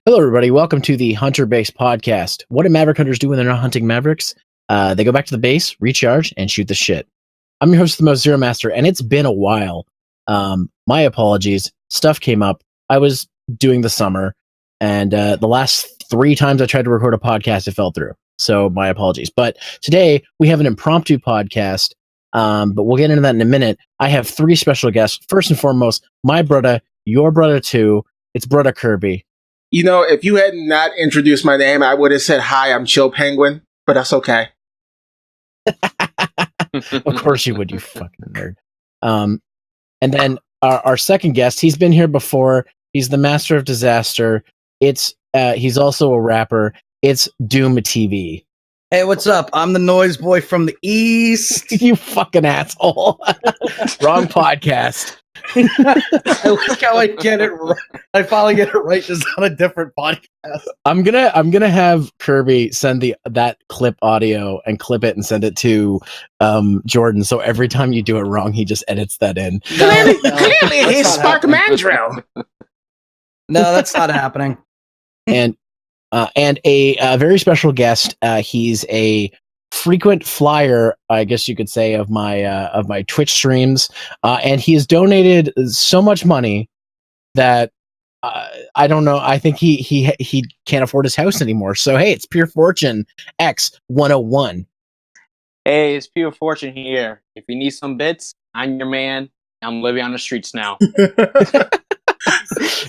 Hello, everybody. Welcome to the Hunter Base podcast. What do Maverick Hunters do when they're not hunting Mavericks? They go back to the base, recharge, and shoot the shit. I'm your host, the most Zeromaster, and it's been a while. My apologies. Stuff came up. I was doing the summer, and the last 3 times I tried to record a podcast, it fell through. So my apologies. But today we have an impromptu podcast, but we'll get into that in a minute. I have 3 special guests. First and foremost, my brother, your brother too. It's brother Kirby. You know, if you had not introduced my name, I would have said, hi, I'm Chill Penguin, but that's okay. Of course you would, you fucking nerd. And then our second guest, he's been here before. He's the master of disaster. He's also a rapper. It's Doom TV. Hey, what's up? I'm the noise boy from the East. You fucking asshole. Wrong podcast. I like how I get it right. I finally get it right just on a different podcast. I'm gonna have Kirby send that clip audio and clip it and send it to Jordan. So every time you do it wrong, he just edits that in. Clearly, he's Spark Mandrill. No, that's not happening. And a very special guest. He's a frequent flyer, I guess you could say, of my Twitch streams, and he has donated so much money that I don't know. I think he can't afford his house anymore. So hey, it's Pure Fortune X101. Hey, it's Pure Fortune here. If you need some bits, I'm your man. I'm living on the streets now.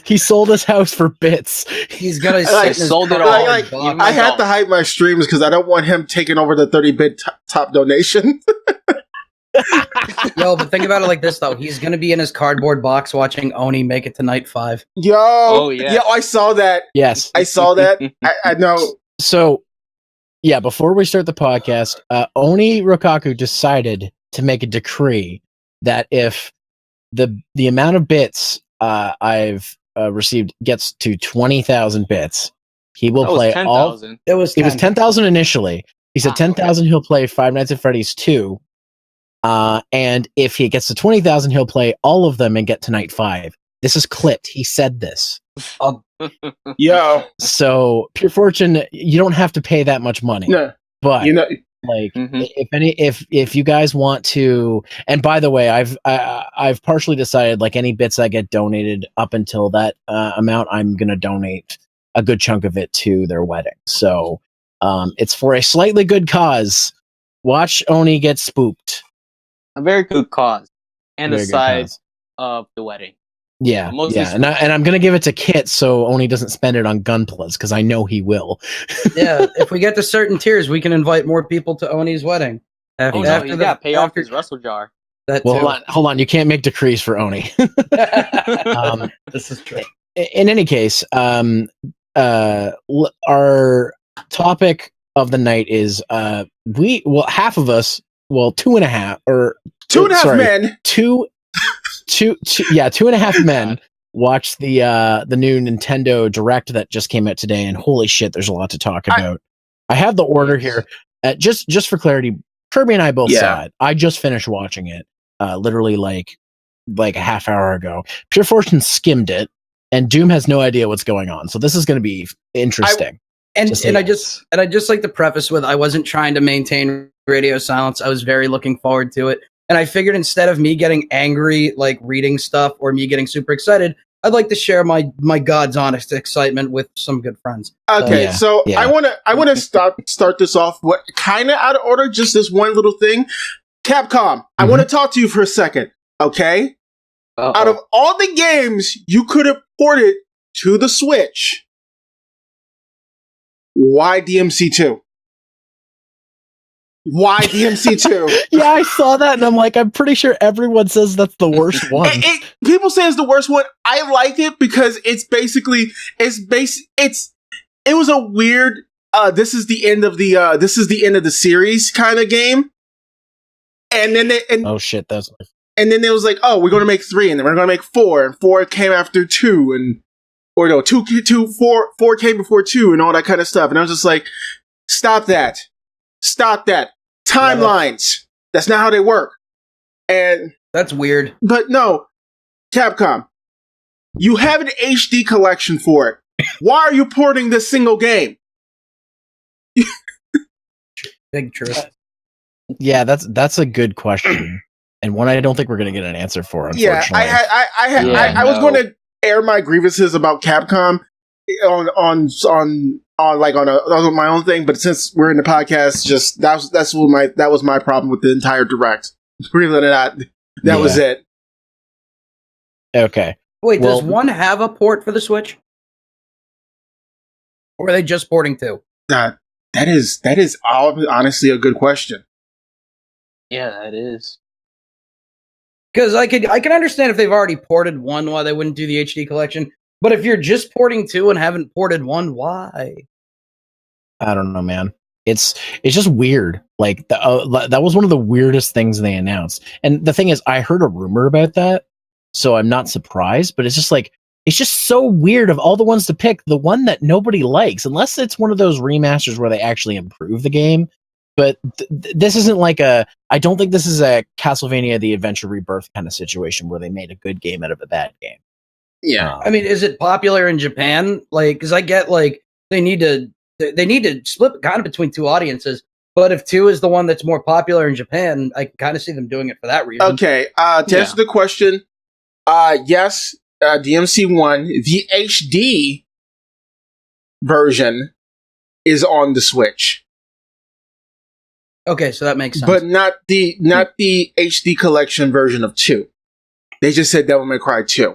He sold his house for bits. He's gonna sold it all. I had to hide my streams because I don't want him taking over the 30-bit top donation. Yo, but think about it like this though. He's gonna be in his cardboard box watching Oni make it to night 5. Yo, yeah, I saw that. Yes, I saw that. I know. So, yeah, before we start the podcast, Oni Rokaku decided to make a decree that if the amount of bits I've received gets to 20,000 bits, he will play 10, all. It was 10,000 initially. He said 10,000. He'll play Five Nights at Freddy's 2, and if he gets to 20,000, he'll play all of them and get to night 5. This is clipped. He said this. Yo, so Pure Fortune, you don't have to pay that much money. No, but you know. Like if you guys want to, and by the way, I've partially decided, like, any bits I get donated up until that amount, I'm gonna donate a good chunk of it to their wedding. So it's for a slightly good cause. Watch Oni get spooked. A very good cause, and the side of the wedding. Yeah, and I'm gonna give it to Kit so Oni doesn't spend it on gunplas because I know he will. Yeah, if we get to certain tiers, we can invite more people to Oni's wedding. After you gotta pay off his wrestle jar. Hold on, you can't make decrees for Oni. This is true. In any case, our topic of the night is half of us, 2.5 or 2.5 men. 2.5 men watched the new Nintendo Direct that just came out today, and holy shit, there's a lot to talk about. I have the order here. Just for clarity, Kirby and I both saw it. I just finished watching it, literally like a half hour ago. Pure Fortune skimmed it, and Doom has no idea what's going on. So this is going to be interesting. I just like to preface with, I wasn't trying to maintain radio silence. I was very looking forward to it. And I figured instead of me getting angry, like reading stuff, or me getting super excited, I'd like to share my God's honest excitement with some good friends. Okay, so I wanna start this off what kind of out of order, just this one little thing. Capcom, I want to talk to you for a second, okay? Uh-oh. Out of all the games you could have ported to the Switch, why DMC2? Why DMC2? Yeah, I saw that, and I'm like, I'm pretty sure everyone says that's the worst one. People say it's the worst one. I like it because it was a weird. This is the end of the series kind of game. And then oh shit, that's. And then it was like, oh, we're going to make 3, and then we're going to make 4, and 4 came after 2, and 4 came before 2, and all that kind of stuff. And I was just like, stop that. Timelines. That's not how they work. And that's weird. But no, Capcom, you have an HD collection for it. Why are you porting this single game? Big truth. Yeah, that's a good question, and one I don't think we're going to get an answer for. Unfortunately, I was going to air my grievances about Capcom on my own thing, but since we're in the podcast, just that was my problem with the entire direct. Believe it or not, that was it. Okay. Wait, does one have a port for the Switch, or are they just porting two? That is honestly a good question. Yeah, that is. Because I can understand if they've already ported one, why they wouldn't do the HD collection. But if you're just porting two and haven't ported one, why? I don't know, man. It's just weird. Like that was one of the weirdest things they announced. And the thing is, I heard a rumor about that, so I'm not surprised. But it's just like it's just so weird. Of all the ones to pick, the one that nobody likes, unless it's one of those remasters where they actually improve the game. But this isn't like I don't think this is a Castlevania: The Adventure Rebirth kind of situation where they made a good game out of a bad game. Yeah, I mean, is it popular in Japan? Like, because I get like they need to split kind of between two audiences. But if two is the one that's more popular in Japan, I can kind of see them doing it for that reason. Okay, to answer the question, yes, DMC1, the HD version is on the Switch. Okay, so that makes sense. But not the HD collection version of 2. They just said Devil May Cry 2.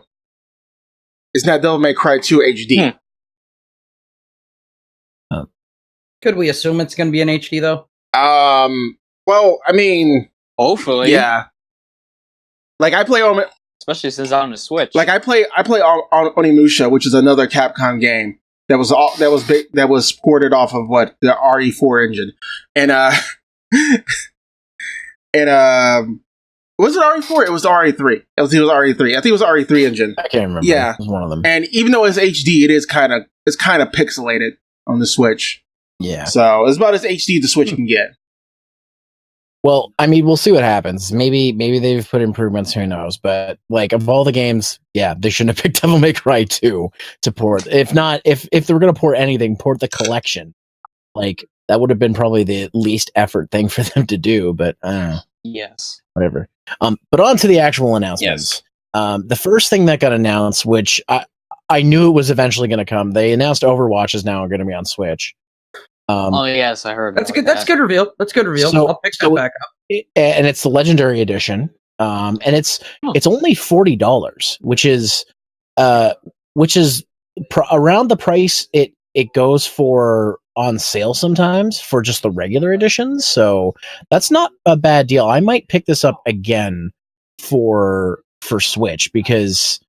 It's not Devil May Cry 2 HD. Could we assume it's going to be in HD though? Well, I mean, hopefully, yeah. Like I play on, especially since I'm on the Switch. Like I play on Onimusha, which is another Capcom game that was ported off of the RE4 engine, and was it RE4? It was RE3. It was RE3. I think it was RE3 engine. I can't remember. Yeah, it was one of them. And even though it's HD, it's kind of pixelated on the Switch. Yeah. So it's about as HD the Switch can get. Well, I mean, we'll see what happens. Maybe they've put improvements. Who knows? But like of all the games, yeah, they shouldn't have picked Devil May Cry 2 to port. If not, if they were going to port anything, port the collection. Like that would have been probably the least effort thing for them to do. But yes, whatever. But on to the actual announcements. Yes. The first thing that got announced, which I knew it was eventually going to come, they announced Overwatch is now going to be on Switch. Oh yes, I heard. That's good. That's good reveal. That's good reveal. So, I'll pick that back up. And it's the Legendary Edition. And it's only $40, which is around the price it goes for on sale sometimes for just the regular editions. So that's not a bad deal. I might pick this up again for Switch because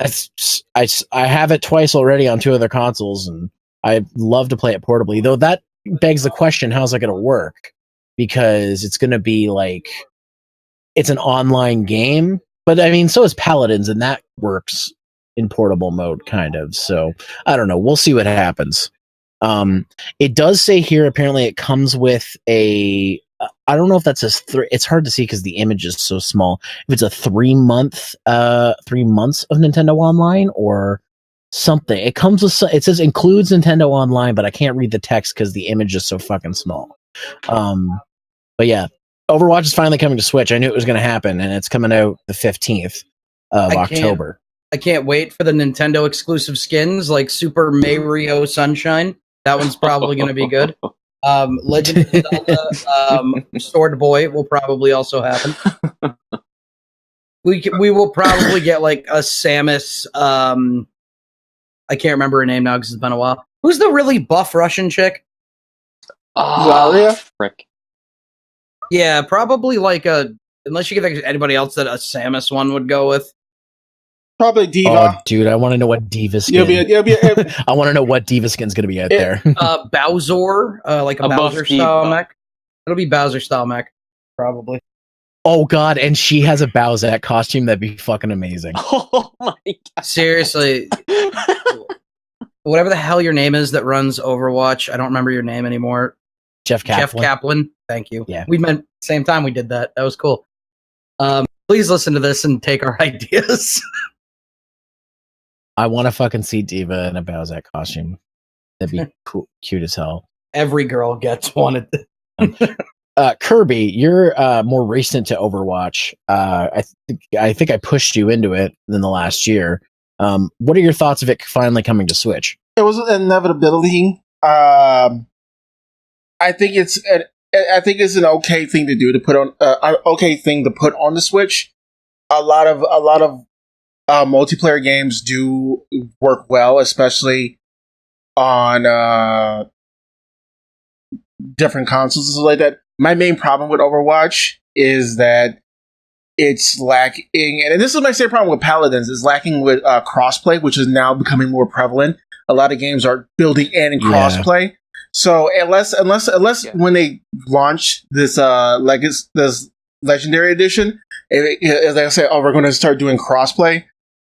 I have it twice already on 2 other consoles, and I'd love to play it portably. Though that begs the question, how's that going to work? Because it's going to be like it's an online game, but I mean, so is Paladins, and that works in portable mode, kind of. So I don't know. We'll see what happens. It does say here, apparently it comes with I don't know if that's it's hard to see because the image is so small. If it's a 3 months of Nintendo Online or something. It comes with, it says includes Nintendo Online, but I can't read the text because the image is so fucking small. But yeah, Overwatch is finally coming to Switch. I knew it was going to happen, and it's coming out the 15th of October. I can't wait for the Nintendo exclusive skins like Super Mario Sunshine. That one's probably going to be good. Legend of Zelda Sword Boy will probably also happen. We will probably get like a Samus. I can't remember her name now because it's been a while. Who's the really buff Russian chick? Valia? Frick. Yeah, probably like unless you get anybody else that a Samus one would go with. Probably Diva. Oh, dude, I want to know what Diva skin. I want to know what Diva skin's going to be out there. Bowser, like a Bowser style mech. It'll be Bowser style mech, probably. Oh god, and she has a Bowsette costume. That'd be fucking amazing. Oh my god! Seriously, whatever the hell your name is that runs Overwatch, I don't remember your name anymore. Jeff Kaplan. Thank you. Yeah. We meant same time we did that. That was cool. Please listen to this and take our ideas. I want to fucking see Diva in a Bowsette costume. That'd be cool, cute as hell. Every girl gets one. Kirby, you're more recent to Overwatch. I think I pushed you into it in the last year. What are your thoughts of it finally coming to Switch? It was an inevitability. I think it's an okay thing to do, to put on an okay thing to put on the Switch. A lot of multiplayer games do work well, especially on different consoles and stuff like that. My main problem with Overwatch is that it's lacking, and this is my same problem with Paladins, is lacking with crossplay, which is now becoming more prevalent. A lot of games are building in crossplay. So unless when they launch this this Legendary Edition, as I say, we're going to start doing crossplay,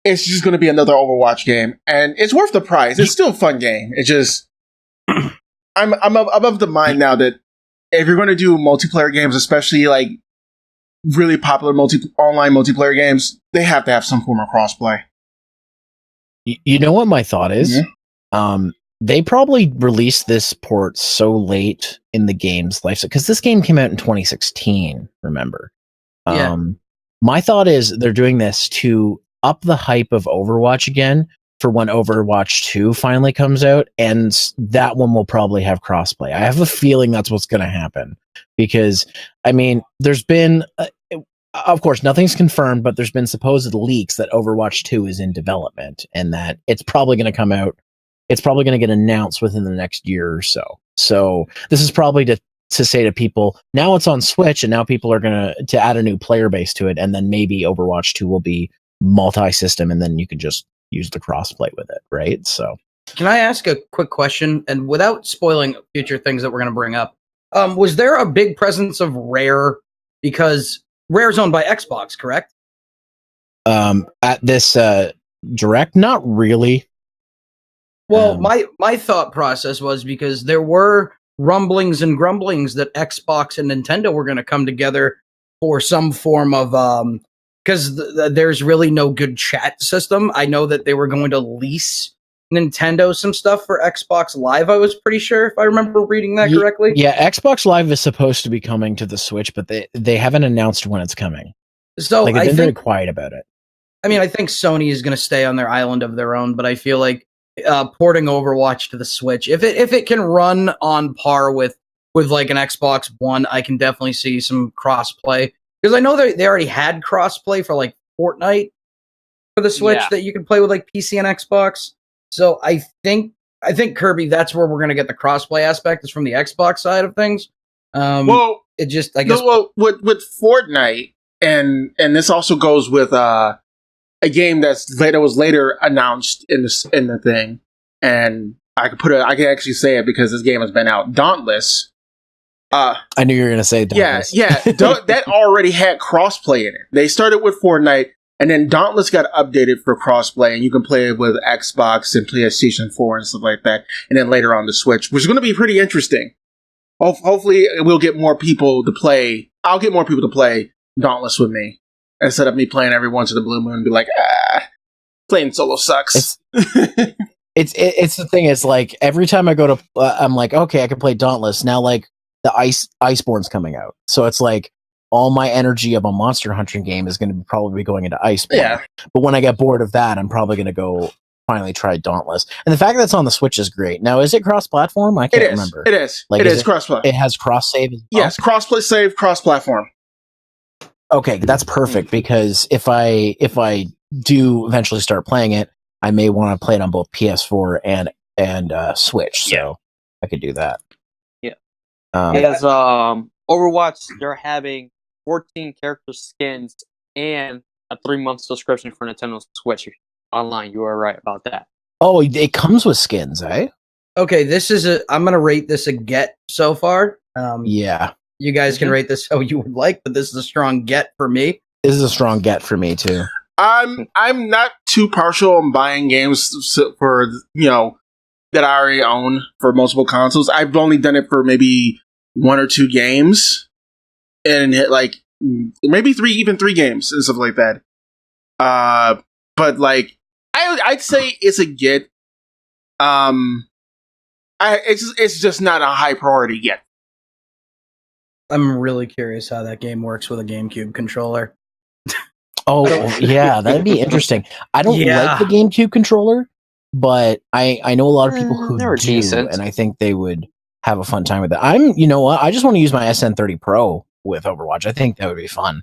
it's just going to be another Overwatch game, and it's worth the price. It's still a fun game. It's just I'm of the mind now that if you're going to do multiplayer games, especially like really popular online multiplayer games, they have to have some form of crossplay. You know what my thought is? Mm-hmm. They probably released this port so late in the game's life, because this game came out in 2016. Remember? Yeah. My thought is they're doing this to up the hype of Overwatch again for when Overwatch 2 finally comes out, and that one will probably have crossplay. I have a feeling that's what's going to happen, because, I mean, there's been, of course, nothing's confirmed, but there's been supposed leaks that Overwatch 2 is in development, and that it's probably going to come out, it's probably going to get announced within the next year or so. So this is probably to say to people, now it's on Switch, and now people are going to add a new player base to it, and then maybe Overwatch 2 will be multi-system, and then you can just use the crossplay with it, right? So, can I ask a quick question, and without spoiling future things that we're going to bring up? Was there a big presence of Rare, because Rare's owned by Xbox, correct? At this direct, not really. Well, my thought process was, because there were rumblings and grumblings that Xbox and Nintendo were going to come together for some form of because there's really no good chat system. I know that they were going to lease Nintendo some stuff for Xbox Live, I was pretty sure, if I remember reading that correctly. Yeah, Xbox Live is supposed to be coming to the Switch, but they haven't announced when it's coming. So they've been very quiet about it. I mean, I think Sony is going to stay on their island of their own, but I feel like porting Overwatch to the Switch, if it can run on par with like an Xbox One, I can definitely see some crossplay. Because I know they already had crossplay for like Fortnite for the Switch that you can play with like PC and Xbox. So I think Kirby, that's where we're going to get the crossplay aspect, is from the Xbox side of things. Well, it just, I guess, with Fortnite, and this also goes with a game that was later announced in the thing, and I can actually say it because this game has been out. Dauntless. I knew you were going to say Dauntless. Yeah. That already had crossplay in it. They started with Fortnite, and then Dauntless got updated for crossplay, and you can play it with Xbox and PlayStation 4 and stuff like that, and then later on the Switch, which is going to be pretty interesting. Hopefully, we'll get more people to play. I'll get more people to play Dauntless with me, instead of me playing every once in the blue moon and be like, playing solo sucks. It's the thing. It's like every time I go to, I'm like, okay, I can play Dauntless now. Like the Iceborne's coming out, so it's like all my energy of a Monster Hunter game is going to probably be going into Iceborne. Yeah. But when I get bored of that, I'm probably going to go finally try Dauntless. And the fact that it's on the Switch is great. Now, is it cross-platform? I can't remember. It is. Like, it is cross-platform. It has cross-save as well? Yes, cross-play save, cross-platform. Okay, that's perfect, because if I do eventually start playing it, I may want to play it on both PS4 and Switch. So I could do that. Yeah. As Overwatch, they're having 14 character skins and a 3-month subscription for Nintendo Switch online. You are right about that. Oh, it comes with skins, eh? Okay, I'm going to rate this a get so far. Yeah. You guys can rate this how you would like, but this is a strong get for me. This is a strong get for me too. I'm not too partial on buying games for that I already own for multiple consoles. I've only done it for maybe 1 or 2 games, and hit like maybe 3 games and stuff like that. But like I'd say it's a get. It's just not a high priority yet. I'm really curious how that game works with a GameCube controller. Oh, yeah, that'd be interesting. I don't like the GameCube controller, but I know a lot of people who do, decent. And I think they would have a fun time with it. You know what? I just want to use my SN30 Pro with Overwatch. I think that would be fun.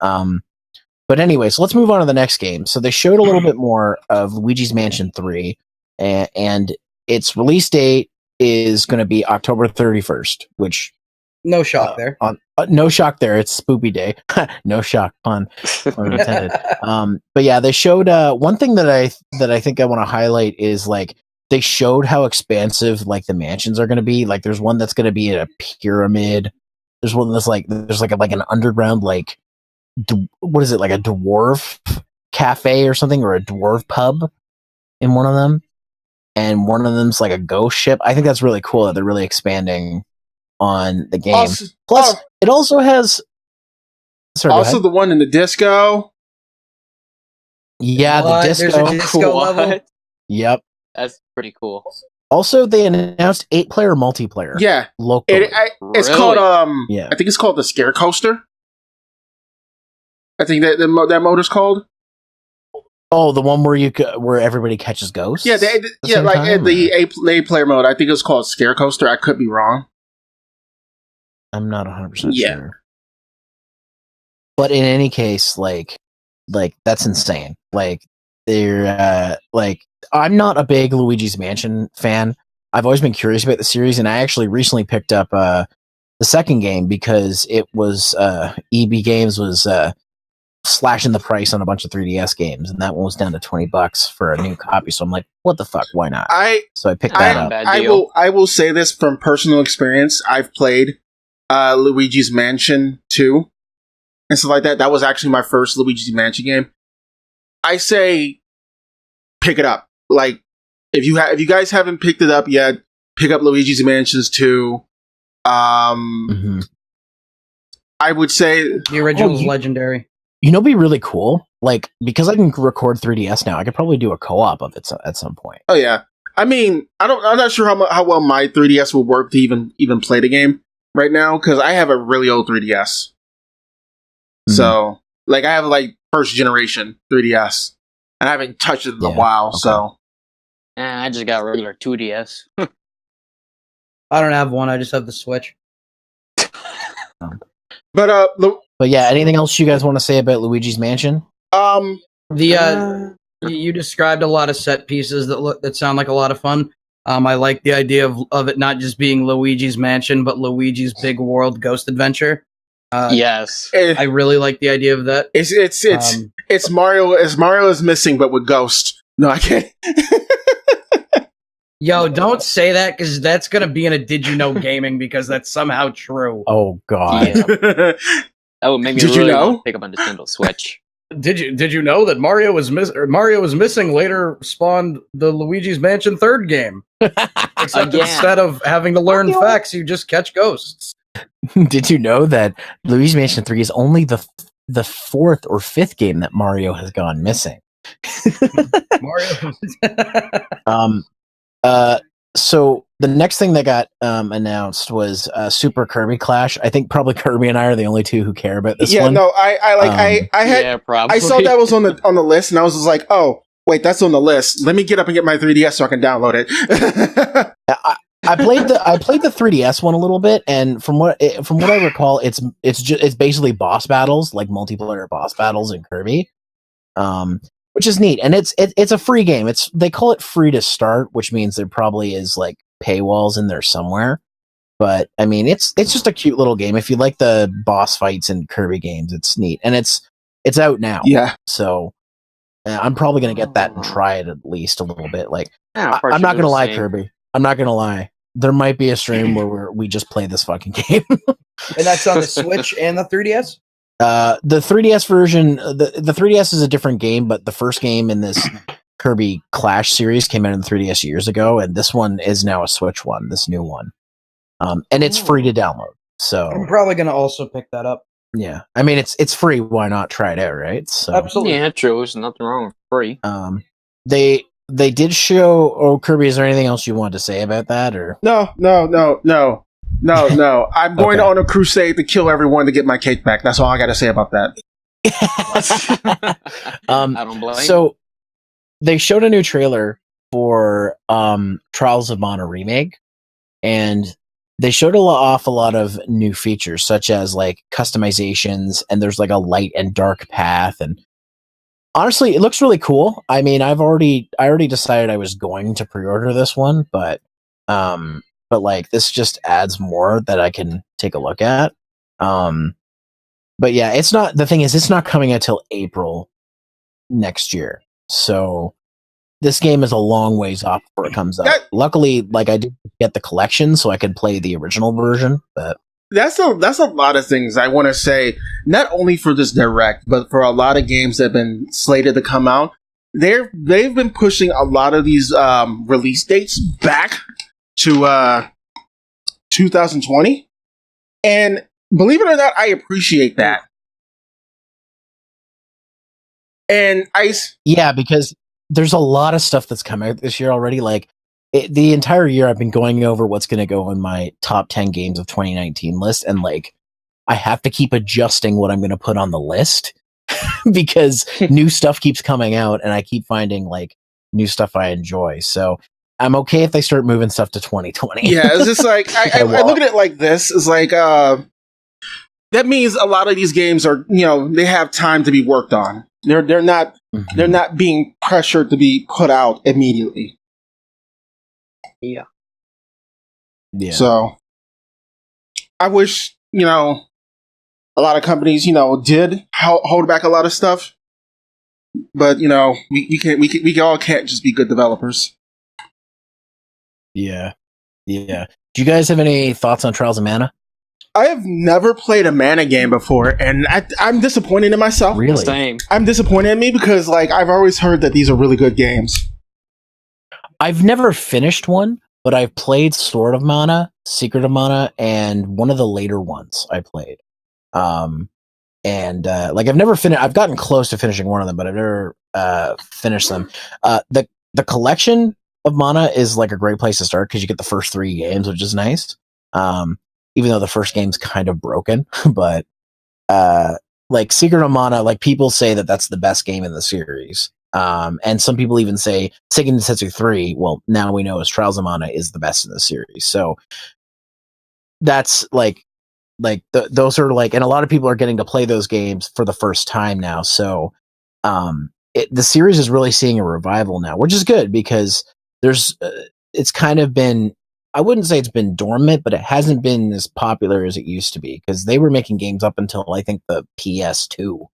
But anyway, so let's move on to the next game. So they showed a little bit more of Luigi's Mansion 3, and its release date is going to be October 31st, which... No shock there. No shock there. It's Spoopy Day. No shock. Pun intended. But yeah, they showed one thing that I think I want to highlight is like they showed how expansive like the mansions are going to be. Like there's one that's going to be in a pyramid. There's one that's like an underground like what is it, like a dwarf cafe or something, or a dwarf pub in one of them, and one of them's like a ghost ship. I think that's really cool that they're really expanding on the game. Plus, it also has. Sorry, also the one in the disco. Yeah, what? The disco. There's a disco level. Yep, that's pretty cool. Also, they announced 8-player multiplayer. Yeah, locally. It's called I think it's called the Scare Coaster. I think that mode is called. Oh, the one where everybody catches ghosts. Yeah, the 8-player mode. I think it's called Scare Coaster. I could be wrong. I'm not 100% sure. But in any case, like that's insane. Like they're I'm not a big Luigi's Mansion fan. I've always been curious about the series, and I actually recently picked up the second game because it was EB Games was slashing the price on a bunch of 3DS games, and that one was down to $20 for a new copy. So I'm like, what the fuck? Why not? So I picked that up. I will say this from personal experience. I've played Luigi's Mansion 2 and stuff like that. That was actually my first Luigi's Mansion game. I say pick it up. Like if you guys haven't picked it up yet, pick up Luigi's Mansions 2. I would say the original is legendary. You know, be really cool. Like because I can record 3DS now, I could probably do a co-op of it at some point. Oh yeah. I mean, I'm not sure how well my 3DS will work to even play the game right now, because I have a really old 3DS. So, like, I have, like, first generation 3DS. And I haven't touched it in a while, so. I just got a regular 2DS. I don't have one, I just have the Switch. But yeah, anything else you guys want to say about Luigi's Mansion? You described a lot of set pieces that sound like a lot of fun. I like the idea of it not just being Luigi's Mansion, but Luigi's Big World Ghost Adventure. Yes, I really like the idea of that. It's Mario. As Mario is missing, but with Ghost. No, I can't. Yo, don't say that, because that's gonna be in a Did You Know Gaming, because that's somehow true. Oh God. Yeah. That would make me really want to pick up a Nintendo Switch. Did you know that Mario was missing later spawned the Luigi's Mansion 3rd game? Except instead of having to learn facts, you just catch ghosts. Did you know that Luigi's Mansion 3 is only the 4th or 5th game that Mario has gone missing? So the next thing that got announced was Super Kirby Clash. I think probably Kirby and I are the only two who care about this one. Yeah, no, I saw that was on the list, and I was just like, oh, wait, that's on the list. Let me get up and get my 3DS so I can download it. I played the 3DS one a little bit, and from what I recall, it's basically boss battles, like multiplayer boss battles in Kirby, which is neat. And it's a free game. They call it free to start, which means there probably is like paywalls in there somewhere. But I mean, it's just a cute little game. If you like the boss fights in Kirby games, it's neat, and it's out now. Yeah. So I'm probably gonna get that and try it at least a little bit. Like I'm not gonna lie, Kirby. I'm not gonna lie. There might be a stream where we just play this fucking game. And that's on the Switch and the 3DS? The 3DS version, the 3DS is a different game, but the first game in this Kirby Clash series came out in the 3DS years ago, and this one is now a Switch one, this new one. and it's free to download. So I'm probably gonna also pick that up. Yeah, I mean it's free. Why not try it out, right? So Absolutely, yeah, true. There's nothing wrong with free. They did show. Kirby, is there anything else you want to say about that, or No. I'm going on a crusade to kill everyone to get my cake back. That's all I got to say about that. I don't blame. So they showed a new trailer for Trials of Mana Remake, and they showed off a lot of new features, such as like customizations, and there's like a light and dark path, and honestly, it looks really cool. I mean, I already decided I was going to pre-order this one, but like this just adds more that I can take a look at. But yeah, it's not, the thing is, it's not coming until April next year. So this game is a long ways off before it comes out. Luckily, like I did get the collection so I could play the original version, but that's a lot of things I want to say, not only for this direct, but for a lot of games that have been slated to come out. They've been pushing a lot of these release dates back to 2020, and believe it or not, I appreciate that. And yeah, because there's a lot of stuff that's come out this year already. Like the entire year, I've been going over what's going to go in my top 10 games of 2019 list, and like I have to keep adjusting what I'm going to put on the list because new stuff keeps coming out, and I keep finding like new stuff I enjoy. So I'm okay if they start moving stuff to 2020. Yeah, it's just like I look at it like this. It's like that means a lot of these games are, they have time to be worked on. They're not being pressured to be put out immediately. Yeah. So I wish, a lot of companies, did hold back a lot of stuff, but we all can't just be good developers. Yeah. Do you guys have any thoughts on Trials of Mana? I have never played a Mana game before, and I'm disappointed in myself. Really? Same. I'm disappointed in me because, like, I've always heard that these are really good games. I've never finished one, but I've played Sword of Mana, Secret of Mana, and one of the later ones I played. Like I've never finished. I've gotten close to finishing one of them, but I've never finished them. The collection of Mana is like a great place to start because you get the first 3 games, which is nice. Even though the first game's kind of broken, but like Secret of Mana, like people say that that's the best game in the series. And some people even say Seiken Densetsu 3, well, now we know as Trials of Mana is the best in the series. So that's those are like, and a lot of people are getting to play those games for the first time now. So the series is really seeing a revival now, which is good because there's it's kind of been, I wouldn't say it's been dormant, but it hasn't been as popular as it used to be because they were making games up until I think the PS2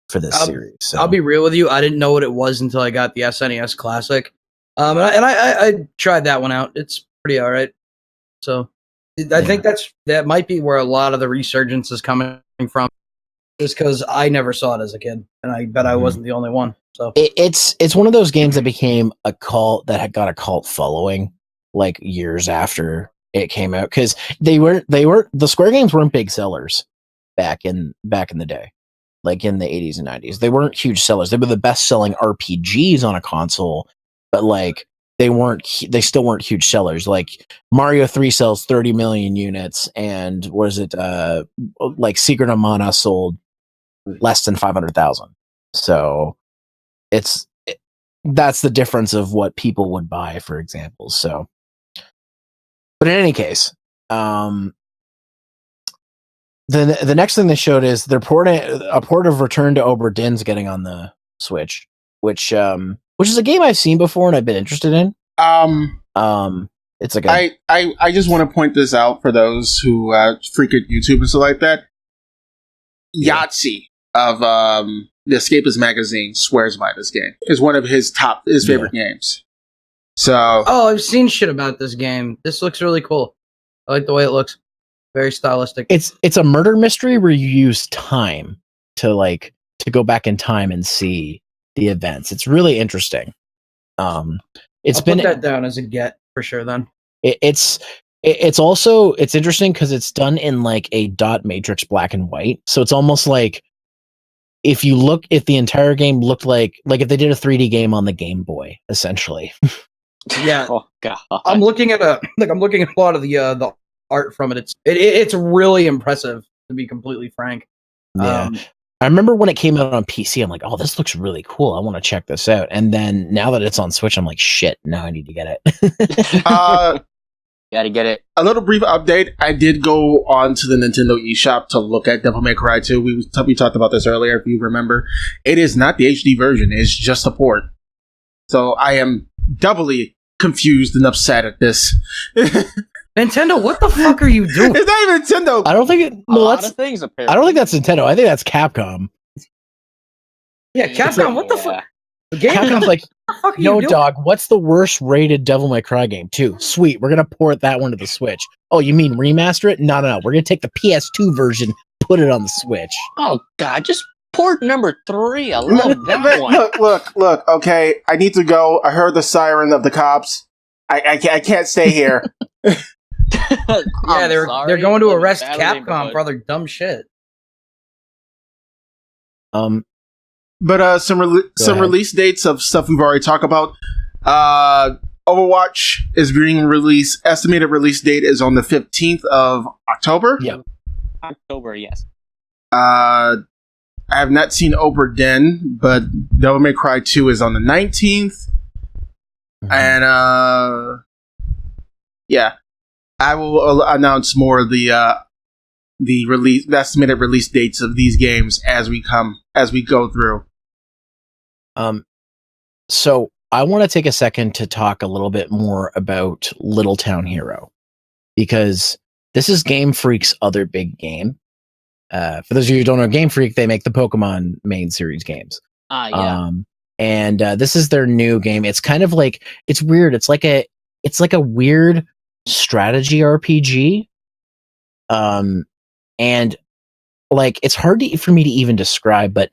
for this series. So. I'll be real with you. I didn't know what it was until I got the SNES Classic. And I tried that one out. It's pretty all right. So I think that might be where a lot of the resurgence is coming from, just because I never saw it as a kid, and I bet I wasn't the only one. So it's one of those games that became a cult, that had got a cult following like years after it came out, because the Square games weren't big sellers back in the day, like in the 80s and 90s. They weren't huge sellers. They were the best selling RPGs on a console, but like they still weren't huge sellers. Like Mario 3 sells 30 million units, and like Secret of Mana sold less than 500,000. So that's the difference of what people would buy, for example. So, but in any case, the next thing they showed is they're porting a port of Return to Obra Dinn's getting on the Switch, which is a game I've seen before and I've been interested in. It's like I just want to point this out for those who frequent YouTube and stuff like that. Yahtzee of the Escapist magazine swears by this game. It's one of his favorite games. So I've seen shit about this game. This looks really cool. I like the way it looks. Very stylistic. It's a murder mystery where you use time to go back in time and see the events. It's really interesting. I'll put that down as a get for sure. Then It's interesting because it's done in like a dot matrix black and white. So it's almost like if the entire game looked like if they did a 3D game on the Game Boy, essentially. Yeah. Oh god. I'm looking at a lot of the art from it. It's really impressive, to be completely frank. Yeah. I remember when it came out on PC, I'm like, oh, this looks really cool. I want to check this out. And then now that it's on Switch, I'm like, shit, now I need to get it. Gotta get it. A little brief update. I did go on to the Nintendo eShop to look at Devil May Cry 2. We talked about this earlier, if you remember. It is not the HD version. It's just a port. So I am doubly confused and upset at this. Nintendo, what the fuck are you doing? It's not even Nintendo. I don't think it. A lot of things, apparently. I don't think that's Nintendo. I think that's Capcom. Yeah, Capcom, what the fuck? The game Capcom's like, fuck no, dog, what's the worst rated Devil May Cry game? 2. Sweet, we're going to port that one to the Switch. Oh, you mean remaster it? No. We're going to take the PS2 version, put it on the Switch. Oh, God, just port number 3. I love that one. Look, okay, I need to go. I heard the siren of the cops. I can't stay here. Yeah, they're going to arrest Capcom for other dumb shit. But some release dates of stuff we've already talked about. Overwatch is being released. Estimated release date is on the 15th of October. Yep. October, yes. I have not seen Obra Dinn, but Devil May Cry 2 is on the 19th. Mm-hmm. And yeah, I will announce more of the estimated release dates of these games as we go through. So I want to take a second to talk a little bit more about Little Town Hero, because this is Game Freak's other big game. For those of you who don't know Game Freak, they make the Pokemon main series games. Yeah. And this is their new game. It's kind of like, it's weird. It's like a weird strategy RPG. And like, it's hard for me to even describe, but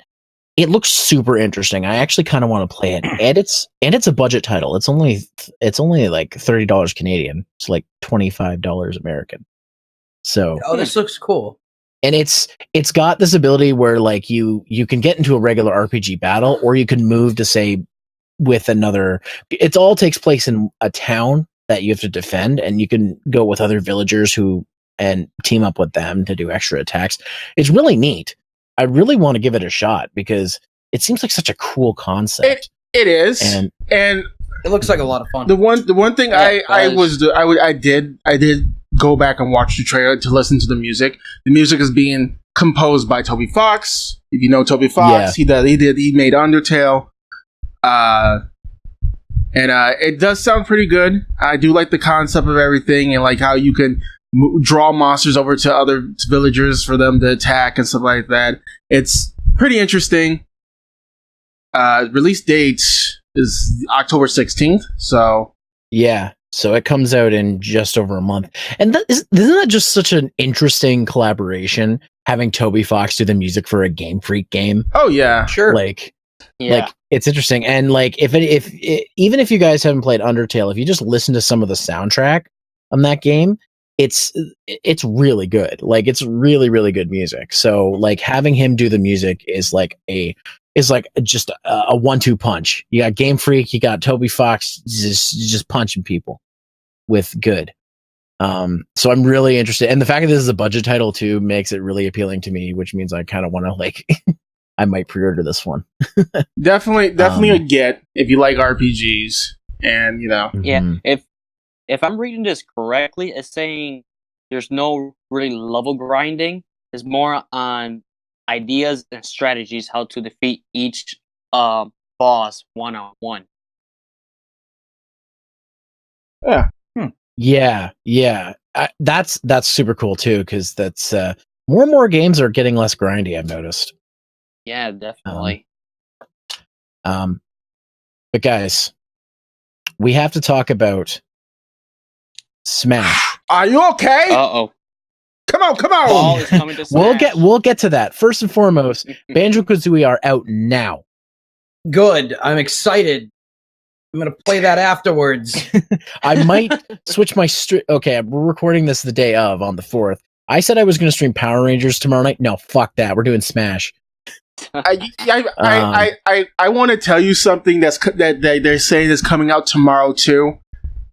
it looks super interesting. I actually kind of want to play it. And it's a budget title. It's only like $30 Canadian. It's like $25 American. So this looks cool. And it's got this ability where like you can get into a regular RPG battle, or you can move to say with another. It all takes place in a town that you have to defend, and you can go with other villagers and team up with them to do extra attacks. It's really neat. I really want to give it a shot because it seems like such a cool concept. It is, and it looks like a lot of fun. The one thing I did go back and watch the trailer to listen to the music. The music is being composed by Toby Fox. If you know Toby Fox, he made Undertale. And it does sound pretty good. I do like the concept of everything and like how you can draw monsters over to other villagers for them to attack and stuff like that. It's pretty interesting. Release date is October 16th. So yeah. So it comes out in just over a month. And isn't that just such an interesting collaboration, having Toby Fox do the music for a Game Freak game? Oh yeah, sure. Like it's interesting. And like even if you guys haven't played Undertale, if you just listen to some of the soundtrack on that game, it's really good. Like it's really, really good music. So like having him do the music is like just a 1-2 punch. You got Game Freak, you got Toby Fox just punching people with good. So I'm really interested, and the fact that this is a budget title too makes it really appealing to me, which means I kind of want to like I might pre-order this one. definitely a get if you like RPGs, and you know. Yeah, if I'm reading this correctly, it's saying there's no really level grinding. It's more on ideas and strategies how to defeat each boss one-on-one. Yeah. Yeah. That's super cool too, because that's more and more games are getting less grindy, I've noticed. Yeah, definitely. But guys, we have to talk about Smash. Are you okay? Uh-oh. Come on. Ball is coming to Smash. We'll get to that. First and foremost, Banjo-Kazooie are out now. Good. I'm excited. I'm gonna play that afterwards. I might switch my okay, we're recording this the day of on the 4th. I said I was going to stream Power Rangers tomorrow night. No, fuck that. We're doing Smash. I want to tell you something that they're saying is coming out tomorrow too.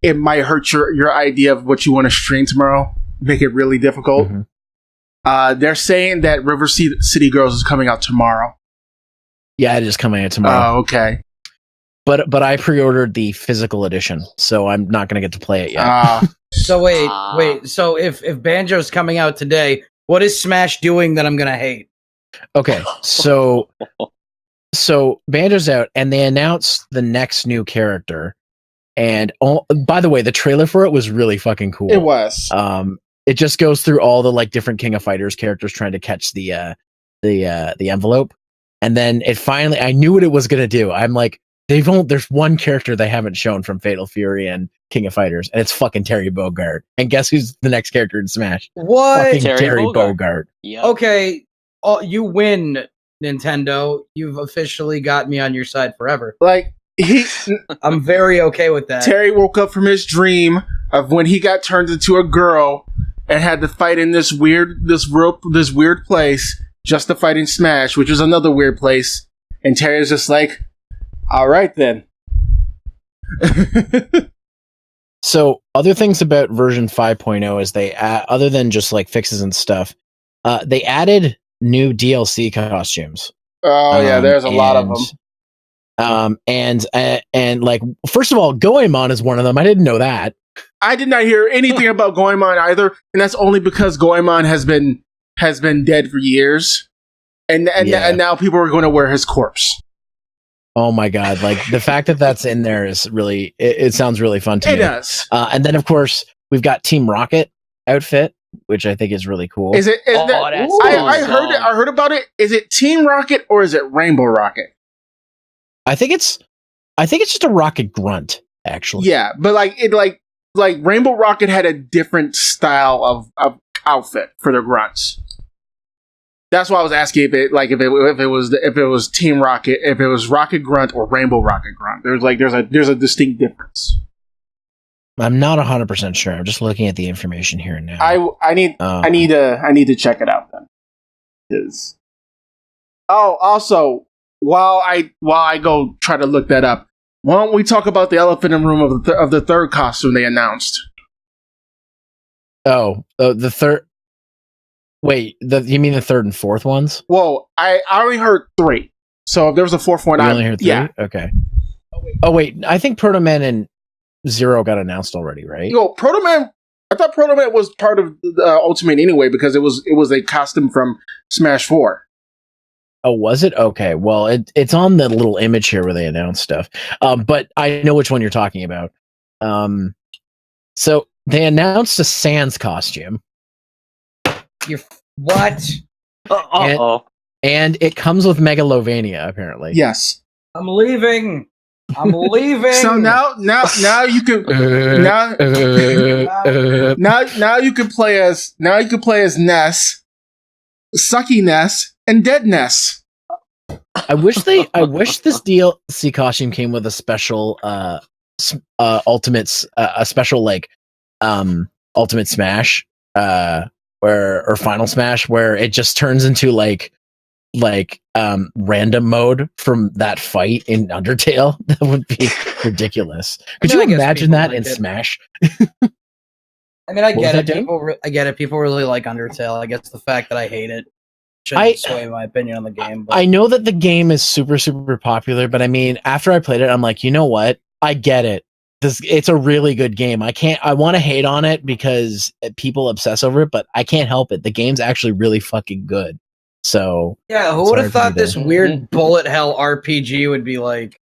It might hurt your idea of what you want to stream tomorrow. Make it really difficult. Mm-hmm. They're saying that River City Girls is coming out tomorrow. Yeah, it is coming out tomorrow. Oh, okay. But I pre-ordered the physical edition, so I'm not going to get to play it yet. So wait. So if Banjo's coming out today, what is Smash doing that I'm going to hate? Okay, so Banjo's out, and they announced the next new character. And by the way, the trailer for it was really fucking cool. It was. It just goes through all the like different King of Fighters characters trying to catch the envelope, and then it finally. I knew what it was gonna do. I'm like, there's one character they haven't shown from Fatal Fury and King of Fighters, and it's fucking Terry Bogard. And guess who's the next character in Smash? What? Fucking Terry Bogard. Yep. Okay, you win, Nintendo. You've officially got me on your side forever. Like I'm very okay with that. Terry woke up from his dream of when he got turned into a girl and had to fight in this weird place just to fight in Smash, which was another weird place. And Terry's just like, all right then. So other things about version 5.0 is they other than just like fixes and stuff, they added new DLC costumes. Oh yeah, there's a lot of them. And like, first of all, Goemon is one of them. I didn't know that. I did not hear anything about Goemon either, and that's only because Goemon has been dead for years, and now people are going to wear his corpse. Oh my god! Like the fact that that's in there is really it sounds really fun to me. It does. And then of course we've got Team Rocket outfit, which I think is really cool. I heard about it. Is it Team Rocket or is it Rainbow Rocket? I think it's just a rocket grunt, actually. Yeah, but like Rainbow Rocket had a different style of outfit for the grunts. That's why I was asking if it was Team Rocket, if it was Rocket Grunt or Rainbow Rocket Grunt. There's a distinct difference. I'm not 100% sure. I'm just looking at the information here now. I need to check it out then. Also, while I go try to look that up, why don't we talk about the elephant in the room of the third costume they announced? Oh, the third. Wait, you mean the third and fourth ones? Whoa, I only heard 3. So if there was a fourth one, I only heard 3. Yeah. Okay. Oh wait, I think Proto Man and Zero got announced already, right? Proto Man. I thought Proto Man was part of the Ultimate anyway because it was a costume from Smash 4. Oh, was it? Okay. Well, it's on the little image here where they announced stuff. But I know which one you're talking about. So they announced a Sans costume. What? And it comes with Megalovania, apparently. Yes. I'm leaving. So now you can now you can play as Ness, Sucky Ness, and Dead Ness. I wish this DLC costume came with a special ultimates, a special like Ultimate Smash or Final Smash where it just turns into like random mode from that fight in Undertale. That would be ridiculous. Could you imagine that in Smash? I mean, I get it. I get it. People really like Undertale. I guess the fact that I hate it shouldn't sway my opinion on the game. But. I know that the game is super, super popular, but I mean, after I played it, I'm like, you know what? I get it. It's a really good game. I want to hate on it because people obsess over it, but I can't help it. The game's actually really fucking good. So yeah, who would have thought this weird bullet hell RPG would be like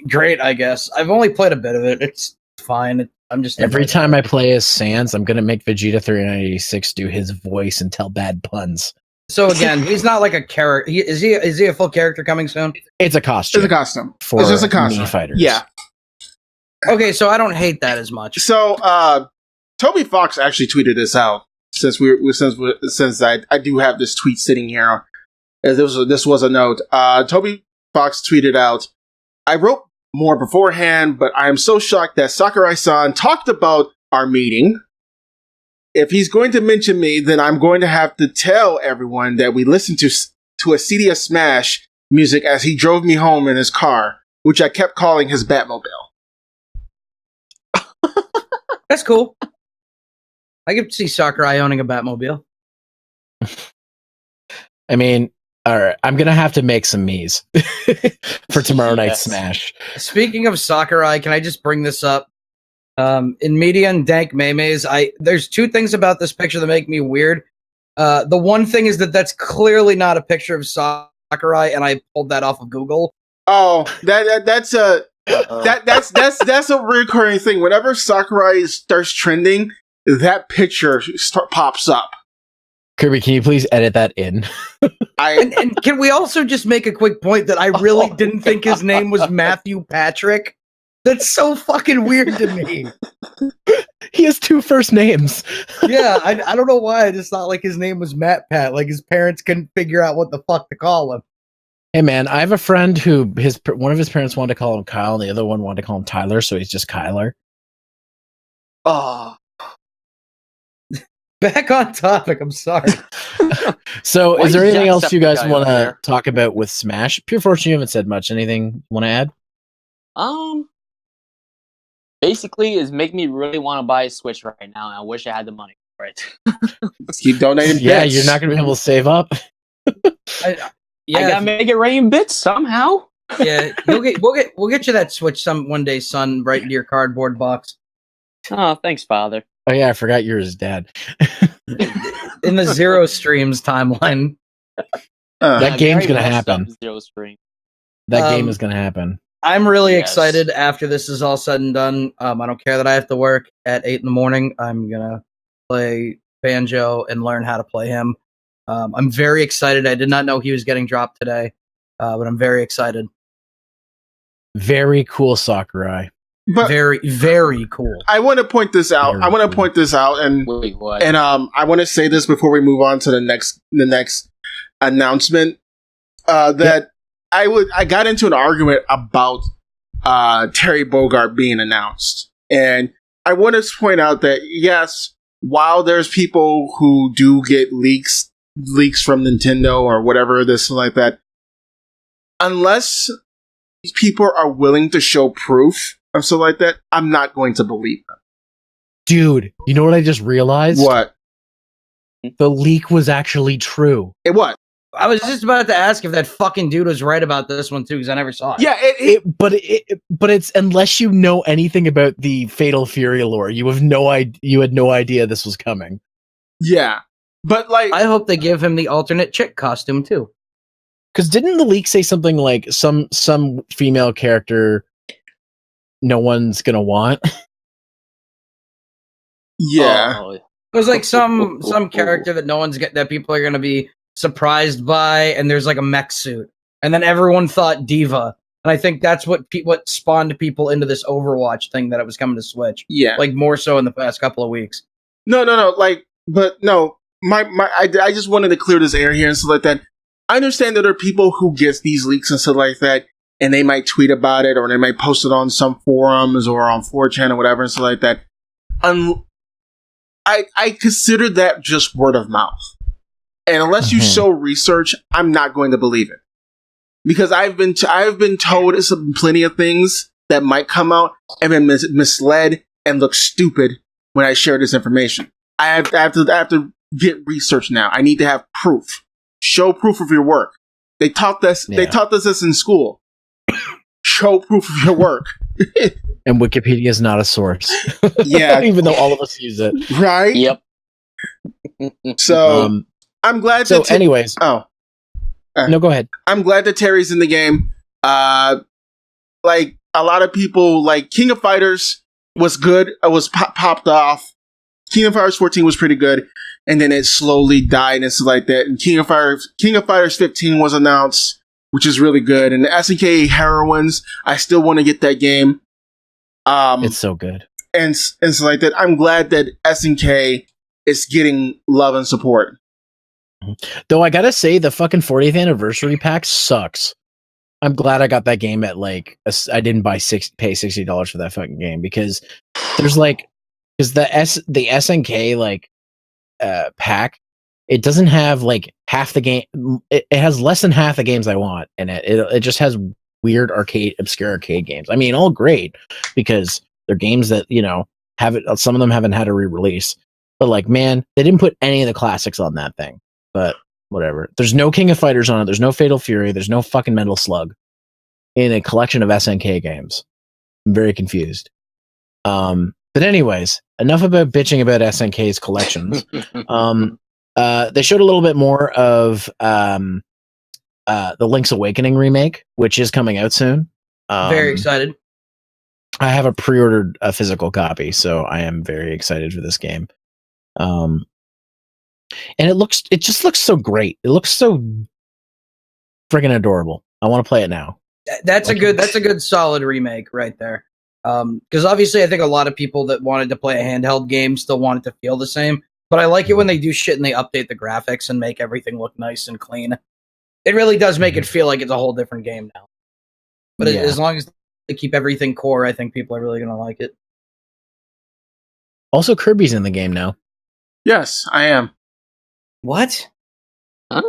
great? I guess I've only played a bit of it. It's fine. I'm just every time I play as Sans, I'm gonna make Vegeta 3986 do his voice and tell bad puns. So again, he's not like a character. Is he a full character coming soon? It's a costume. It's a costume. For it's just a costume. Fighters. Yeah. Okay, so I don't hate that as much. So Toby Fox actually tweeted this out since I do have this tweet sitting here. As this was a note. Toby Fox tweeted out, I wrote more beforehand, but I am so shocked that Sakurai-san talked about our meeting. If he's going to mention me, then I'm going to have to tell everyone that we listened to a CD of Smash music as he drove me home in his car, which I kept calling his Batmobile. That's cool. I could see Sakurai owning a Batmobile. I mean, all right, I'm going to have to make some Miis for tomorrow night's Smash. Speaking of Sakurai, can I just bring this up? In media and dank memes, there's two things about this picture that make me weird. The one thing is that's clearly not a picture of Sakurai, and I pulled that off of Google. Oh, that's a recurring thing. Whenever Sakurai starts trending, that picture pops up. Kirby, can you please edit that in? And can we also just make a quick point that I really didn't think his name was Matthew Patrick? That's so fucking weird to me. He has two first names. Yeah, I don't know why. I just thought like his name was Matt Pat. Like his parents couldn't figure out what the fuck to call him. Hey man, I have a friend who one of his parents wanted to call him Kyle, and the other one wanted to call him Tyler, so he's just Kyler. Oh. Back on topic. I'm sorry. So, is there anything else you guys want to talk about with Smash? Pure Fortune, you haven't said much. Anything you want to add? Basically, is make me really want to buy a Switch right now, and I wish I had the money for it. Keep donating. Yeah, you're not going to be able to save up. I gotta make it rain bits somehow. Yeah, we'll get you that Switch one day, son, right into your cardboard box. Oh, thanks, Father. Oh yeah, I forgot you're his dad. In the Zero Streams timeline. That game's gonna happen. Zero Stream. That game is gonna happen. I'm really excited after this is all said and done. I don't care that I have to work at 8 a.m. I'm gonna play Banjo and learn how to play him. I'm very excited. I did not know he was getting dropped today, but I'm very excited. Very cool, Sakurai. But very, very cool. I want to point this out. I want to point this out, and wait, what? And I want to say this before we move on to the next announcement. That I got into an argument about Terry Bogard being announced, and I want to point out that yes, while there's people who do get leaks from Nintendo or whatever this like that, unless people are willing to show proof or something like that, I'm not going to believe them. Dude, you know what I just realized? What? The leak was actually true. It what? I was just about to ask if that fucking dude was right about this one too, because I never saw it. Yeah, but it's unless you know anything about the Fatal Fury lore, you had no idea this was coming. Yeah, but like, I hope they give him the alternate chick costume too. Because didn't the leak say something like some female character no one's gonna want? Yeah, it was like some character that that people are gonna be surprised by, and there's like a mech suit, and then everyone thought Diva, and I think that's what spawned people into this Overwatch thing that it was coming to Switch. Yeah, like more so in the past couple of weeks. No, like, but no, I just wanted to clear this air here and stuff like that. I understand that there are people who get these leaks and stuff like that, and they might tweet about it, or they might post it on some forums or on 4chan or whatever and stuff like that. I consider that just word of mouth. And unless you show research, I'm not going to believe it. Because I've been told plenty of things that might come out and been misled and look stupid when I share this information. I have to get research now. I need to have proof. Show proof of your work. They taught us this in school. Show proof of your work. And Wikipedia is not a source. Yeah. Even though all of us use it. Right? Yep. So I'm glad that anyways. No, go ahead. I'm glad that Terry's in the game. Like a lot of people, like King of Fighters was good. It was popped off. King of Fighters 14 was pretty good, and then it slowly died and stuff like that. And King of Fighters 15 was announced, which is really good. And the SNK Heroines, I still want to get that game. It's so good. And stuff like that. I'm glad that SNK is getting love and support. Though I gotta say, the fucking 40th anniversary pack sucks. I'm glad I got that game at like I didn't pay $60 for that fucking game because there's like because the SNK like pack, it doesn't have like half the game. It has less than half the games I want in it. It just has weird obscure arcade games. I mean, all great because they're games that some of them haven't had a re-release. But like, man, they didn't put any of the classics on that thing. But whatever. There's no King of Fighters on it. There's no Fatal Fury. There's no fucking Metal Slug in a collection of SNK games. I'm very confused. But anyways, enough about bitching about SNK's collections. They showed a little bit more of the Link's Awakening remake, which is coming out soon. Very excited. I have a pre-ordered physical copy, so I am very excited for this game. And it just looks so great. It looks so friggin' adorable. I want to play it now. That's a good solid remake right there. Because obviously I think a lot of people that wanted to play a handheld game still want it to feel the same. But I like it when they do shit and they update the graphics and make everything look nice and clean. It really does make it feel like it's a whole different game now. But as long as they keep everything core, I think people are really going to like it. Also, Kirby's in the game now. Yes, I am. What? Huh?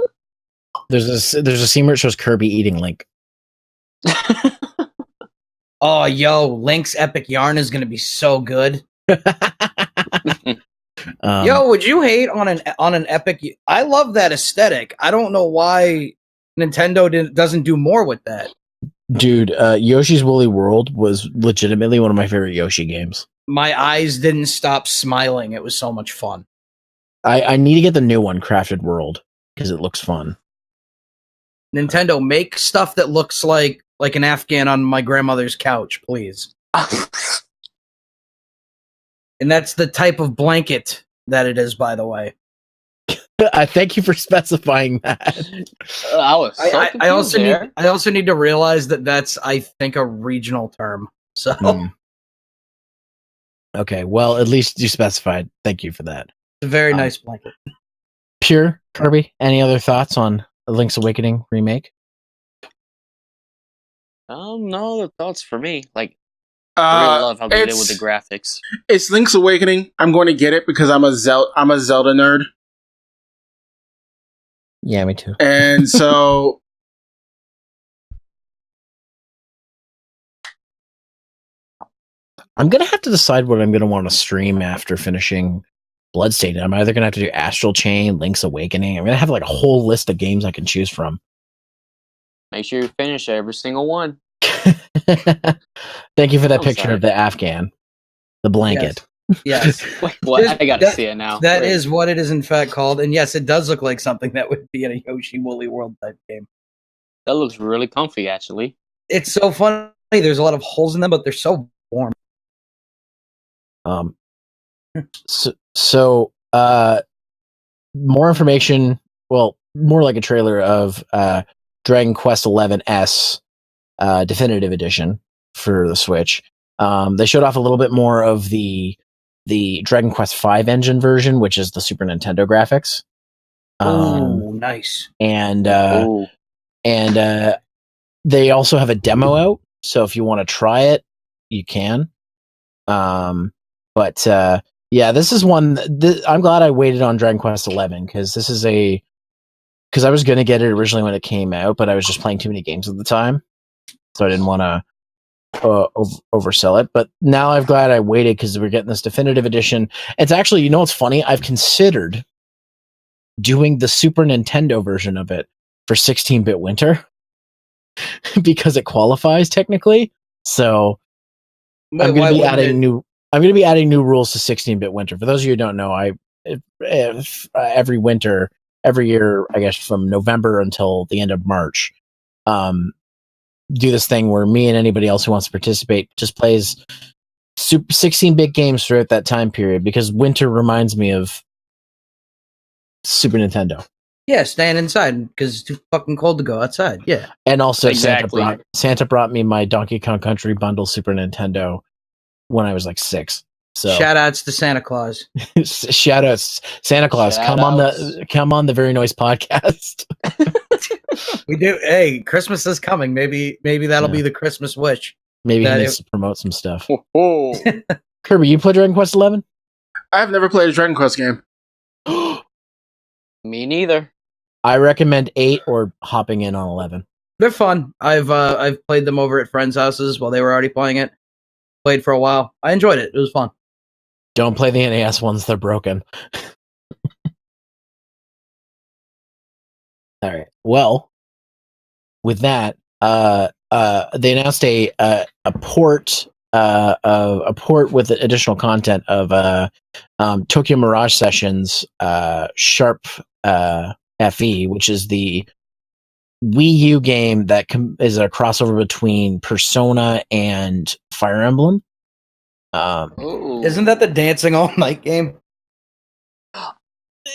There's a scene where it shows Kirby eating Link. Oh, yo, Link's epic yarn is going to be so good. Yo, would you hate on an epic? I love that aesthetic. I don't know why Nintendo doesn't do more with that. Dude, Yoshi's Woolly World was legitimately one of my favorite Yoshi games. My eyes didn't stop smiling. It was so much fun. I need to get the new one, Crafted World, because it looks fun. Nintendo, make stuff that looks like an Afghan on my grandmother's couch, please. And that's the type of blanket that it is, by the way. I thank you for specifying that. I also need to realize that that's, I think, a regional term. So, okay, well, at least you specified. Thank you for that. It's a very nice blanket. Pure Kirby. Any other thoughts on Link's Awakening remake? No other thoughts for me. Like, I really love how they did with the graphics. It's Link's Awakening. I'm going to get it because I'm a Zelda nerd. Yeah, me too. And so I'm gonna have to decide what I'm gonna want to stream after finishing Bloodstained. I'm either gonna have to do Astral Chain, Link's Awakening. I'm gonna have like a whole list of games I can choose from. Make sure you finish every single one. Thank you for that picture of the Afghan, the blanket. Yes. Wait, what? I gotta see it now. That is what it is in fact called, and yes, it does look like something that would be in a Yoshi Woolly World type game. That looks really comfy, actually. It's so funny. There's a lot of holes in them, but they're so warm. So more information. Well, more like a trailer of Dragon Quest XI S Definitive Edition for the Switch. They showed off a little bit more of the Dragon Quest V engine version, which is the Super Nintendo graphics. Oh, nice. And they also have a demo out, so if you want to try it, you can. But this is one. I'm glad I waited on Dragon Quest XI because I was going to get it originally when it came out, but I was just playing too many games at the time, so I didn't want to oversell it. But now I'm glad I waited because we're getting this definitive edition. It's actually, what's funny? I've considered doing the Super Nintendo version of it for 16-bit Winter because it qualifies technically. So I'm going to be adding new rules to 16-bit Winter. For those of you who don't know, every winter, every year, I guess from November until the end of March, do this thing where me and anybody else who wants to participate just plays 16-bit games throughout that time period, because winter reminds me of Super Nintendo. Yeah, staying inside because it's too fucking cold to go outside. Yeah. And also exactly. Santa brought me my Donkey Kong Country bundle Super Nintendo when I was like 6. So shout outs to Santa Claus. Shout outs Santa Claus. Come on the Very Noise podcast. We do. Hey, Christmas is coming. Maybe that'll be the Christmas wish. Maybe he needs to promote some stuff. Kirby, you play Dragon Quest 11? I've never played a Dragon Quest game. Me neither. I recommend 8 or hopping in on 11. They're fun. I've played them over at friends' houses while they were already playing it. Played for a while. I enjoyed it. It was fun. Don't play the NES ones; they're broken. All right. Well, with that, they announced a port with additional content of Tokyo Mirage Sessions Sharp FE, which is the Wii U game that is a crossover between Persona and Fire Emblem. Isn't that the dancing all night game?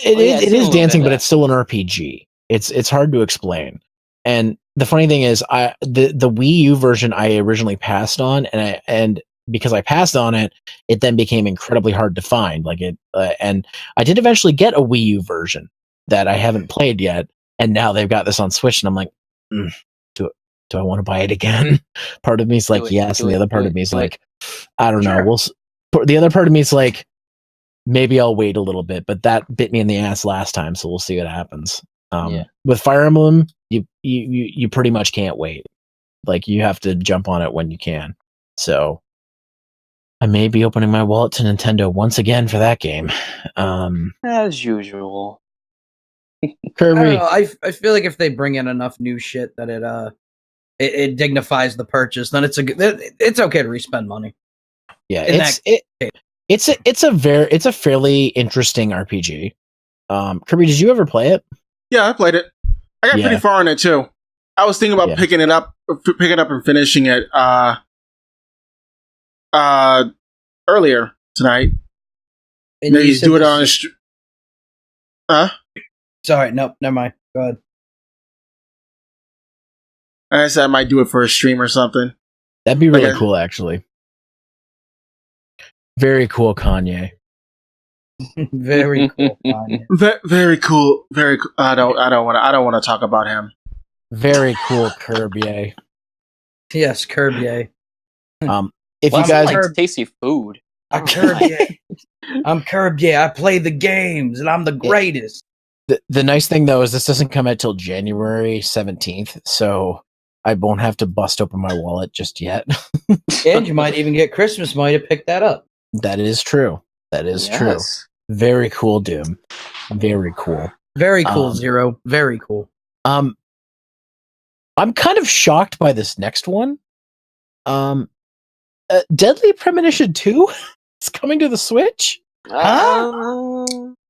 It is dancing, but it's still an RPG. It's hard to explain. And the funny thing is, the Wii U version I originally passed on, and because I passed on it, it then became incredibly hard to find. And I did eventually get a Wii U version that I haven't played yet, and now they've got this on Switch, and I'm like, do I want to buy it again? Part of me is like, yes, and the other part of me is like, I don't know. The other part of me is like, maybe I'll wait a little bit, but that bit me in the ass last time, so we'll see what happens. With Fire Emblem, you pretty much can't wait. Like, you have to jump on it when you can. So I may be opening my wallet to Nintendo once again for that game. As usual. Kirby, I feel like if they bring in enough new shit that it dignifies the purchase, then it's okay to respend money. Yeah, it's a fairly interesting RPG. Kirby, did you ever play it? Yeah, I played it. I got pretty far in it too. I was thinking about picking it up and finishing it earlier tonight. And you do it on a Sorry, no, never mind. Go ahead. I said I might do it for a stream or something. That'd be really cool, actually. Very cool, Kanye. Very cool, Kanye. Very cool. Very cool. I don't want to talk about him. Very cool, Kirby. Yes, Kirby. If you guys like tasty food, I'm Kirby. I'm Kirby. I play the games, and I'm the greatest. The nice thing though is this doesn't come out till January 17th, so I won't have to bust open my wallet just yet. And you might even get Christmas money to pick that up. That is true. That is true. Very cool, Doom. Very cool. Very cool, Zero. Very cool. I'm kind of shocked by this next one. Deadly Premonition 2 is coming to the Switch.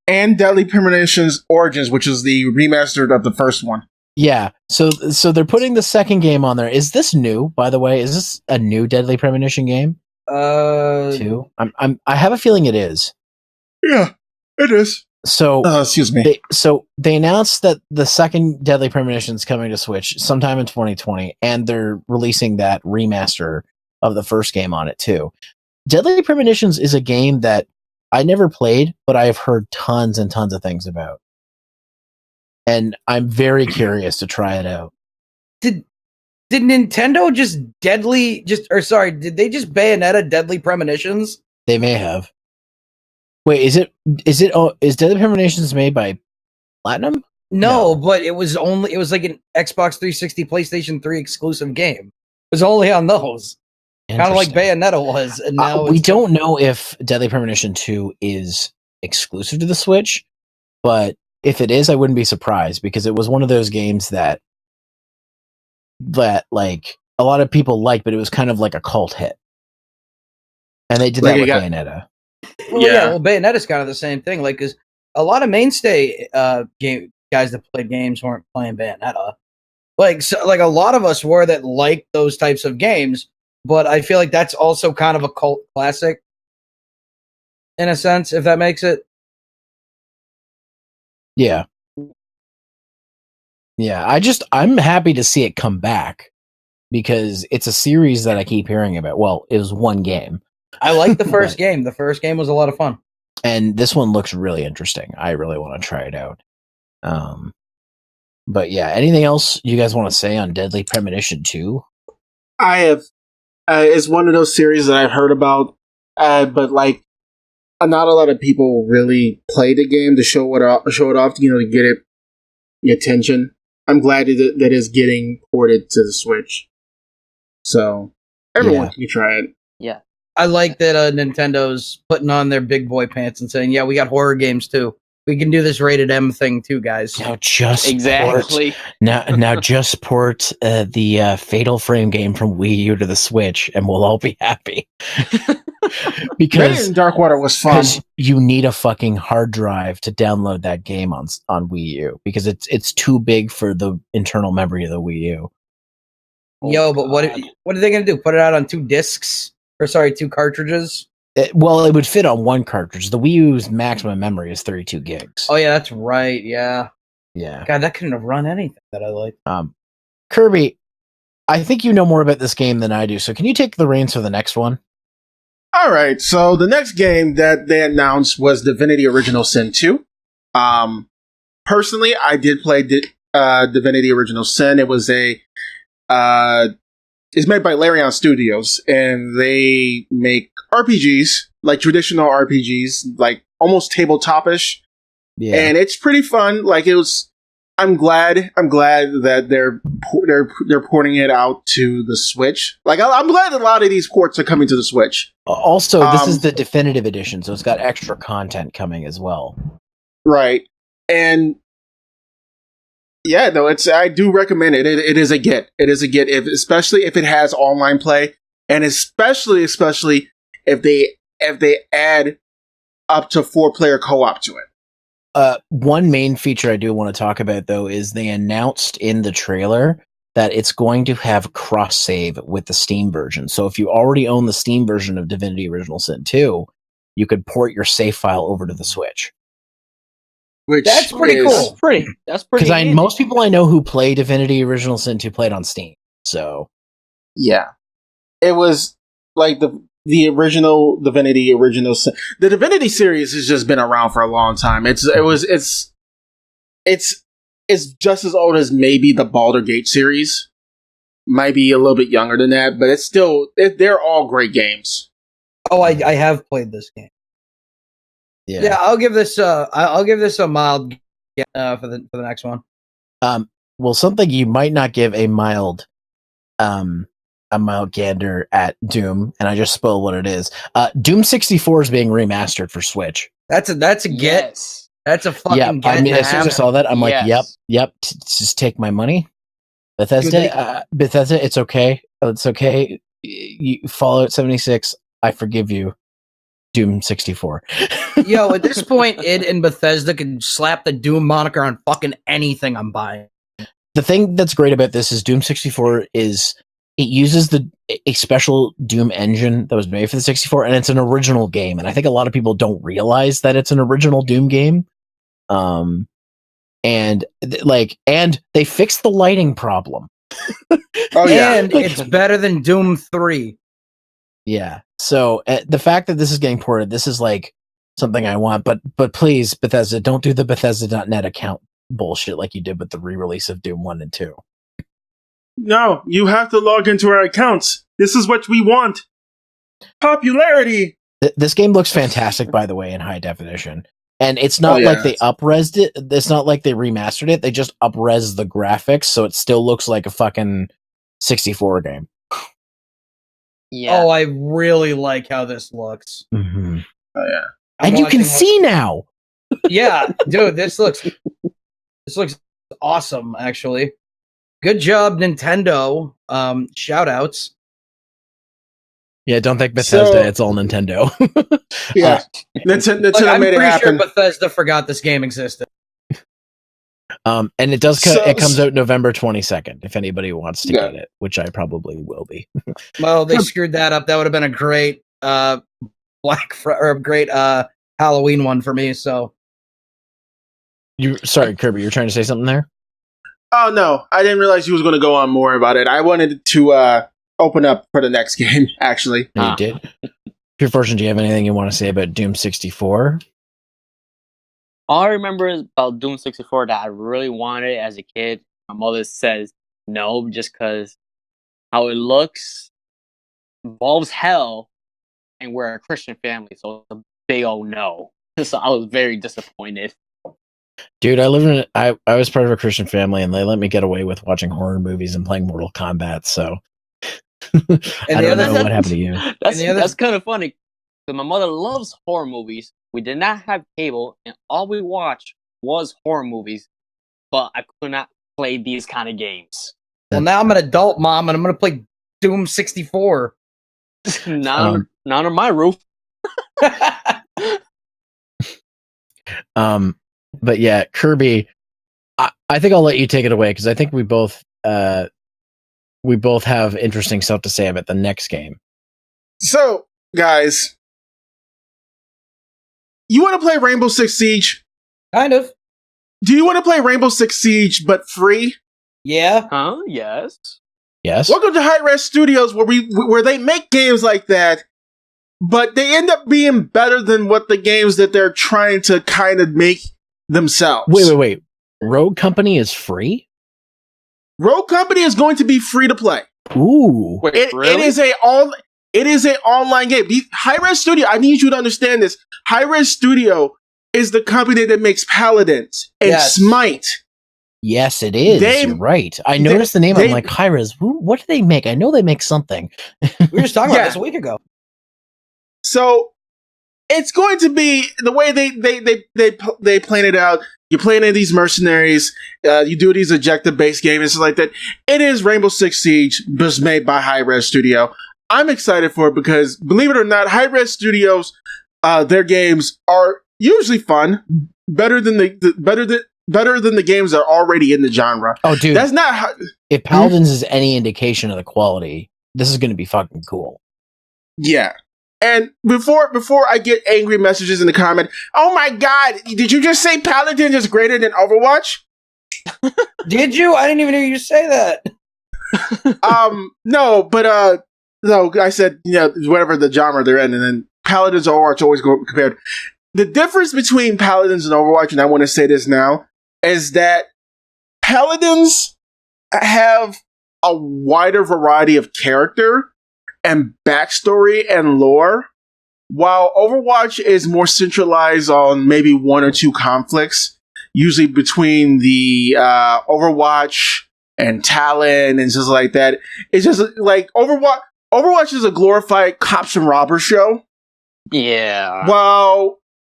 And Deadly Premonition's Origins, which is the remastered of the first one. Yeah, so they're putting the second game on there. Is this new, by the way? Is this a new Deadly Premonition game? Two. I have a feeling it is. Yeah, it is. So excuse me. They announced that the second Deadly Premonition is coming to Switch sometime in 2020, and they're releasing that remaster of the first game on it too. Deadly Premonitions is a game that I never played, but I've heard tons and tons of things about. And I'm very curious to try it out. Did Nintendo did they just Bayonetta Deadly Premonitions? They may have. Wait, is Deadly Premonitions made by Platinum? No, but it was like an Xbox 360, PlayStation 3 exclusive game. It was only on those. Kind of like Bayonetta was, and now we don't know if Deadly Premonition 2 is exclusive to the Switch, but if it is, I wouldn't be surprised because it was one of those games that like a lot of people liked, but it was kind of like a cult hit. And they did that with Bayonetta. Well, Bayonetta's kind of the same thing. Like, because a lot of mainstay guys that played games weren't playing Bayonetta. Like a lot of us were that liked those types of games. But I feel like that's also kind of a cult classic, in a sense, if that makes it. Yeah. Yeah, I'm happy to see it come back because it's a series that I keep hearing about. Well, it was one game. I like the first game. The first game was a lot of fun. And this one looks really interesting. I really want to try it out. But yeah, anything else you guys want to say on Deadly Premonition 2? I have. It's one of those series that I've heard about, but like, not a lot of people really play the game to show it off, to get it the attention. I'm glad that it's getting ported to the Switch, so everyone can try it. Yeah, I like that Nintendo's putting on their big boy pants and saying, "Yeah, we got horror games too. We can do this rated M thing too, guys." Now just exactly. Now just port the Fatal Frame game from Wii U to the Switch, and we'll all be happy. Because Darkwater was fun. You need a fucking hard drive to download that game on Wii U because it's too big for the internal memory of the Wii U. Yo, but what are they gonna do? Put it out on 2 discs? Or sorry, 2 cartridges? It would fit on 1 cartridge. The Wii U's maximum memory is 32 gigs. Oh yeah, that's right. Yeah. Yeah. God, that couldn't have run anything that I liked. Kirby, I think you know more about this game than I do, so can you take the reins for the next one? All right, so the next game that they announced was Divinity Original Sin 2. Personally, I did play Divinity Original Sin. It was it's made by Larian Studios, and they make RPGs, like traditional RPGs, like almost tabletop-ish. Yeah. And it's pretty fun. Like I'm glad that they're porting it out to the Switch. Like I'm glad that a lot of these ports are coming to the Switch. Also, this is the definitive edition, so it's got extra content coming as well. Right. And yeah, no, I do recommend it. It is a get. It is a get, especially if it has online play, and especially if they add up to 4-player co-op to it. One main feature I do want to talk about, though, is they announced in the trailer that it's going to have cross-save with the Steam version. So if you already own the Steam version of Divinity Original Sin 2, you could port your save file over to the Switch. That's pretty cool. That's pretty. Because most people I know who play Divinity Original Sin 2 played on Steam. So yeah, it was like the original Divinity Original Sin. The Divinity series has just been around for a long time. It's just as old as maybe the Baldur's Gate series. Might be a little bit younger than that, but it's still they're all great games. Oh, I have played this game. Yeah, I'll give this a mild for the next one. Well, something you might not give a mild gander at Doom, and I just spoiled what it is. Doom 64 is being remastered for Switch. That's a get. Yes. That's a fucking get. I mean, as soon as I saw that, I'm like, yep, just take my money. Bethesda, it's okay. It's okay. Fallout 76, I forgive you. Doom 64. Yo, at this point, id and Bethesda can slap the Doom moniker on fucking anything I'm buying. The thing that's great about this is Doom 64 it uses a special Doom engine that was made for the 64, and it's an original game. And I think a lot of people don't realize that it's an original Doom game. And they fixed the lighting problem. Oh yeah, and it's better than Doom 3. Yeah. So the fact that this is getting ported, this is like something I want. But please, Bethesda, don't do the Bethesda.net account bullshit like you did with the re-release of Doom 1 and 2. No, you have to log into our accounts. This is what we want. Popularity. This game looks fantastic, by the way, in high definition. And it's not like they up-resed it. It's not like they remastered it. They just up-resed the graphics, so it still looks like a fucking 64 game. Yeah. Oh, I really like how this looks. Mm-hmm. Oh yeah. And you can see now. Yeah, dude, this looks awesome, actually. Good job, Nintendo. Shout outs. Yeah, don't think Bethesda, it's all Nintendo. Yeah. Nintendo made it happen. I'm pretty sure Bethesda forgot this game existed. And it does it comes out November 22nd, if anybody wants to get it, which I probably will be. Well, they screwed that up. That would have been a great great Halloween one for me, so. Sorry, Kirby, you're trying to say something there? Oh no, I didn't realize you was going to go on more about it. I wanted to open up for the next game, actually. You did? Pure Fortune, do you have anything you want to say about Doom 64? All I remember is about Doom 64 that I really wanted as a kid. My mother says no, just because how it looks involves hell, and we're a Christian family, so it's a big old no. So I was very disappointed. Dude, I was part of a Christian family, and they let me get away with watching horror movies and playing Mortal Kombat. So I don't know what happened to you. That's kind of funny. So my mother loves horror movies. We did not have cable, and all we watched was horror movies. But I could not play these kind of games. Well, now I'm an adult, Mom, and I'm going to play Doom 64. Not on my roof. But yeah, Kirby, I think I'll let you take it away because I think we both have interesting stuff to say about the next game. So, guys, you want to play Rainbow Six Siege? Kind of. Do you want to play Rainbow Six Siege but free? Yeah. Huh? Yes. Yes. Welcome to Hi-Res Studios, where they make games like that, but they end up being better than what the games that they're trying to kind of make themselves. Wait. Rogue Company is free? Rogue Company is going to be free to play. Ooh. Wait, really? It is an online game. Hi-Res Studio, I need you to understand this. Hi-Res Studio is the company that makes Paladins and Smite. Yes, it is. You're right. I noticed the name. I'm like, Hi-Res, what do they make? I know they make something. We were just talking about this a week ago. So it's going to be the way they plan it out. You're playing in these mercenaries. You do these objective-based games and stuff like that. It is Rainbow Six Siege, just made by Hi-Res Studio. I'm excited for it because, believe it or not, Hi-Res Studios, their games are usually fun, better than the games that are already in the genre. Oh, dude, that's not how. If Paladins is any indication of the quality, this is going to be fucking cool. Yeah. And before I get angry messages in the comment, oh my god, did you just say Paladin is greater than Overwatch? Did you? I didn't even hear you say that. No, but no, I said, whatever the genre they're in, and then Paladins and Overwatch always go compared. The difference between Paladins and Overwatch, and I want to say this now, is that Paladins have a wider variety of character and backstory and lore, while Overwatch is more centralized on maybe one or two conflicts, usually between the Overwatch and Talon and stuff like that. It's just like Overwatch is a glorified cops and robbers show. Yeah.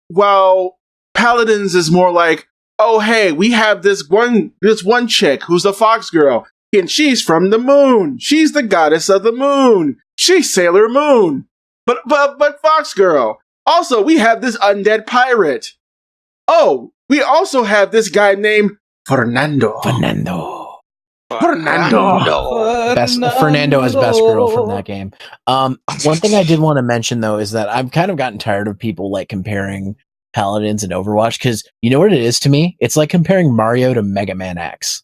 While Paladins is more like, oh hey, we have this one chick who's a fox girl, and she's from the moon. She's the goddess of the moon. She's Sailor Moon. But Fox Girl. Also, we have this undead pirate. Oh, we also have this guy named Fernando. Fernando as best girl from that game. One thing I did want to mention though is that I've kind of gotten tired of people like comparing Paladins and Overwatch, because you know what it is to me? It's like comparing Mario to Mega Man X.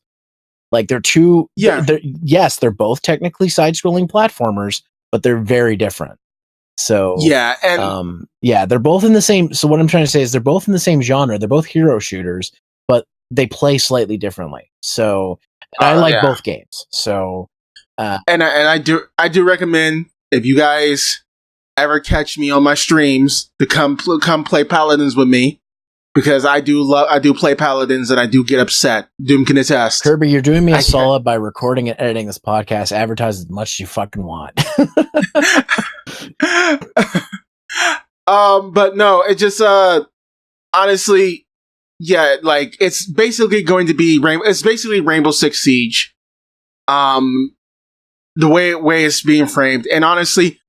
Like they're two. Yeah. They're both technically side-scrolling platformers, but they're very different. So yeah, and they're both in the same. So what I'm trying to say is they're both in the same genre. They're both hero shooters, but they play slightly differently. So I like both games. So and I do recommend, if you guys ever catch me on my streams, to come play Paladins with me, because I do play Paladins and I do get upset. Doom can attest. Kirby, you're doing me a solid by recording and editing this podcast. Advertise as much as you fucking want. But no, it just honestly, yeah, like it's basically going to be Rainbow Six Siege. The way it's being framed, and honestly,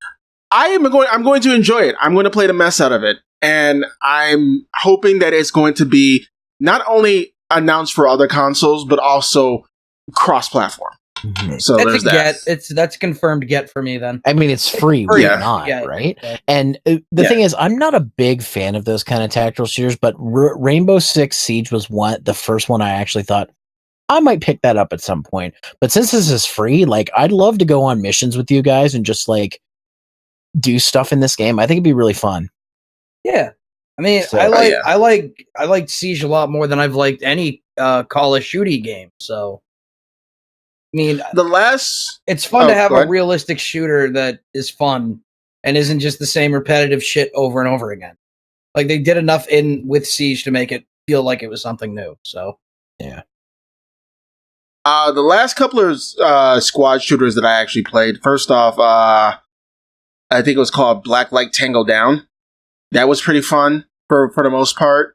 I'm going to enjoy it. I'm going to play the mess out of it. And I'm hoping that it's going to be not only announced for other consoles, but also cross-platform. Mm-hmm. So that's a get. That's confirmed get for me then. I mean, it's free. Right? Yeah. And the thing is, I'm not a big fan of those kind of tactical shooters, but Rainbow Six Siege was the first one I actually thought I might pick that up at some point. But since this is free, like I'd love to go on missions with you guys and just like do stuff in this game. I think it'd be really fun. Yeah, I mean, So- I like Siege a lot more than I've liked any Call of Duty game. So, I mean, it's fun to have a realistic shooter that is fun and isn't just the same repetitive shit over and over again. Like they did enough with Siege to make it feel like it was something new. So, yeah. The last couple of squad shooters that I actually played. First off, I think it was called Black Light Tango Down. That was pretty fun for the most part.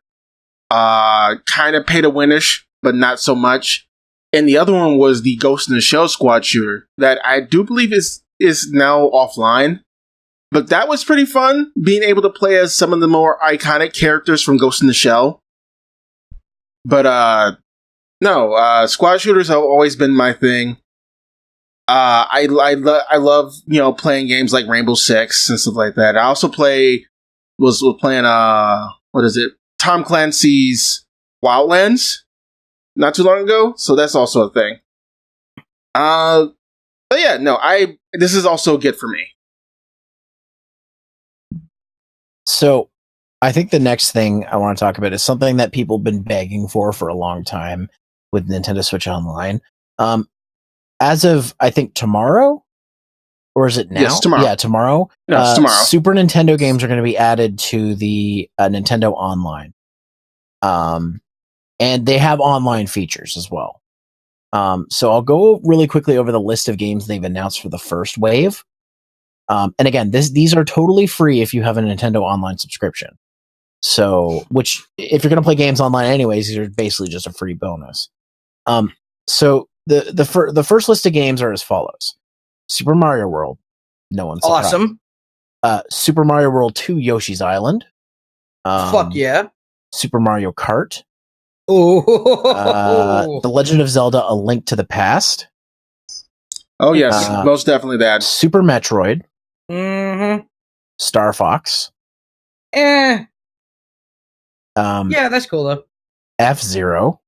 Kind of pay to winish, but not so much. And the other one was the Ghost in the Shell squad shooter that I do believe is now offline. But that was pretty fun, being able to play as some of the more iconic characters from Ghost in the Shell. But no, squad shooters have always been my thing. I love playing games like Rainbow Six and stuff like that. I also was playing what is it? Tom Clancy's Wildlands not too long ago, so that's also a thing. But yeah, no, this is also good for me. So, I think the next thing I want to talk about is something that people have been begging for a long time with Nintendo Switch Online. As of, I think, tomorrow? Or is it now? Yes, tomorrow. Yeah, tomorrow. No, it's tomorrow. Super Nintendo games are going to be added to the Nintendo Online. And they have online features as well. So I'll go really quickly over the list of games they've announced for the first wave. And again, these are totally free if you have a Nintendo Online subscription. So, which, if you're going to play games online anyways, these are basically just a free bonus. So the first list of games are as follows: Super Mario World, no one's surprised. Awesome. Super Mario World 2 Yoshi's Island. Fuck yeah. Super Mario Kart. Oh. The Legend of Zelda: A Link to the Past. Oh yes, most definitely that. Super Metroid. Mm-hmm. Star Fox. Yeah, that's cool though. F-Zero,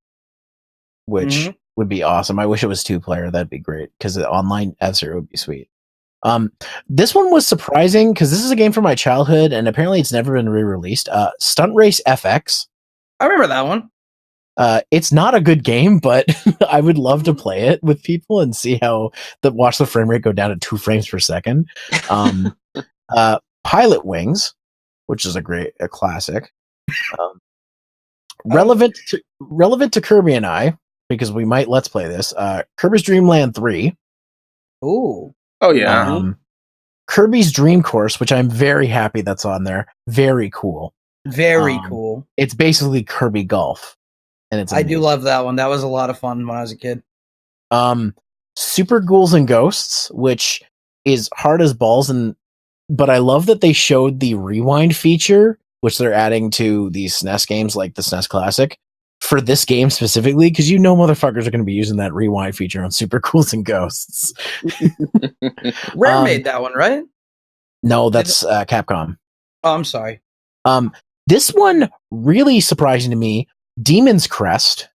which would be awesome. I wish it was 2-player. That'd be great, because online F-Zero would be sweet. This one was surprising because this is a game from my childhood, and apparently it's never been re-released. Stunt Race FX. I remember that one. It's not a good game, but I would love to play it with people and see how watch the frame rate go down to 2 frames per second. Pilot Wings, which is a classic. Relevant to Kirby and I, because we might let's play this. Kirby's Dream Land 3. Ooh. Oh yeah. Kirby's Dream Course, which I'm very happy that's on there. Very cool. Very cool. It's basically Kirby Golf. And it's amazing. I do love that one. That was a lot of fun when I was a kid. Super Ghouls and Ghosts, which is hard as balls, but I love that they showed the rewind feature, which they're adding to these SNES games like the SNES Classic, for this game specifically, because motherfuckers are going to be using that rewind feature on Super Ghouls and Ghosts. Rare made that one, right? No, that's Capcom. Oh, I'm sorry. This one really surprising to me. Demon's Crest.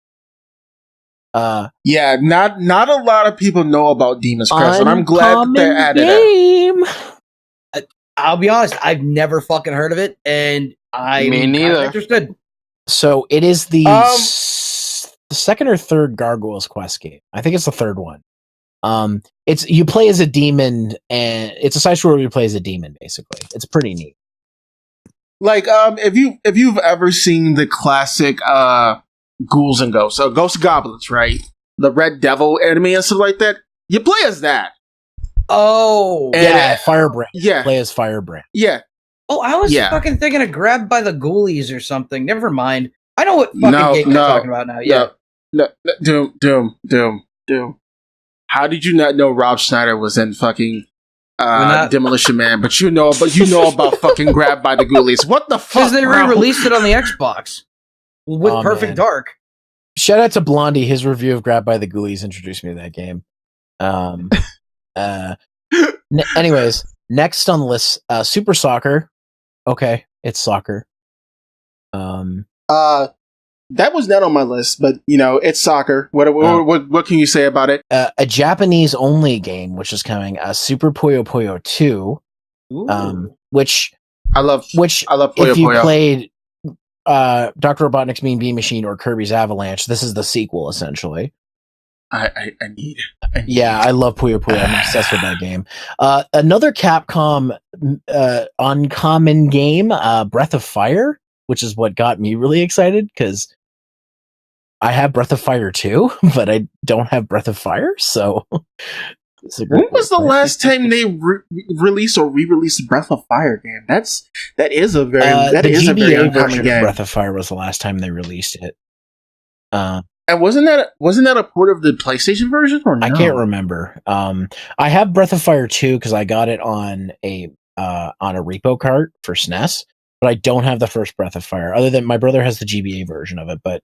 Yeah, not a lot of people know about Demon's Crest, and I'm glad that they're added it. I'll be honest, I've never fucking heard of it, and I'm interested. So it is the second or third Gargoyles Quest game. I think it's the third one. It's you play as a demon, and it's a side scroller where you play as a demon. Basically, it's pretty neat. Like, if you've ever seen the classic Ghouls and Ghosts, so Ghost Goblins, right? The Red Devil enemy and stuff like that. You play as that. Oh, and yeah, Firebrand. Yeah, play as Firebrand. Yeah. Oh, I was fucking thinking of Grabbed by the Ghoulies or something. Never mind. I know what fucking game you're talking about now. Yeah. No, Doom. How did you not know Rob Schneider was in fucking Demolition Man? But you know about fucking Grabbed by the Ghoulies. What the fuck? Because they re-released it on the Xbox with Perfect Dark. Shout out to Blondie. His review of Grabbed by the Ghoulies introduced me to that game. Anyways, next on the list, Super Soccer. Okay, it's soccer. That was not on my list, but it's soccer. What can you say about it? A Japanese only game which is coming, Super Puyo Puyo 2. Which I love Puyo Puyo. Dr. Robotnik's Mean Bean Machine or Kirby's Avalanche, this is the sequel essentially. I need Yeah, I love Puyo Puyo. I'm obsessed with that game. Another Capcom uncommon game, Breath of Fire, which is what got me really excited because I have Breath of Fire too, but I don't have Breath of Fire. So, when was the last time they released or re-released Breath of Fire game? That is a very that is a very uncommon game. Breath of Fire was the last time they released it. And wasn't that a port of the PlayStation version or no? I can't remember. I have Breath of Fire 2 because I got it on a repo cart for SNES, but I don't have the first Breath of Fire. Other than my brother has the GBA version of it, but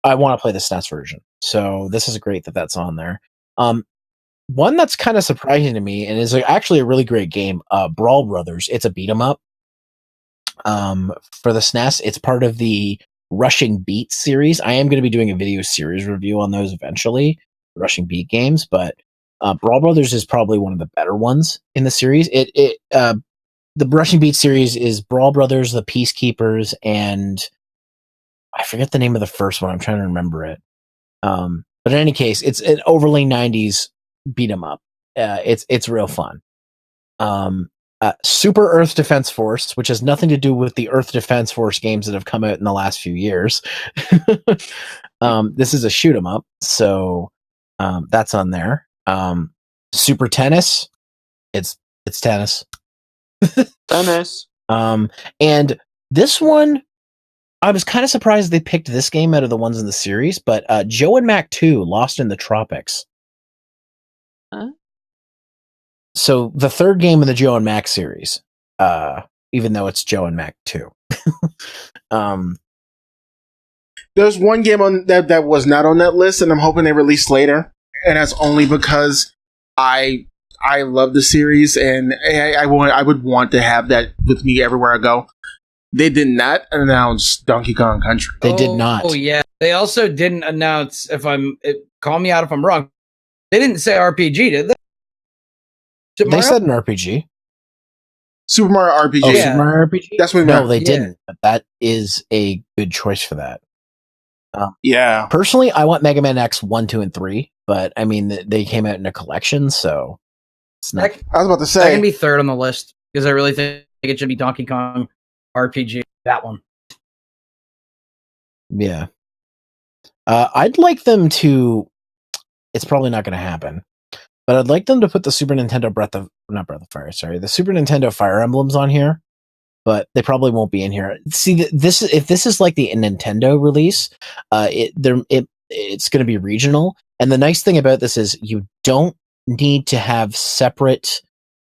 I want to play the SNES version. So this is great that that's on there. One that's kind of surprising to me and is actually a really great game, Brawl Brothers. It's a beat 'em up. For the SNES, it's part of the Rushing Beat series. I am going to be doing a video series review on those eventually, Rushing Beat games, but Brawl Brothers is probably one of the better ones in the series. The Rushing Beat series is Brawl Brothers, the Peacekeepers, and I forget the name of the first one. I'm trying to remember it. But in any case, it's an overly 90s beat 'em up. It's real fun. Super Earth Defense Force, which has nothing to do with the Earth Defense Force games that have come out in the last few years. This is a shoot 'em up, so that's on there. Super Tennis, it's tennis. Tennis. And this one, I was kind of surprised they picked this game out of the ones in the series, but Joe and Mac 2, Lost in the Tropics. Huh? So the third game in the Joe and Mac series, even though it's Joe and Mac 2. There's one game on that was not on that list, and I'm hoping they release later. And that's only because I love the series, and I would want to have that with me everywhere I go. They did not announce Donkey Kong Country. They did not. Oh yeah. They also didn't announce. Call me out if I'm wrong. They didn't say RPG, did they? They said an RPG. Super Mario RPG. Oh, yeah. Super Mario RPG? That's what they didn't. But that is a good choice for that. Yeah. Personally, I want Mega Man X 1, 2, and 3, but I mean, they came out in a collection, so it's not. I was about to say. That can be third on the list because I really think it should be Donkey Kong RPG. That one. Yeah. I'd like them to. It's probably not going to happen. But I'd like them to put the Super Nintendo the Super Nintendo Fire Emblems on here, but they probably won't be in here. See, if this is like the Nintendo release, it's going to be regional. And the nice thing about this is you don't need to have separate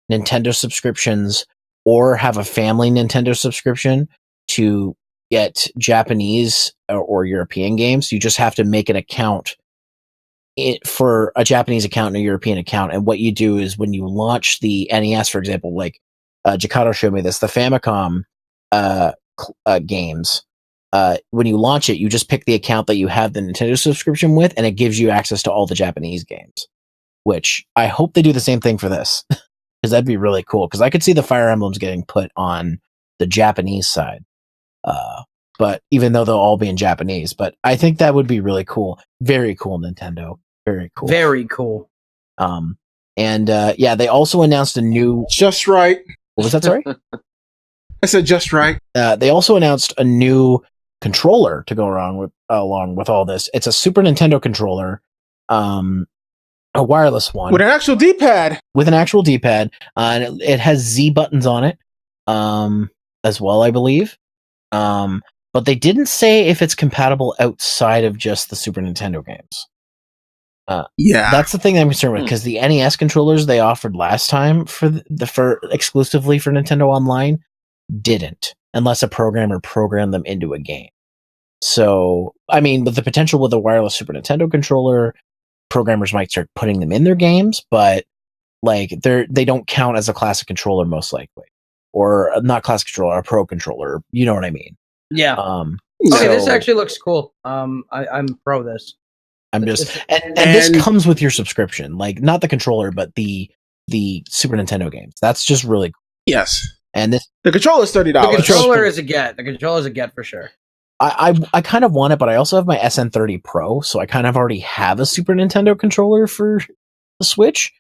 Nintendo subscriptions or have a family Nintendo subscription to get Japanese or European games. You just have to make an account for a Japanese account and a European account. And what you do is when you launch the NES, for example, like Jakato showed me this, the Famicom games, when you launch it, you just pick the account that you have the Nintendo subscription with, and it gives you access to all the Japanese games, which I hope they do the same thing for this, because that'd be really cool, because I could see the Fire Emblems getting put on the Japanese side. But even though they'll all be in Japanese, but I think that would be really cool. Very cool, Nintendo. Very cool. Very cool. They also announced a new. Just right. What was that? Sorry, I said just right. They also announced a new controller to go along with all this. It's a Super Nintendo controller, a wireless one with an actual D-pad. And it has Z buttons on it, as well, I believe. But they didn't say if it's compatible outside of just the Super Nintendo games. That's the thing I'm concerned with, because the NES controllers they offered last time for exclusively for Nintendo Online didn't, unless a programmer programmed them into a game. So, I mean, with the potential with a wireless Super Nintendo controller, programmers might start putting them in their games, but like they don't count as a classic controller most likely, or not classic controller, a pro controller. You know what I mean? Yeah. Okay, this actually looks cool. I'm pro this. And this comes with your subscription, like not the controller, but the Super Nintendo games. That's just really cool. Yes. And the controller is $30. The controller is a get. The controller is a get for sure. I kind of want it, but I also have my SN30 Pro, so I kind of already have a Super Nintendo controller for the Switch.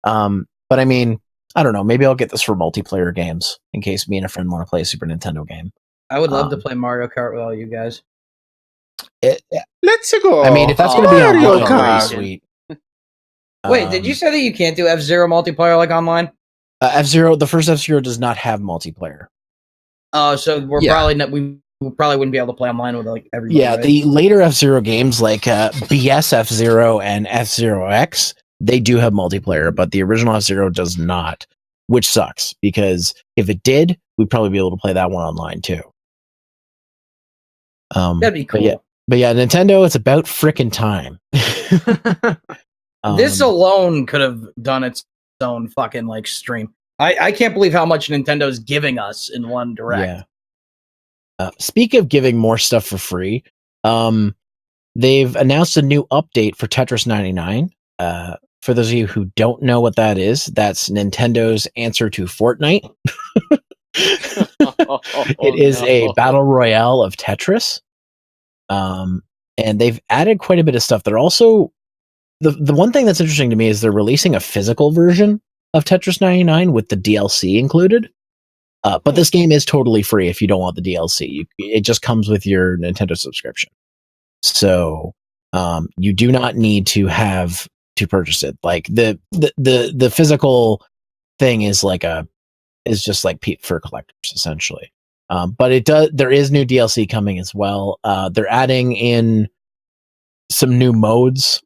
But I mean, I don't know. Maybe I'll get this for multiplayer games in case me and a friend want to play a Super Nintendo game. I would love to play Mario Kart with all you guys. Let's go. I mean, if that's going to be Mario online, Kart. pretty sweet. Wait, did you say that you can't do F-Zero multiplayer like online? F-Zero, the first F-Zero does not have multiplayer. Oh, so we're probably not. We probably wouldn't be able to play online with like everybody. Yeah, right? the later F-Zero games like BS F-Zero and F-Zero X, they do have multiplayer, but the original F-Zero does not, which sucks because if it did, we'd probably be able to play that one online too. That'd be cool. But yeah, Nintendo, it's about frickin' time. This alone could have done its own fucking like stream. I can't believe how much Nintendo's giving us in one direct. Yeah. Speak of giving more stuff for free, they've announced a new update for Tetris 99. For those of you who don't know what that is, that's Nintendo's answer to Fortnite. It is a battle royale of Tetris. And they've added quite a bit of stuff. They're also the one thing that's interesting to me is they're releasing a physical version of Tetris 99 with the DLC included. But this game is totally free if you don't want the DLC. It just comes with your Nintendo subscription. So you do not need to have to purchase it. Like the physical thing is just like for collectors essentially. But there is new DLC coming as well. They're adding in some new modes.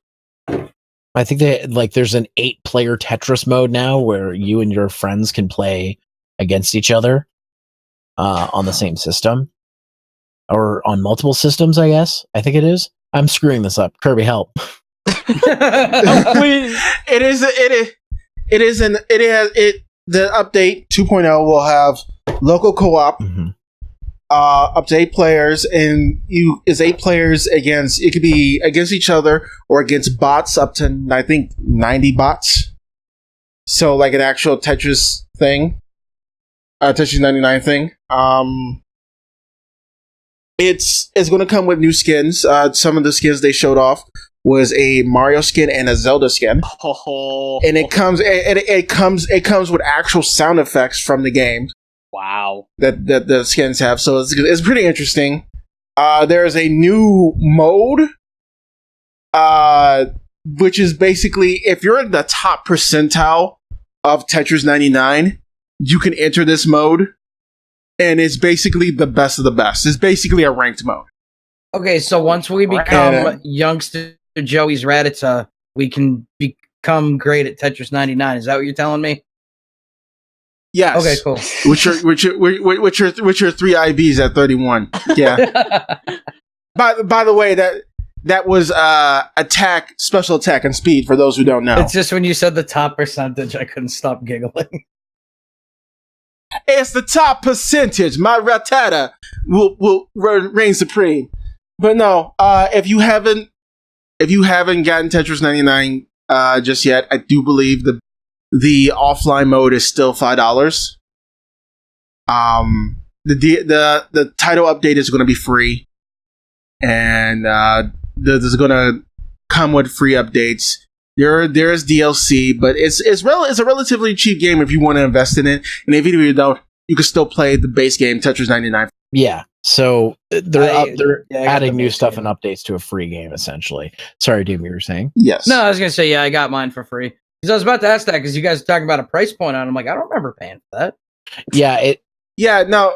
I think there's an 8-player Tetris mode now where you and your friends can play against each other on the same system or on multiple systems, I guess. I think it is. I'm screwing this up. Kirby, help. The update 2.0 will have local co-op, up to 8 players, and is 8 players against. It could be against each other or against bots up to I think 90 bots. So like an actual Tetris thing, Tetris 99 thing. It's going to come with new skins. Some of the skins they showed off was a Mario skin and a Zelda skin, and it comes with actual sound effects from the game. Wow, that the skins have, so it's pretty interesting. There is a new mode, which is basically if you're in the top percentile of Tetris 99, you can enter this mode, and it's basically the best of the best. It's basically a ranked mode. Okay, so once we become youngster Joey's Raditza, we can become great at Tetris 99. Is that what you're telling me? Yes. Okay, cool. Which are 3 IBs at 31. Yeah. By the way, that was special attack and speed for those who don't know. It's just when you said the top percentage, I couldn't stop giggling. It's the top percentage. My Ratata will reign supreme. But no, if you haven't gotten Tetris 99 just yet, I do believe the offline mode is still $5. The title update is going to be free, and this is going to come with free updates. There is DLC, but it's a relatively cheap game if you want to invest in it. And if you don't, you can still play the base game Tetris 99. Yeah, so they're adding new stuff and updates to a free game essentially. Sorry, Doom, you were saying? Yes. No, I was gonna say I got mine for free. Because I was about to ask that because you guys are talking about a price point on it. I'm like, I don't remember paying for that. Yeah, no.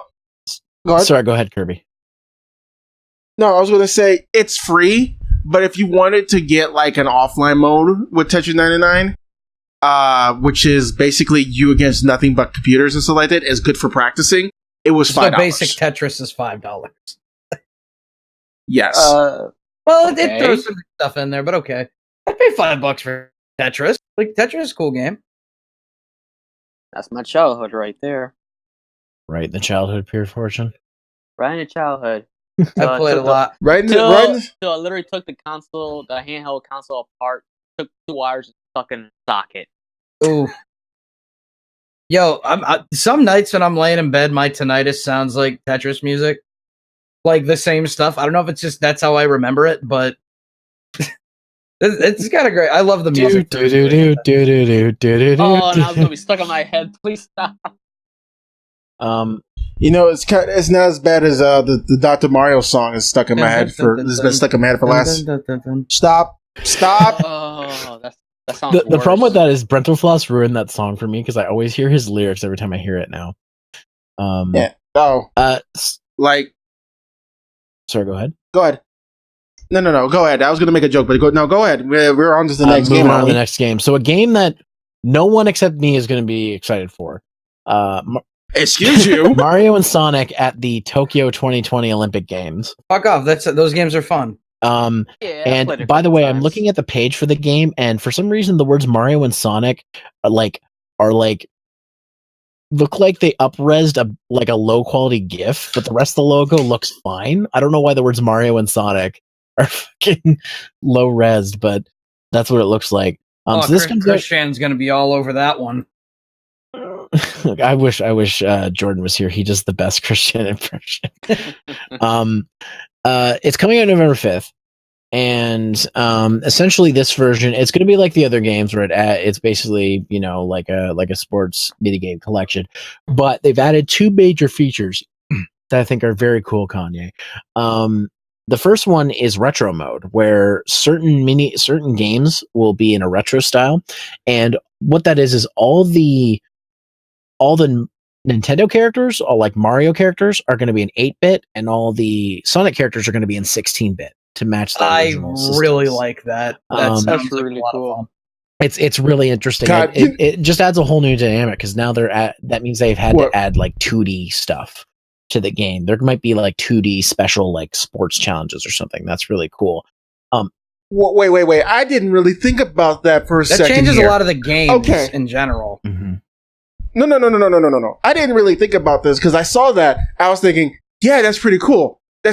Sorry, go ahead, Kirby. No, I was going to say it's free, but if you wanted to get like an offline mode with Tetris 99, which is basically you against nothing but computers and stuff like that, is good for practicing. It was $5. So basic Tetris is $5. Yes. Well, it throws some stuff in there, but okay. I'd pay $5 for Tetris. Like, Tetris is a cool game. That's my childhood right there. Right in the childhood, pure fortune. Right in the childhood. I played a lot. Till I literally took the handheld console apart, took 2 wires and stuck in a socket. Ooh. Yo, some nights when I'm laying in bed, my tinnitus sounds like Tetris music. like the same stuff. I don't know if it's just that's how I remember it, but it's kind of great. I love the music. Oh, now it's gonna be stuck on my head. Please stop. It's not as bad as the Dr. Mario song is stuck in my head for. This has been stuck in my head for last. Stop! Oh, that sounds. The problem with that is Brentalfloss ruined that song for me because I always hear his lyrics every time I hear it now. Yeah. Oh. Sorry. Go ahead. Go ahead. No. Go ahead. I was going to make a joke, but go ahead. We're on to the next game. On to the next game. So a game that no one except me is going to be excited for. Excuse you. Mario and Sonic at the Tokyo 2020 Olympic Games. Fuck off. Those games are fun. And by the way, I'm looking at the page for the game, and for some reason, the words Mario and Sonic are look like they up-resed a low quality GIF, but the rest of the logo looks fine. I don't know why the words Mario and Sonic are fucking low resed, but that's what it looks like. So this Christian's going to be all over that one. Look, I wish Jordan was here. He does the best Christian impression. It's coming out November 5th, and essentially this version, it's going to be like the other games where it's basically like a sports mini game collection, but they've added two major features that I think are very cool. Kanye. The first one is retro mode, where certain games will be in a retro style, and what that is all the Nintendo characters, all like Mario characters, are going to be in 8-bit, and all the Sonic characters are going to be in 16-bit to match the original systems. Really like that. That's really cool. It's really interesting. It just adds a whole new dynamic because now that means they've had to add like 2D stuff to the game. There might be like 2D special like sports challenges or something. That's really cool. Wait. I didn't really think about that for a second. That changes a lot of the games in general. Mm-hmm. No. I didn't really think about this because I saw that. I was thinking, yeah, that's pretty cool. And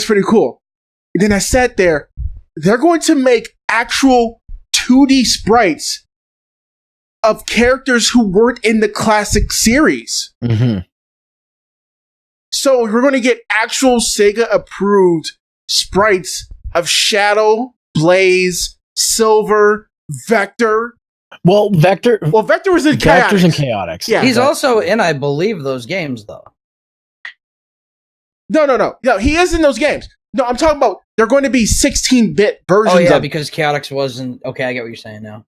then I sat there. They're going to make actual 2D sprites of characters who weren't in the classic series. Mm-hmm. So we're going to get actual Sega-approved sprites of Shadow, Blaze, Silver, Vector. Vector was in Vector's in Chaotix. Yeah, he's also in, I believe, those games though. No. He is in those games. No, I'm talking about they're going to be 16-bit versions. Oh yeah, because Chaotix wasn't. Okay, I get what you're saying now.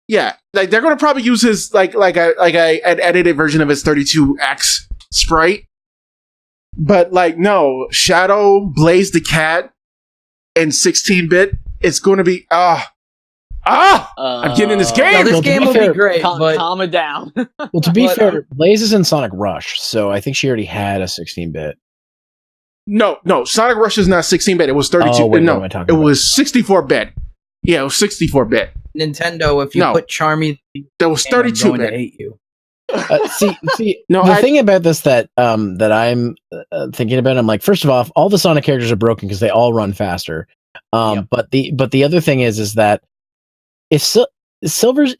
Yeah, like they're going to probably use his an edited version of his 32X sprite. But no, Shadow, Blaze the Cat, and 16-bit. It's going to be I'm getting in this game. No, this game will be great. Calm it down. Well, to be fair, Blaze is in Sonic Rush, so I think she already had a 16-bit. No, Sonic Rush is not 16-bit. It was 32. It was 64-bit. Yeah, it was 64-bit. Nintendo, if you put Charmy, that was 32-bit. I'm going to hate you. The thing about this that I'm thinking about, I'm like, first of all, all the Sonic characters are broken because they all run faster. But the other thing is that if Silver's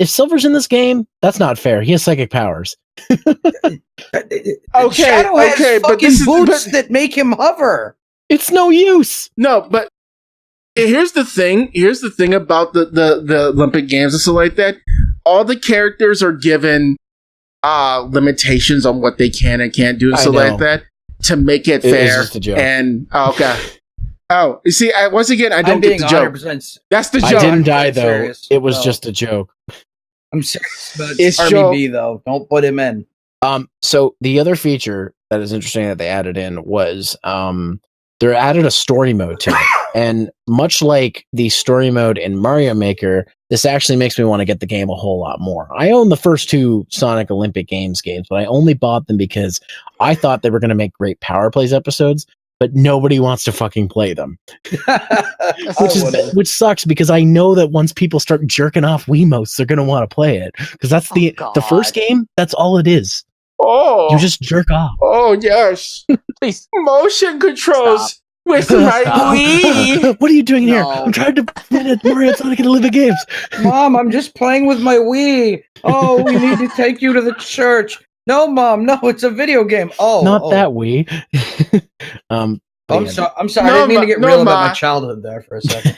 in this game, that's not fair. He has psychic powers. Shadow has fucking boots that make him hover. It's no use. No, but here's the thing. Here's the thing about the Olympic Games and stuff like that. All the characters are given limitations on what they can and can't do and stuff like that to make it fair. Just a joke. And okay. Oh, you see, once again, I don't get the joke. That's the joke. I didn't die, though. Serious. It was just a joke. I'm serious, but it's RBB, though. Don't put him in. So the other feature that is interesting that they added in was they added a story mode to it. And much like the story mode in Mario Maker, this actually makes me want to get the game a whole lot more. I own the first two Sonic Olympic Games, but I only bought them because I thought they were going to make great Power Plays episodes, but nobody wants to fucking play them. which sucks because I know that once people start jerking off Wiimotes, they're going to want to play it. Because that's the first game, that's all it is. Oh. You just jerk off. Oh, yes. Please. Motion controls. With my Wii. What are you doing here? I'm trying to play Mario Sonic and Olympic Games. Mom, I'm just playing with my Wii. Oh, we need to take you to the church. No, Mom, no, it's a video game. Oh, not that Wii. I'm sorry. I didn't mean to get real about my childhood there for a second.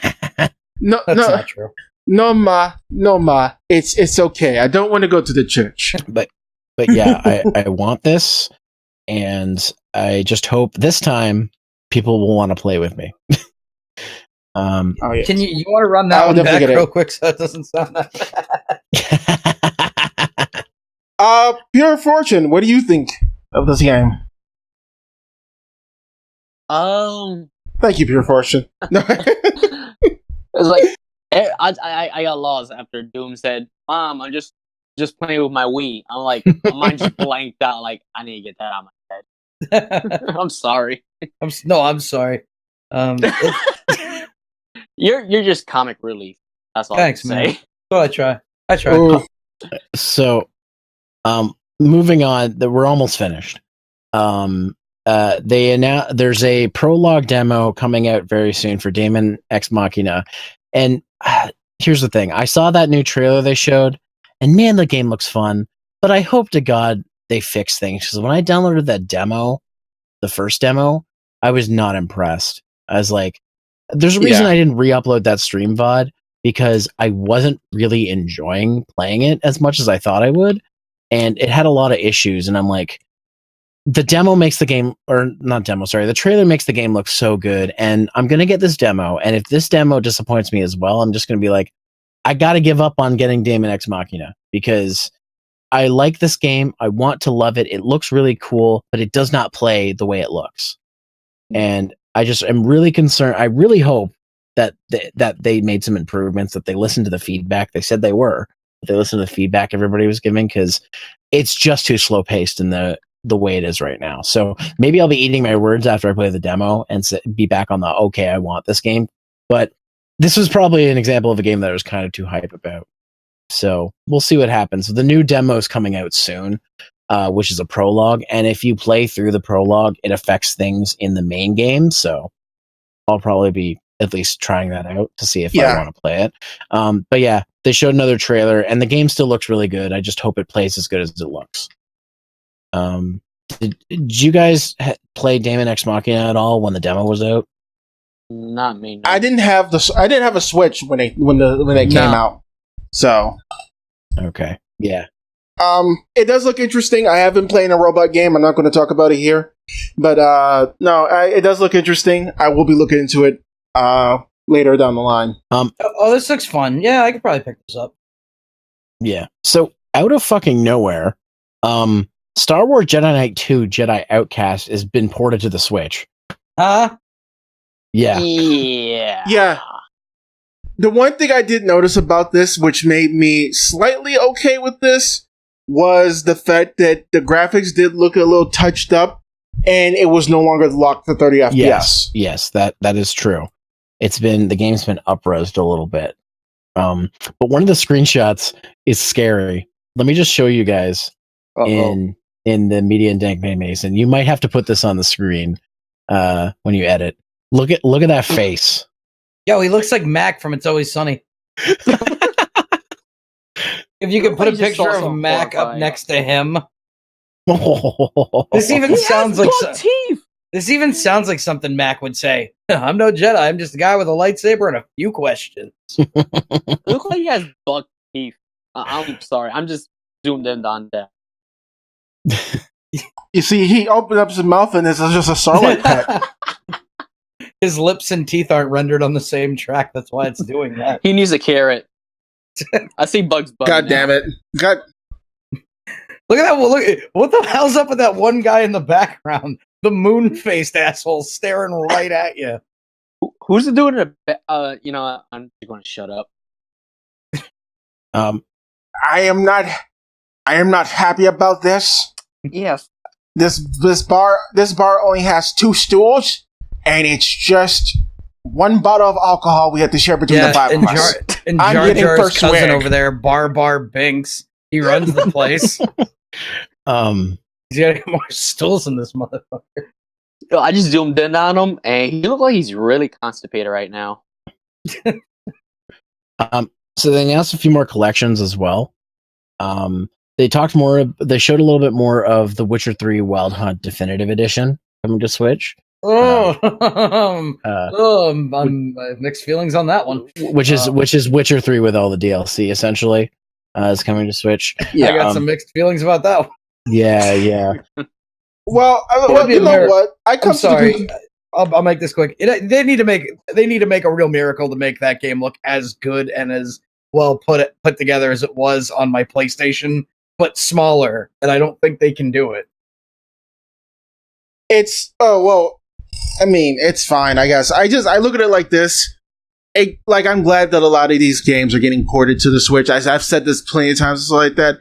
That's not true. No, ma. It's okay. I don't want to go to the church. But yeah, I want this, and I just hope this time people will want to play with me. Can you want to run that one back real quick so it doesn't sound that bad? Pure Fortune, what do you think of this game? Thank you, Pure Fortune. It's like I got lost after Doom said, "Mom, I'm just playing with my Wii." I'm like, my mind just blanked out. Like, I need to get that out of my head. I'm sorry. I'm sorry. You're just comic relief. That's all. Thanks, I say. Man. I try. Ooh. So, moving on, we're almost finished. They announced there's a prologue demo coming out very soon for Daemon Ex Machina, and here's the thing: I saw that new trailer they showed, and man, the game looks fun. But I hope to God they fix things, because when I downloaded that demo, the first demo, I was not impressed. I was like, there's a reason I didn't re-upload that stream VOD, because I wasn't really enjoying playing it as much as I thought I would, and it had a lot of issues, and I'm like, the demo makes the game, or not demo, sorry, the trailer makes the game look so good, and I'm going to get this demo, and if this demo disappoints me as well, I'm just going to be like, I got to give up on getting Daemon Ex Machina, because I like this game, I want to love it, it looks really cool, but it does not play the way it looks. And I just am really concerned. I really hope that they made some improvements, that they listened to the feedback. They said they were. They listened to the feedback everybody was giving, because it's just too slow paced in the way it is right now. So maybe I'll be eating my words after I play the demo and be back on the, okay, I want this game. But this was probably an example of a game that I was kind of too hype about. So we'll see what happens. The new demo is coming out soon, which is a prologue. And if you play through the prologue, it affects things in the main game. So I'll probably be at least trying that out to see if I want to play it. But yeah, they showed another trailer, and the game still looks really good. I just hope it plays as good as it looks. Did you guys play Daemon Ex Machina at all when the demo was out? Not me. No. I didn't have a Switch when they came out. So okay, yeah. It does look interesting. I have been playing a robot game. I'm not going to talk about it here, but it does look interesting. I will be looking into it later down the line. This looks fun. Yeah, I could probably pick this up. Yeah. So out of fucking nowhere, Star Wars Jedi Knight 2 Jedi Outcast has been ported to the Switch. Huh? Yeah. Yeah. The one thing I did notice about this, which made me slightly okay with this, was the fact that the graphics did look a little touched up, and it was no longer locked to 30 FPS. Yes, that is true. The game's been up-resed a little bit. But one of the screenshots is scary. Let me just show you guys in the Media and Dank Mason. You might have to put this on the screen when you edit. Look at that face. Yo, he looks like Mac from It's Always Sunny. If you could put a picture of Mac up next to him. This even sounds like this even sounds like something Mac would say. I'm no Jedi. I'm just a guy with a lightsaber and a few questions. Look like he has buck teeth. I'm sorry. I'm just zoomed in on that. You see, he opened up his mouth and it's just a Starlight pet. His lips and teeth aren't rendered on the same track. That's why it's doing that. He needs a carrot. I see Bugs Bunny. God damn it! Look at that! Look, what the hell's up with that one guy in the background? The moon-faced asshole staring right at you. Who's doing it? I'm just going to shut up. I am not happy about this. Yes. This bar only has 2 stools. And it's just 1 bottle of alcohol we have to share between the 5 of us. And Jar Jar's cousin over there, Bar Binks, he runs the place. He's got more stools in this motherfucker. Yo, I just zoomed in on him, and he looks like he's really constipated right now. So they announced a few more collections as well. They showed a little bit more of the Witcher 3 Wild Hunt Definitive Edition coming to Switch. I'm mixed feelings on that one. Which is Witcher 3 with all the DLC essentially is coming to Switch. Yeah, I got some mixed feelings about that one. Yeah. Well, you know what? I'm sorry. I'll make this quick. They need to make a real miracle to make that game look as good and as well put together as it was on my PlayStation, but smaller. And I don't think they can do it. It's it's fine, I guess. I look at it like this. I'm glad that a lot of these games are getting ported to the Switch. I've said this plenty of times, like that.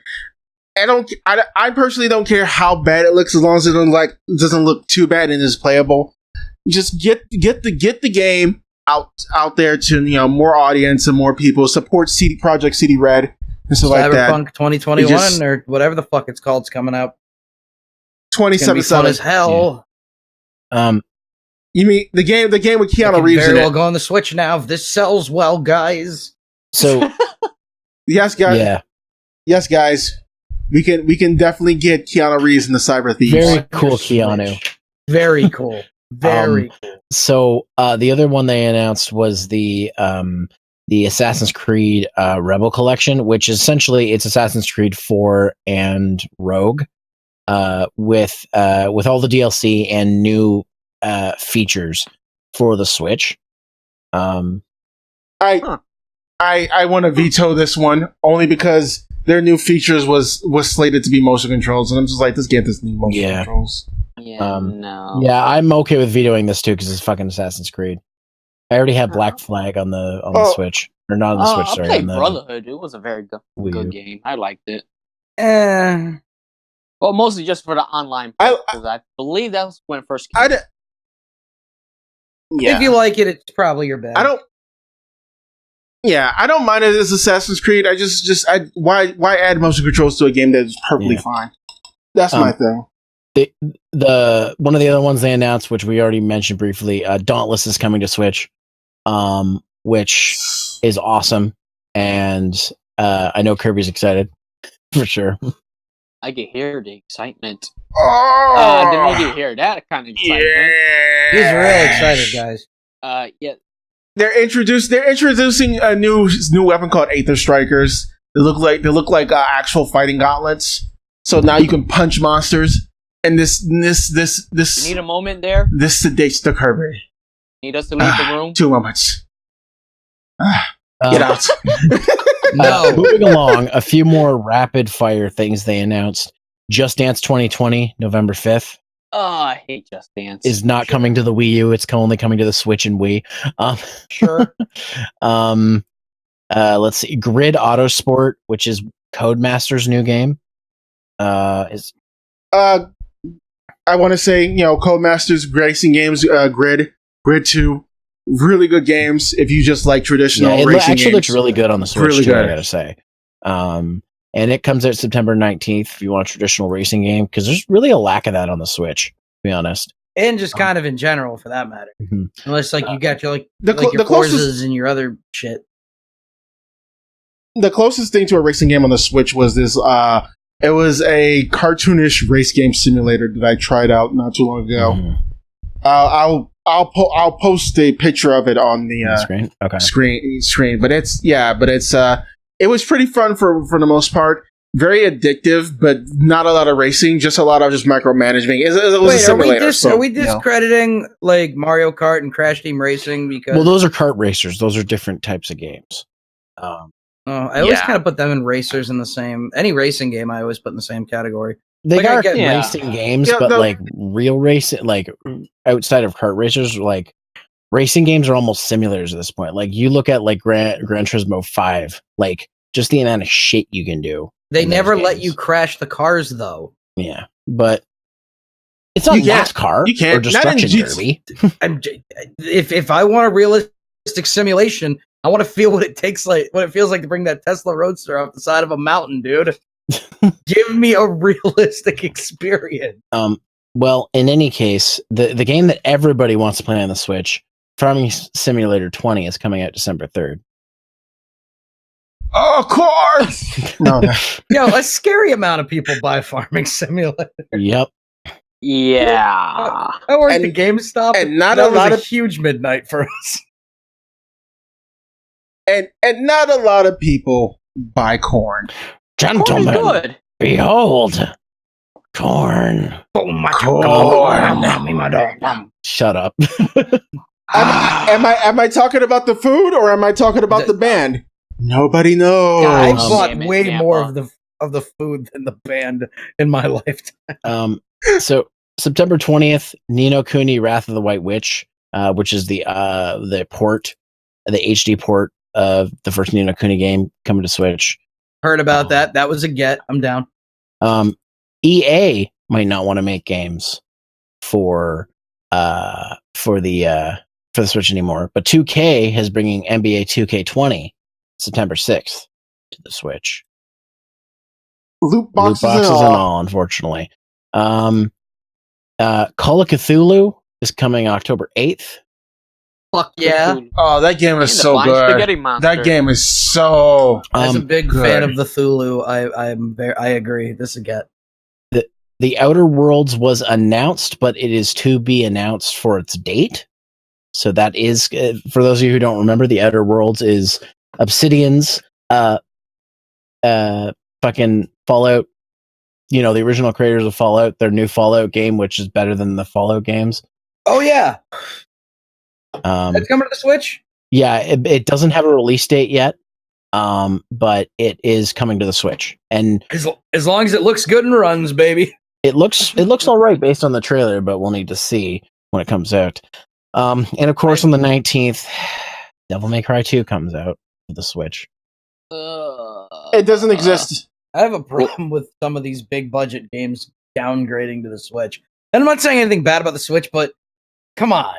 I personally don't care how bad it looks as long as it doesn't look too bad and is playable. Just get the game out there to more audience and more people. Support Project CD Red and stuff like that. Cyberpunk 2021 or whatever the fuck it's called is coming out. 2077 as hell. Yeah. You mean the game with Keanu Reeves very in well it? go on the Switch now if this sells well, guys. So yes, guys. Yeah. Yes, guys. We can definitely get Keanu Reeves in the Cyber Thieves. Very cool, Keanu. Very cool. Very cool. So the other one they announced was the Assassin's Creed Rebel Collection, which essentially it's Assassin's Creed 4 and Rogue, with all the DLC and new features for the Switch. I want to veto this one only because their new features was slated to be motion controls, and I'm just like, this game doesn't need motion controls. Yeah, no. Yeah, I'm okay with vetoing this too because it's fucking Assassin's Creed. I already have Black Flag on the Switch, or not on the Switch. Sorry, on the Brotherhood. It was a very good game. I liked it. Well, mostly just for the online because I believe that was when it first came. If you like it, it's probably your best. I don't mind it as Assassin's Creed. Why add motion controls to a game that is perfectly fine? That's my thing. The one of the other ones they announced, which we already mentioned briefly, Dauntless is coming to Switch, which is awesome, and I know Kirby's excited for sure. I can hear the excitement. Oh, didn't you hear that kind of excitement? Yeah. He's real excited, guys. Yeah. They're introducing a new weapon called Aether Strikers. They look like actual fighting gauntlets. So now you can punch monsters. And this You need a moment there. This sedates the Kirby. Need us to leave the room. 2 moments. Get out. No. Moving along, a few more rapid fire things they announced. Just Dance 2020, November 5th. Oh, I hate Just Dance. Is not coming to the Wii U. It's only coming to the Switch and Wii. Sure. Let's see. Grid Autosport, which is Codemaster's new game. I want to say, Codemasters racing games, Grid 2, really good games if you just like traditional racing games. It actually looks really good on the Switch, really too, I gotta say. And it comes out September 19th if you want a traditional racing game, because there's really a lack of that on the Switch, to be honest. And just kind of in general, for that matter. Mm-hmm. Unless, you got your, the your closest, Forzas and your other shit. The closest thing to a racing game on the Switch was this, it was a cartoonish race game simulator that I tried out not too long ago. Mm-hmm. I'll post a picture of it on the screen. Okay. Screen, but it was pretty fun for the most part. Very addictive, but not a lot of racing. Just a lot of micromanaging. It was a simulator. Are we discrediting Mario Kart and Crash Team Racing because? Well, those are kart racers. Those are different types of games. I always kind of put them and racers in the same. Any racing game, I always put in the same category. They are racing games, but real racing, outside of kart racers, racing games are almost simulators at this point. You look at Gran Turismo 5, just the amount of shit you can do. They never let you crash the cars, though. Yeah, but it's not NASCAR or Destruction Derby. If I want a realistic simulation, I want to feel what it feels like to bring that Tesla Roadster off the side of a mountain, dude. Give me a realistic experience. Well, in any case, the game that everybody wants to play on the Switch, Farming Simulator 20, is coming out December 3rd. Of course! No. A scary amount of people buy Farming Simulator. Yep. Yeah. I worked at GameStop, and not that a lot was of huge midnight for us. and not a lot of people buy corn. Gentlemen, Corn is good. behold, corn. Shut up. Am I talking about the food or am I talking about the band? Nobody knows. I Oh, bought damn it, way Grandpa. more of the food than the band in my lifetime. So September 20th, Ni no Kuni: Wrath of the White Witch, which is the port, the HD port of the first Ni no Kuni game coming to Switch. Heard about that. That was a get. I'm down. EA might not want to make games for the Switch anymore, but 2K is bringing NBA 2K20 September 6th to the Switch. Loot boxes, and all, unfortunately. Call of Cthulhu is coming October 8th. Fuck yeah. Oh, that game is so good. That game is so. As a big good. fan of the Thulu, I agree. This is a get. The Outer Worlds was announced, but it is to be announced for its date. So that is, for those of you who don't remember, the Outer Worlds is Obsidian's fucking Fallout. You know, the original creators of Fallout, their new Fallout game, which is better than the Fallout games. Oh yeah. It's coming to the Switch? Yeah, it doesn't have a release date yet, but it is coming to the Switch. And as long as it looks good and runs, baby. It looks all right based on the trailer, but we'll need to see when it comes out. And of course, on the 19th, Devil May Cry 2 comes out for the Switch. It doesn't exist. I have a problem with some of these big budget games downgrading to the Switch. And I'm not saying anything bad about the Switch, but come on.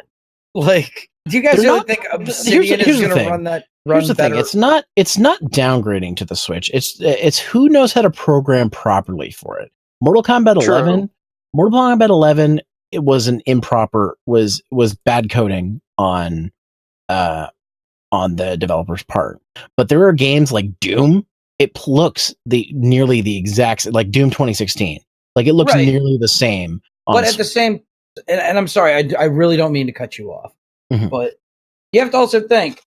Like, do you guys really think Obsidian is going to run that? Here's the thing. It's not downgrading to the Switch. It's who knows how to program properly for it. Mortal Kombat 11, it was an improper, was bad coding on the developer's part. But there are games like Doom, it looks nearly the exact, like Doom 2016. Like it looks nearly the same. But at the same, and I'm sorry, I really don't mean to cut you off, but you have to also think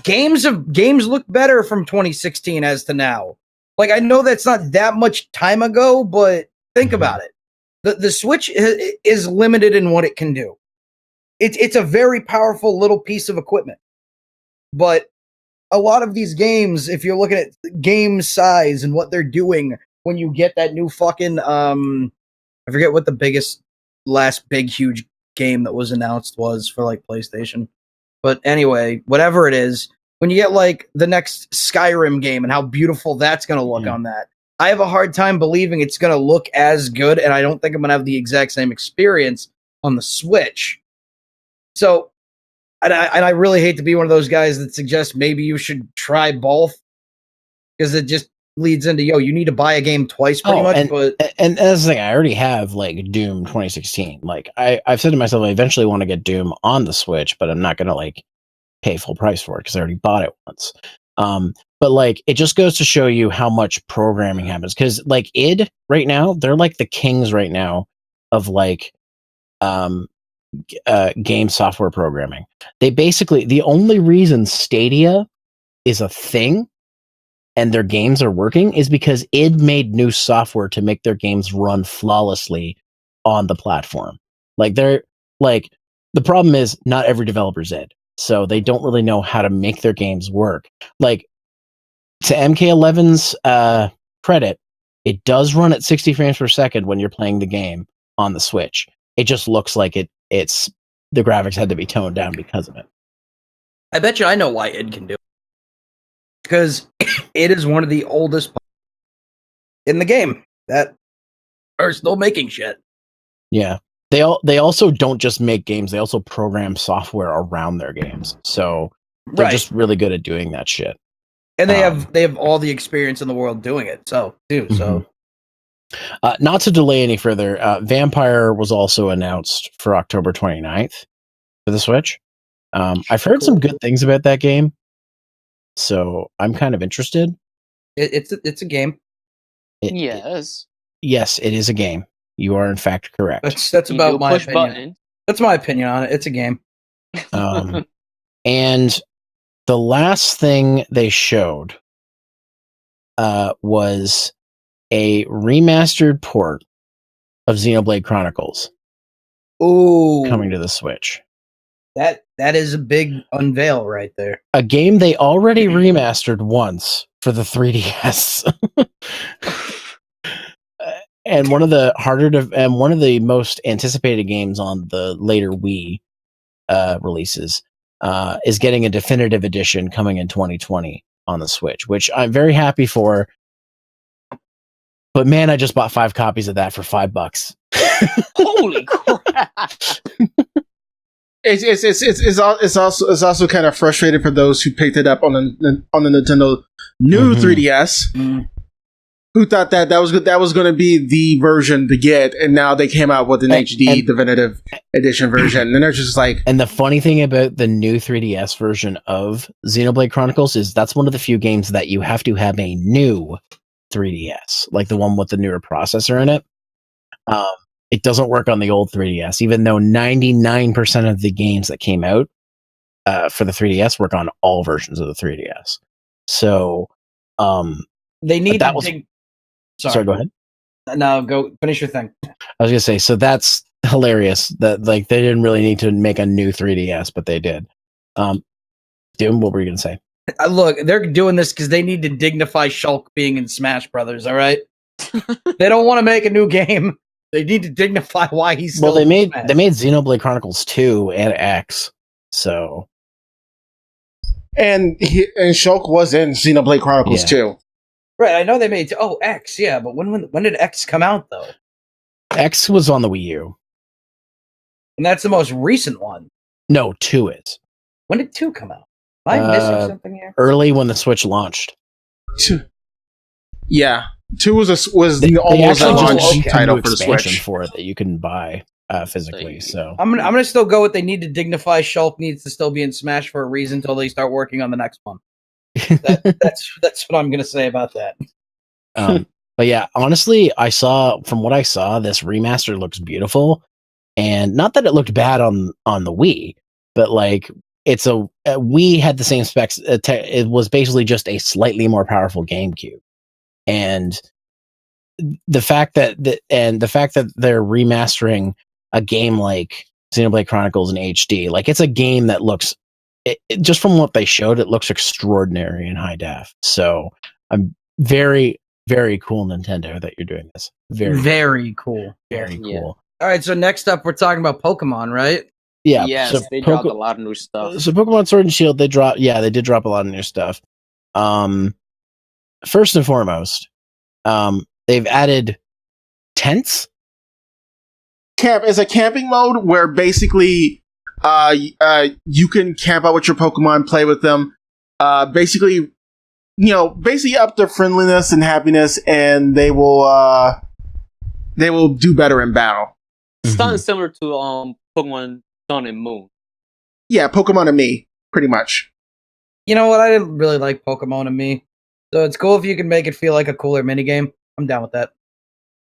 games look better from 2016 as to now. Like, I know that's not that much time ago, but think about it. The Switch is limited in what it can do. It's a very powerful little piece of equipment. But a lot of these games, if you're looking at game size and what they're doing, when you get that new fucking, I forget what the last big, huge game that was announced was for, like, PlayStation. But anyway, whatever it is, when you get, like, the next Skyrim game and how beautiful that's going to look on that, I have a hard time believing it's going to look as good, and I don't think I'm going to have the exact same experience on the Switch. So, and I really hate to be one of those guys that suggests maybe you should try both, because it just leads into, you need to buy a game twice pretty much. And that's the thing, I already have, like, Doom 2016. Like, I've said to myself, I eventually want to get Doom on the Switch, but I'm not going to, like, pay full price for it because I already bought it once. But, like, it just goes to show you how much programming happens. Because, like, id right now, they're like the kings right now of, like, game software programming. They basically, the only reason Stadia is a thing and their games are working is because id made new software to make their games run flawlessly on the platform. Like, the problem is not every developer's id, so they don't really know how to make their games work. Like, to MK11's credit, it does run at 60 frames per second when you're playing the game on the Switch. It just looks like it's the graphics had to be toned down because of it. I bet you I know why id can do it. Because it is one of the oldest in the game that are still making shit. Yeah. They also don't just make games, they also program software around their games. So they're just really good at doing that shit. And they have all the experience in the world doing it. So, not to delay any further, Vampire was also announced for October 29th for the Switch. I've heard some good things about that game, so I'm kind of interested. It's a game. Yes, it is a game. You are in fact correct. That's about my opinion. Button. That's my opinion on it. It's a game. And the last thing they showed was a remastered port of Xenoblade Chronicles. Ooh, coming to the Switch. That is a big unveil right there. A game they already remastered once for the 3DS. And one of the most anticipated games on the later Wii releases is getting a definitive edition coming in 2020 on the Switch, which I'm very happy for. But man, I just bought 5 copies of that for $5. Holy crap! It's also kind of frustrating for those who picked it up on the Nintendo new 3DS, who thought that was going to be the version to get, and now they came out with an HD definitive edition version, and they're just like. And the funny thing about the new 3DS version of Xenoblade Chronicles is that's one of the few games that you have to have a new 3DS, like the one with the newer processor in it. It doesn't work on the old 3DS, even though 99% of the games that came out for the 3DS work on all versions of the 3DS. So they need that. Sorry, go ahead. No, go finish your thing. I was gonna say, so that's hilarious that like they didn't really need to make a new 3DS, but they did. Doom, what were you gonna say? Look, they're doing this because they need to dignify Shulk being in Smash Brothers. All right, they don't want to make a new game. They need to dignify why he's still. Well, they made Xenoblade Chronicles 2 and X, so. And Shulk was in Xenoblade Chronicles 2. Right, I know they made X, yeah, but when did X come out though? X was on the Wii U, and that's the most recent one. No, 2 is. When did 2 come out? Am I missing something here? Early when the Switch launched. Yeah. 2 was almost a launch title for the Switch for it that you can buy physically. So I'm gonna still go with they need to dignify. Shulk needs to still be in Smash for a reason until they start working on the next one. That's what I'm gonna say about that. But yeah, honestly, from what I saw, this remaster looks beautiful, and not that it looked bad on the Wii, but like it's Wii had the same specs. It was basically just a slightly more powerful GameCube. And the fact that they're remastering a game like Xenoblade Chronicles in HD, like it's a game that looks, just from what they showed, it looks extraordinary in high def. So I'm very, very cool, Nintendo, that you're doing this. Very cool. Very cool. Yeah. All right, so next up, we're talking about Pokemon, right? Yeah. Yes, so they dropped a lot of new stuff. So Pokemon Sword and Shield, they did drop a lot of new stuff. First and foremost, they've added tents. It's a camping mode where basically you can camp out with your Pokemon, play with them, basically up their friendliness and happiness, and they will do better in battle. It's something similar to Pokemon Sun and Moon. Yeah, Pokemon and Me, pretty much. You know what? I didn't really like Pokemon and Me. So it's cool if you can make it feel like a cooler minigame. I'm down with that.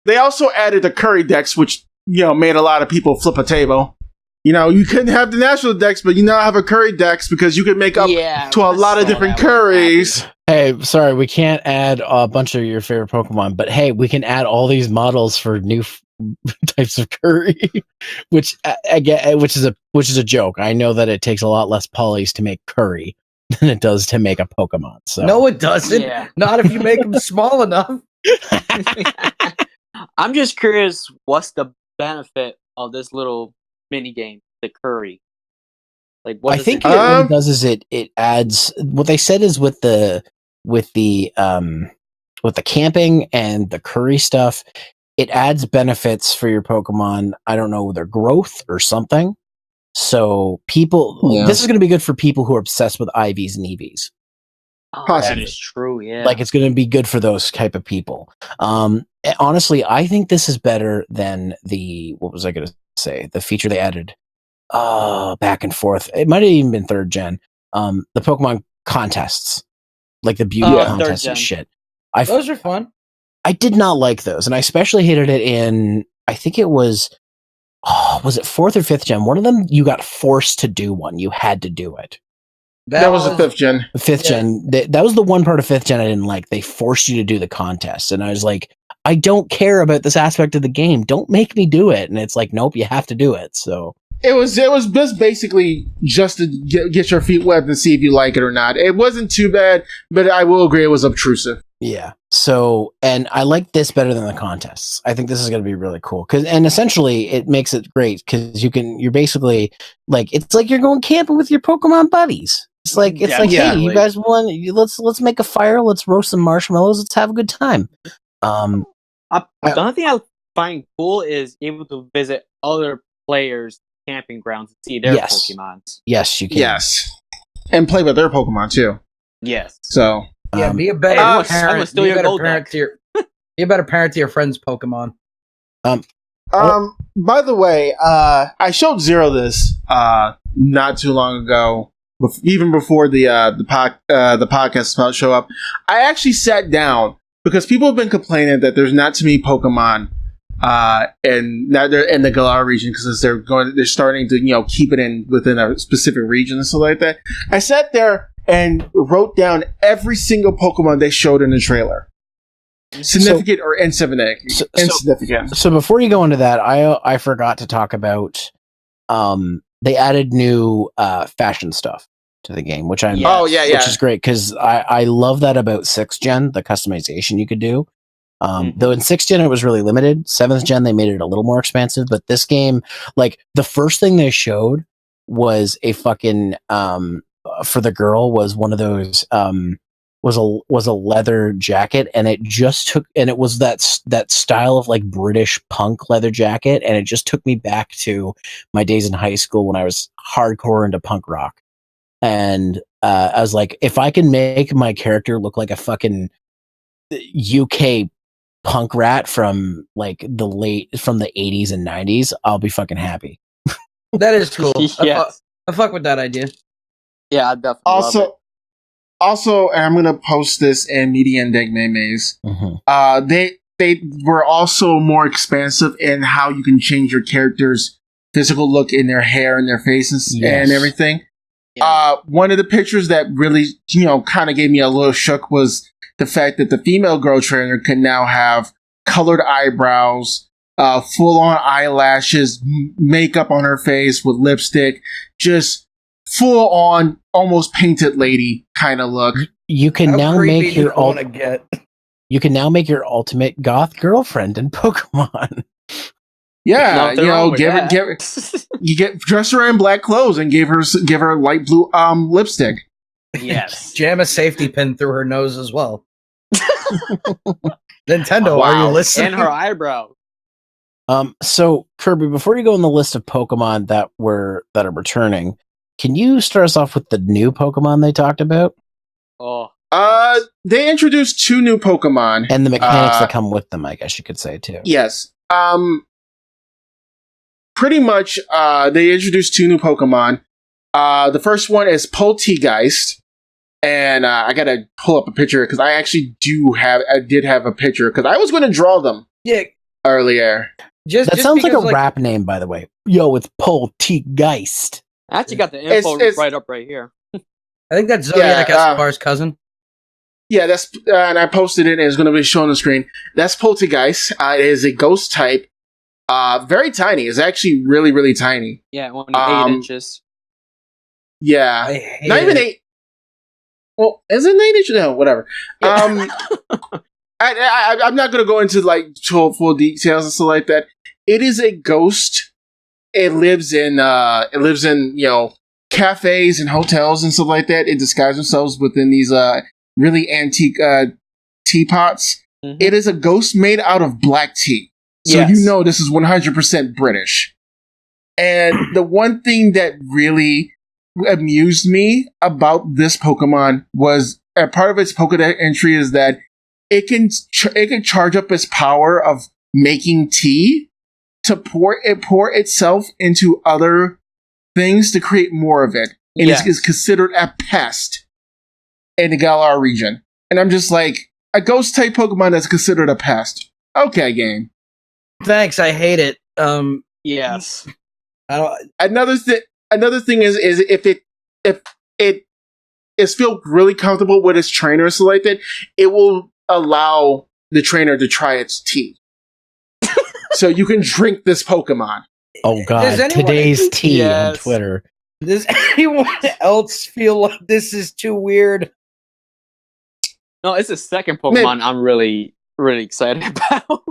They also added a curry dex, which, made a lot of people flip a table. You couldn't have the natural dex, but you now have a curry dex because you can make up to a lot of different curries. Hey, sorry, we can't add a bunch of your favorite Pokemon, but hey, we can add all these models for new types of curry, which is a joke. I know that it takes a lot less polys to make curry than it does to make a Pokemon. So no, it doesn't. Yeah. Not if you make them small enough. I'm just curious, what's the benefit of this little mini game, the curry? Like, what I think what it does is it adds. What they said is with the camping and the curry stuff, it adds benefits for your Pokemon. I don't know, their growth or something. So this is going to be good for people who are obsessed with IVs and EVs. Oh, that is true. Yeah, like it's going to be good for those type of people. Honestly, I think this is better than what was I going to say? The feature they added back and forth. It might have even been 3rd gen. The Pokemon contests, like the beauty contests and shit. Those are fun. I did not like those, and I especially hated it in I think it was it 4th or 5th gen? One of them, you got forced to do one. You had to do it. That was the 5th gen. 5th gen. That was the one part of 5th gen I didn't like. They forced you to do the contest. And I was like, I don't care about this aspect of the game. Don't make me do it. And it's like, nope, you have to do it. So it was just basically just to get your feet wet and see if you like it or not. It wasn't too bad, but I will agree it was obtrusive. Yeah. So, and I like this better than the contests. I think this is going to be really cool and essentially it makes it great because you're basically like, it's like you're going camping with your Pokemon buddies. It's like, hey, you guys want, let's make a fire. Let's roast some marshmallows. Let's have a good time. The only thing I find cool is able to visit other players' camping grounds and see their Pokemons. Yes, you can. Yes. And play with their Pokemon too. Yes. So yeah, be a better parent. Be a better parent to your be a better parent to your friend's Pokemon. By the way, I showed Zero this not too long ago, even before the podcast about show up. I actually sat down because people have been complaining that there's not too many Pokemon and now they're in the Galar region because they're starting to keep it within a specific region and stuff like that. I sat there and wrote down every single Pokemon they showed in the trailer, significant or insignificant. Insignificant. So before you go into that, I forgot to talk about they added new fashion stuff to the game, which which is great because I love that about 6th gen, the customization you could do. Though in 6th gen it was really limited. 7th gen they made it a little more expansive, but this game, like the first thing they showed was a fucking for the girl was one of those was a leather jacket, and it just took, and it was that style of like British punk leather jacket, and it just took me back to my days in high school when I was hardcore into punk rock. And I was like, if I can make my character look like a fucking UK punk rat from like the 80s and 90s, I'll be fucking happy. That is cool. Yes. I fuck with that idea. Yeah, I definitely love it. Also, and I'm gonna post this in Media and Deg Memes. Mm-hmm. They were also more expansive in how you can change your character's physical look in their hair and their faces and everything. Yeah. One of the pictures that really, kind of gave me a little shook was the fact that the female girl trainer can now have colored eyebrows, full-on eyelashes, makeup on her face with lipstick, just full-on, almost painted lady kind of look. You can now make your You can now make your ultimate goth girlfriend in Pokemon. Yeah, you dress her in black clothes and give her light blue lipstick. Yes, jam a safety pin through her nose as well. Nintendo, are you listening? And her eyebrow. So Kirby, before you go on the list of Pokemon that are returning, can you start us off with the new Pokemon they talked about? They introduced 2 new Pokemon and the mechanics that come with them, I guess you could say too. Yes. Pretty much, they introduced 2 new Pokemon. The first one is Poltegeist, and I gotta pull up a picture because I actually did have a picture because I was going to draw them. Yeah. Earlier. That sounds like a rap name, by the way. Yo, it's Poltegeist. I actually got the info right up right here. I think that's Zodiac Escobar's cousin. Yeah, that's and I posted it and it's going to be shown on the screen. That's Poltegeist. It is a ghost type. Very tiny. It's actually really, really tiny. Yeah, only 8 inches. Yeah. Not even 8. Well, is it 8 inches? No, whatever. I'm not going to go into like full details and stuff like that. It is a ghost. It lives in cafes and hotels and stuff like that. It disguises themselves within these really antique teapots. Mm-hmm. It is a ghost made out of black tea. So this is 100% British. And the one thing that really amused me about this Pokemon was a part of its Pokédex entry is that it can charge up its power of making tea to pour itself into other things to create more of it. And it's considered a pest in the Galar region. And I'm just like, a ghost type Pokemon that's considered a pest. Okay, game. Thanks, I hate it. Yes. I don't. Another thing is if it is feel really comfortable with its trainer selected, it will allow the trainer to try its tea. So you can drink this Pokemon. Oh god, today's tea on Twitter. Does anyone else feel like this is too weird? No, it's the second Pokemon I'm really, really excited about.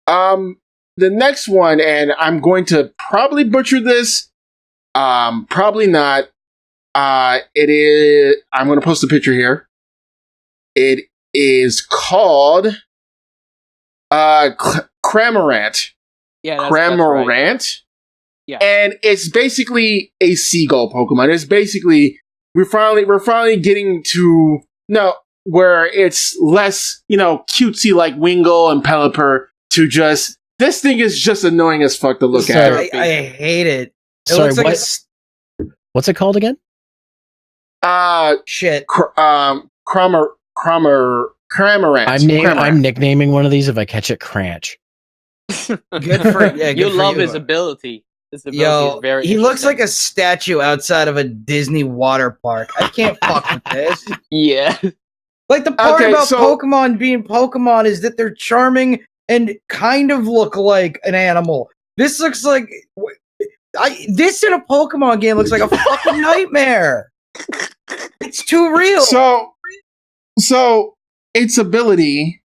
The next one, and I'm going to probably butcher this. Probably not. It is. I'm going to post a picture here. It is called Cramorant. Yeah, Cramorant. Right. Yeah, and it's basically a seagull Pokemon. It's basically we're finally getting to where it's less cutesy like Wingull and Pelipper to just this thing is just annoying as fuck to look at. I hate it. Sorry, what's it called again? Shit. Cramorant. I'm nicknaming one of these if I catch it Cranch. Good for you love his ability. His ability is very he looks like a statue outside of a Disney water park. I can't fuck with this. Yeah. Like the part about Pokemon being Pokemon is that they're charming and kind of look like an animal. This looks like this in a Pokemon game looks like a fucking nightmare. It's too real. So its ability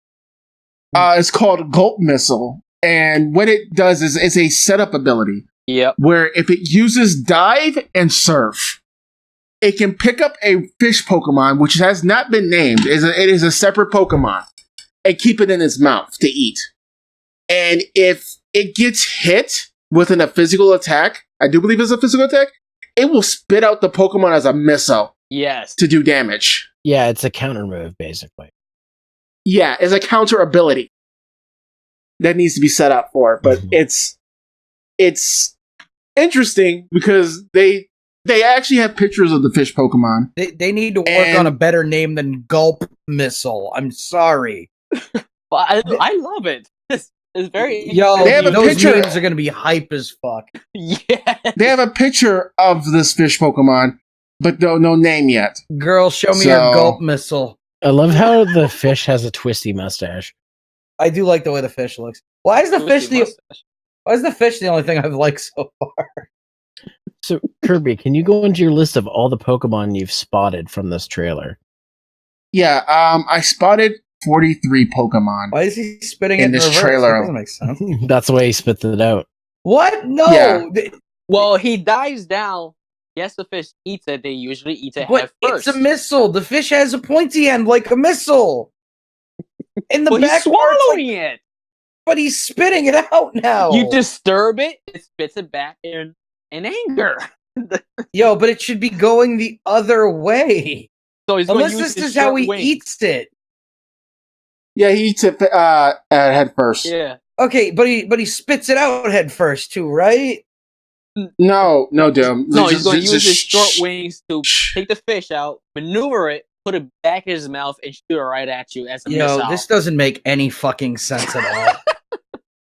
is called Gulp Missile, and what it does is it's a setup ability. Yep. Where if it uses Dive and Surf, it can pick up a fish Pokemon which has not been named. It is a separate Pokemon, and keep it in its mouth to eat. And if it gets hit within a physical attack, I do believe it's a physical attack, it will spit out the Pokemon as a missile. Yes. To do damage. Yeah, it's a counter move, basically. Yeah, it's a counter ability that needs to be set up for. But it's interesting because they actually have pictures of the fish Pokemon. They need to work on a better name than Gulp Missile. I'm sorry. But I love it. It's very those memes are going to be hype as fuck. Yeah. They have a picture of this fish Pokemon, but no name yet. Girl, show me your Gulp Missile. I love how the fish has a twisty mustache. I do like the way the fish looks. Why is the fish the only thing I've liked so far? So, Kirby, can you go into your list of all the Pokemon you've spotted from this trailer? Yeah, I spotted 43 Pokemon. Why is he spitting in this trailer? That doesn't make sense. That's the way he spits it out. What? No. Yeah. Well, he dives down. Yes, the fish eats it. They usually eat it head first. It's a missile. The fish has a pointy end like a missile. In the back, he's swallowing it. But he's spitting it out now. You disturb it, it spits it back in anger. Yo, but it should be going the other way. So he's unless this is how he eats it. Yeah, he eats it head first. Yeah. Okay, but he spits it out head first too, right? No, Doom. No, he's going to use his short wings to take the fish out, maneuver it, put it back in his mouth, and shoot it right at you as a missile. This doesn't make any fucking sense at all.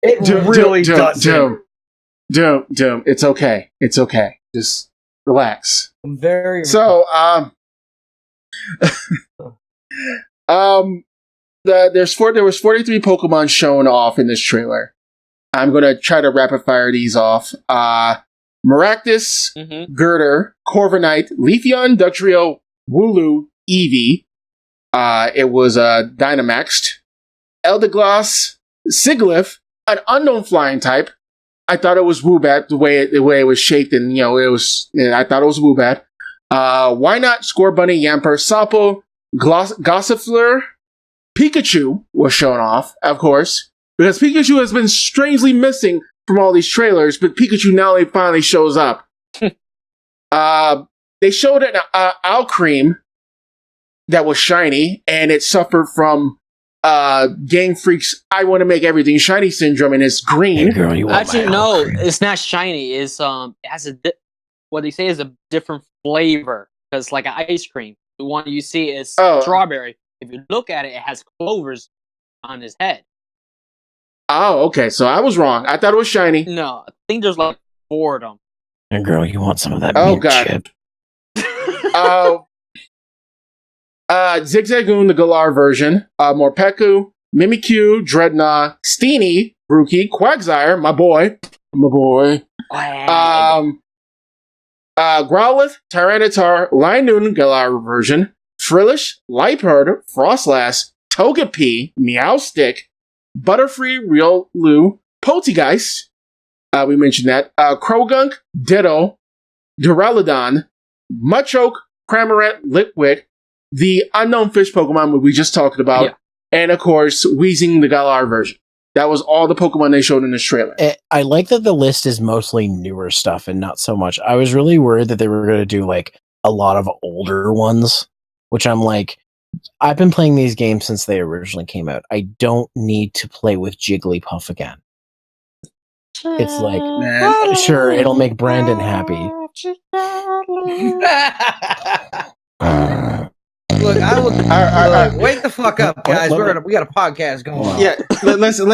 It really doesn't. Doom. It's okay. It's okay. Just relax. I'm very so. There was 43 Pokemon shown off in this trailer. I'm gonna try to rapid fire these off. Maractus, Girder, Corviknight, Leafeon, Dugtrio, Wooloo, Eevee. It was Dynamaxed, Eldegoss, Sigilyph, an unknown flying type. I thought it was Woobat the way it was shaped, and I thought it was Woobat. Why not Scorbunny, Yamper, Sopo, Gossifleur, Pikachu was shown off, of course, because Pikachu has been strangely missing from all these trailers, but Pikachu now finally shows up. They showed an Alcremie that was shiny, and it suffered from Game Freak's "I want to make everything shiny" syndrome, and it's green. Hey girl, you want Actually, no, it's not shiny. It's it has what they say is a different flavor because like an ice cream. The one you see is strawberry. If you look at it, it has clovers on his head. Oh, okay. So I was wrong. I thought it was shiny. No, I think there's like 4 of them. And girl, you want some of that Oh, mint God. chip. Zigzagoon, the Galar version. Morpeko, Mimikyu, Dreadnought, Steenie, Rookie, Quagsire, my boy. Growlithe, Tyranitar, Linoon, Galar version. Frillish, Liepard, Frostlass, Togepi, Meowstic, Butterfree, Riolu, Poltegeist. We mentioned that. Krogunk, Ditto, Duraludon, Machoke, Cramorant, Litwick, the unknown fish Pokemon we just talked about, and of course, Weezing, the Galar version. That was all the Pokemon they showed in this trailer. I like that the list is mostly newer stuff and not so much. I was really worried that they were going to do like a lot of older ones, which I'm like, I've been playing these games since they originally came out. I don't need to play with Jigglypuff again. It's like, man, sure, it'll make Brandon happy. Look, I will. All right. Wake the fuck up, guys. We got a podcast going on. Yeah, listen.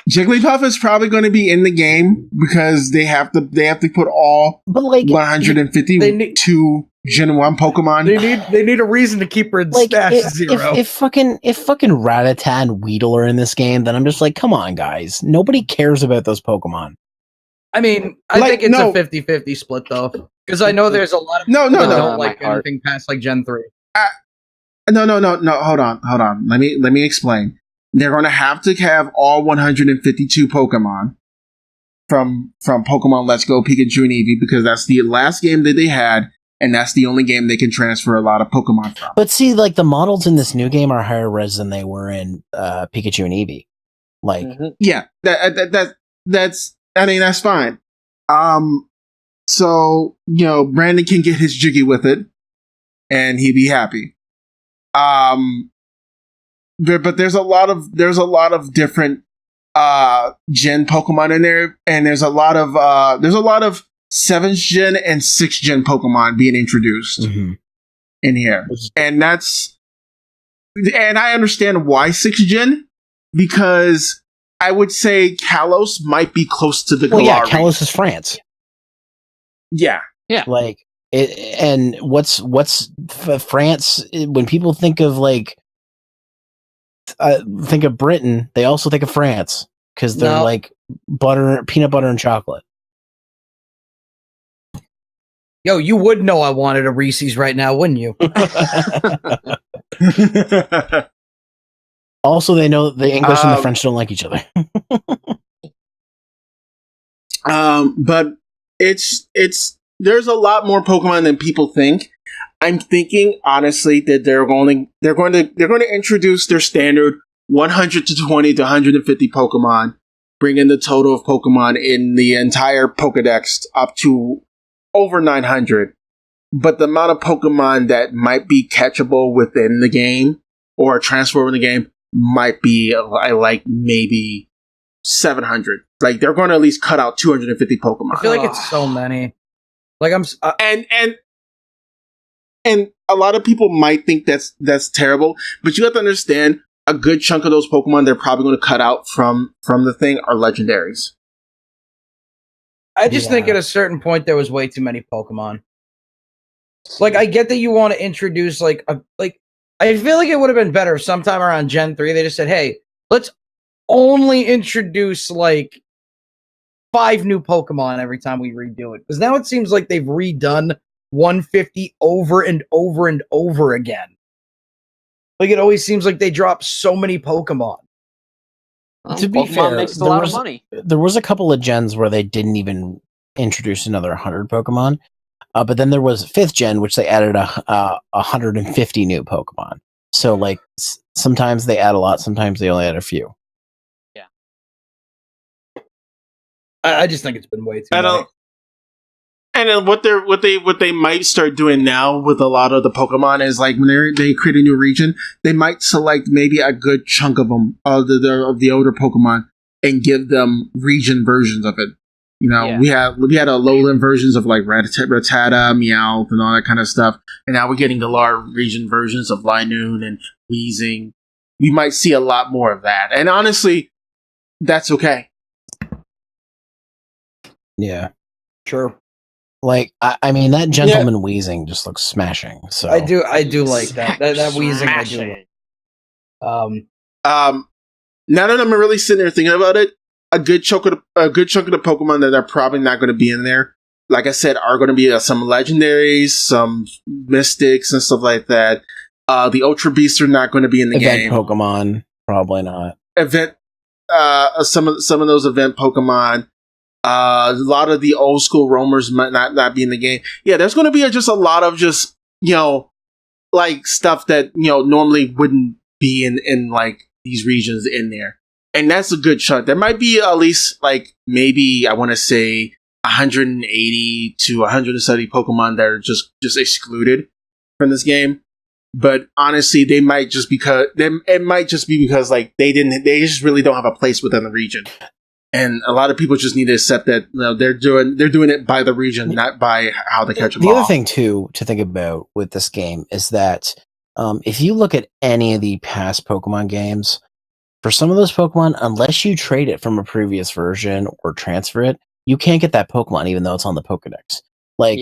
Jigglypuff is probably going to be in the game because they have to put all 152 Gen 1 Pokemon. They need a reason to keep her in stash zero. If fucking Rattata and Weedle are in this game, then I'm just like, come on, guys. Nobody cares about those Pokemon. I mean, I think it's a 50-50 split though, because I know there's a lot of people that don't like anything past like Gen 3. No. Hold on. Let me explain. They're going to have all 152 Pokemon from Pokemon Let's Go Pikachu and Eevee because that's the last game that they had, and that's the only game they can transfer a lot of Pokemon from. But see, like the models in this new game are higher res than they were in Pikachu and Eevee. Like, yeah, that's. I mean, that's fine. So Brandon can get his jiggy with it, and he'd be happy. But there's a lot of different gen Pokemon in there, and there's a lot of 7th gen and 6th gen Pokemon being introduced in here, and I understand why 6th gen, because I would say Kalos might be close to the Galar. Well, yeah, Kalos is France. Yeah. Like and what's France? When people think of think of Britain, they also think of France because they're like peanut butter and chocolate. Yo, you would know I wanted a Reese's right now, wouldn't you? Also, they know the English and the French don't like each other. But it's there's a lot more Pokemon than people think. I'm thinking honestly that they're going to introduce their standard 120 to 150 Pokemon, bringing the total of Pokemon in the entire Pokedex up to over 900. But the amount of Pokemon that might be catchable within the game or transfer in the game might be like maybe 700. Like they're going to at least cut out 250 Pokemon. I feel like it's so many. Like and a lot of people might think that's terrible, but you have to understand a good chunk of those Pokemon they're probably going to cut out from the thing are legendaries. I just think at a certain point there was way too many Pokemon. Like I get that you want to introduce I feel like it would have been better if sometime around Gen 3 they just said, "Hey, let's only introduce 5 new Pokemon every time we redo it." Because now it seems like they've redone 150 over and over and over again. Like it always seems like they drop so many Pokemon. To be fair, makes a lot of money. There was a couple of gens where they didn't even introduce another 100 Pokemon. But then there was 5th gen, which they added 150 new Pokemon. So sometimes they add a lot, sometimes they only add a few. Yeah. I just think it's been way too many. And then what they might start doing now with a lot of the Pokemon is when they create a new region, they might select maybe a good chunk of them of the older Pokemon and give them region versions of it. We had a lowland versions of Rattata, Meowth, and all that kind of stuff, and now we're getting Galar region versions of Linoon and Weezing we might see a lot more of that. And honestly, that's okay. Yeah. Sure. Like, I mean, that gentleman wheezing just looks smashing. So I do like that wheezing. I do. Now that I'm really sitting there thinking about it, a good chunk of the Pokemon that are probably not going to be in there, like I said, are going to be some legendaries, some mystics, and stuff like that. The Ultra Beasts are not going to be in the game. Pokemon, probably not. Some of those event Pokemon. A lot of the old school roamers might not be in the game. Yeah, there's going to be just a lot of just, like stuff that, normally wouldn't be in like these regions in there. And that's a good chunk. There might be at least like maybe I want to say 180 to 170 Pokemon that are just excluded from this game. But honestly, it might just be because like they just really don't have a place within the region. And a lot of people just need to accept that they're doing it by the region, not by how they catch them. The other thing too to think about with this game is that if you look at any of the past Pokemon games, for some of those Pokemon, unless you trade it from a previous version or transfer it, you can't get that Pokemon even though it's on the Pokedex. Like,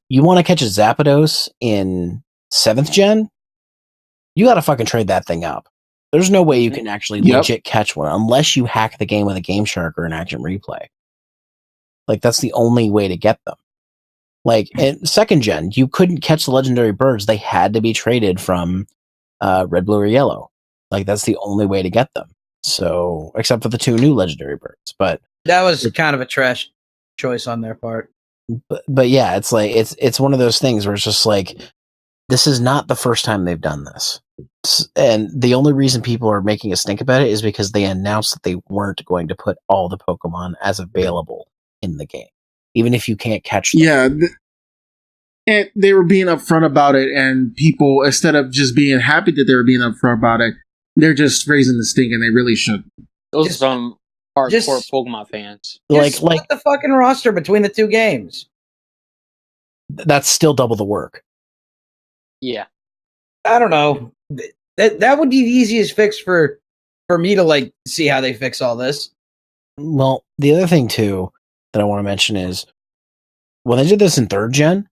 you want to catch a Zapdos in 7th gen, you got to fucking trade that thing up. There's no way you can actually legit catch one unless you hack the game with a Game Shark or an Action Replay. Like, that's the only way to get them. Like, in 2nd gen, you couldn't catch the legendary birds. They had to be traded from red, blue, or yellow. Like, that's the only way to get them. So, except for the 2 new legendary birds. But that was kind of a trash choice on their part. But yeah, it's like, it's one of those things where it's just like, this is not the first time they've done this. And the only reason people are making a stink about it is because they announced that they weren't going to put all the Pokemon as available in the game, even if you can't catch them. Yeah, and they were being upfront about it, and people, instead of just being happy that they were being upfront about it, they're just raising the stink, and they really should. Those are some hardcore Pokemon fans. Like the fucking roster between the 2 games. That's still double the work. Yeah. I don't know. That would be the easiest fix for me to like see how they fix all this. Well, the other thing too that I want to mention is when they did this in 3rd gen,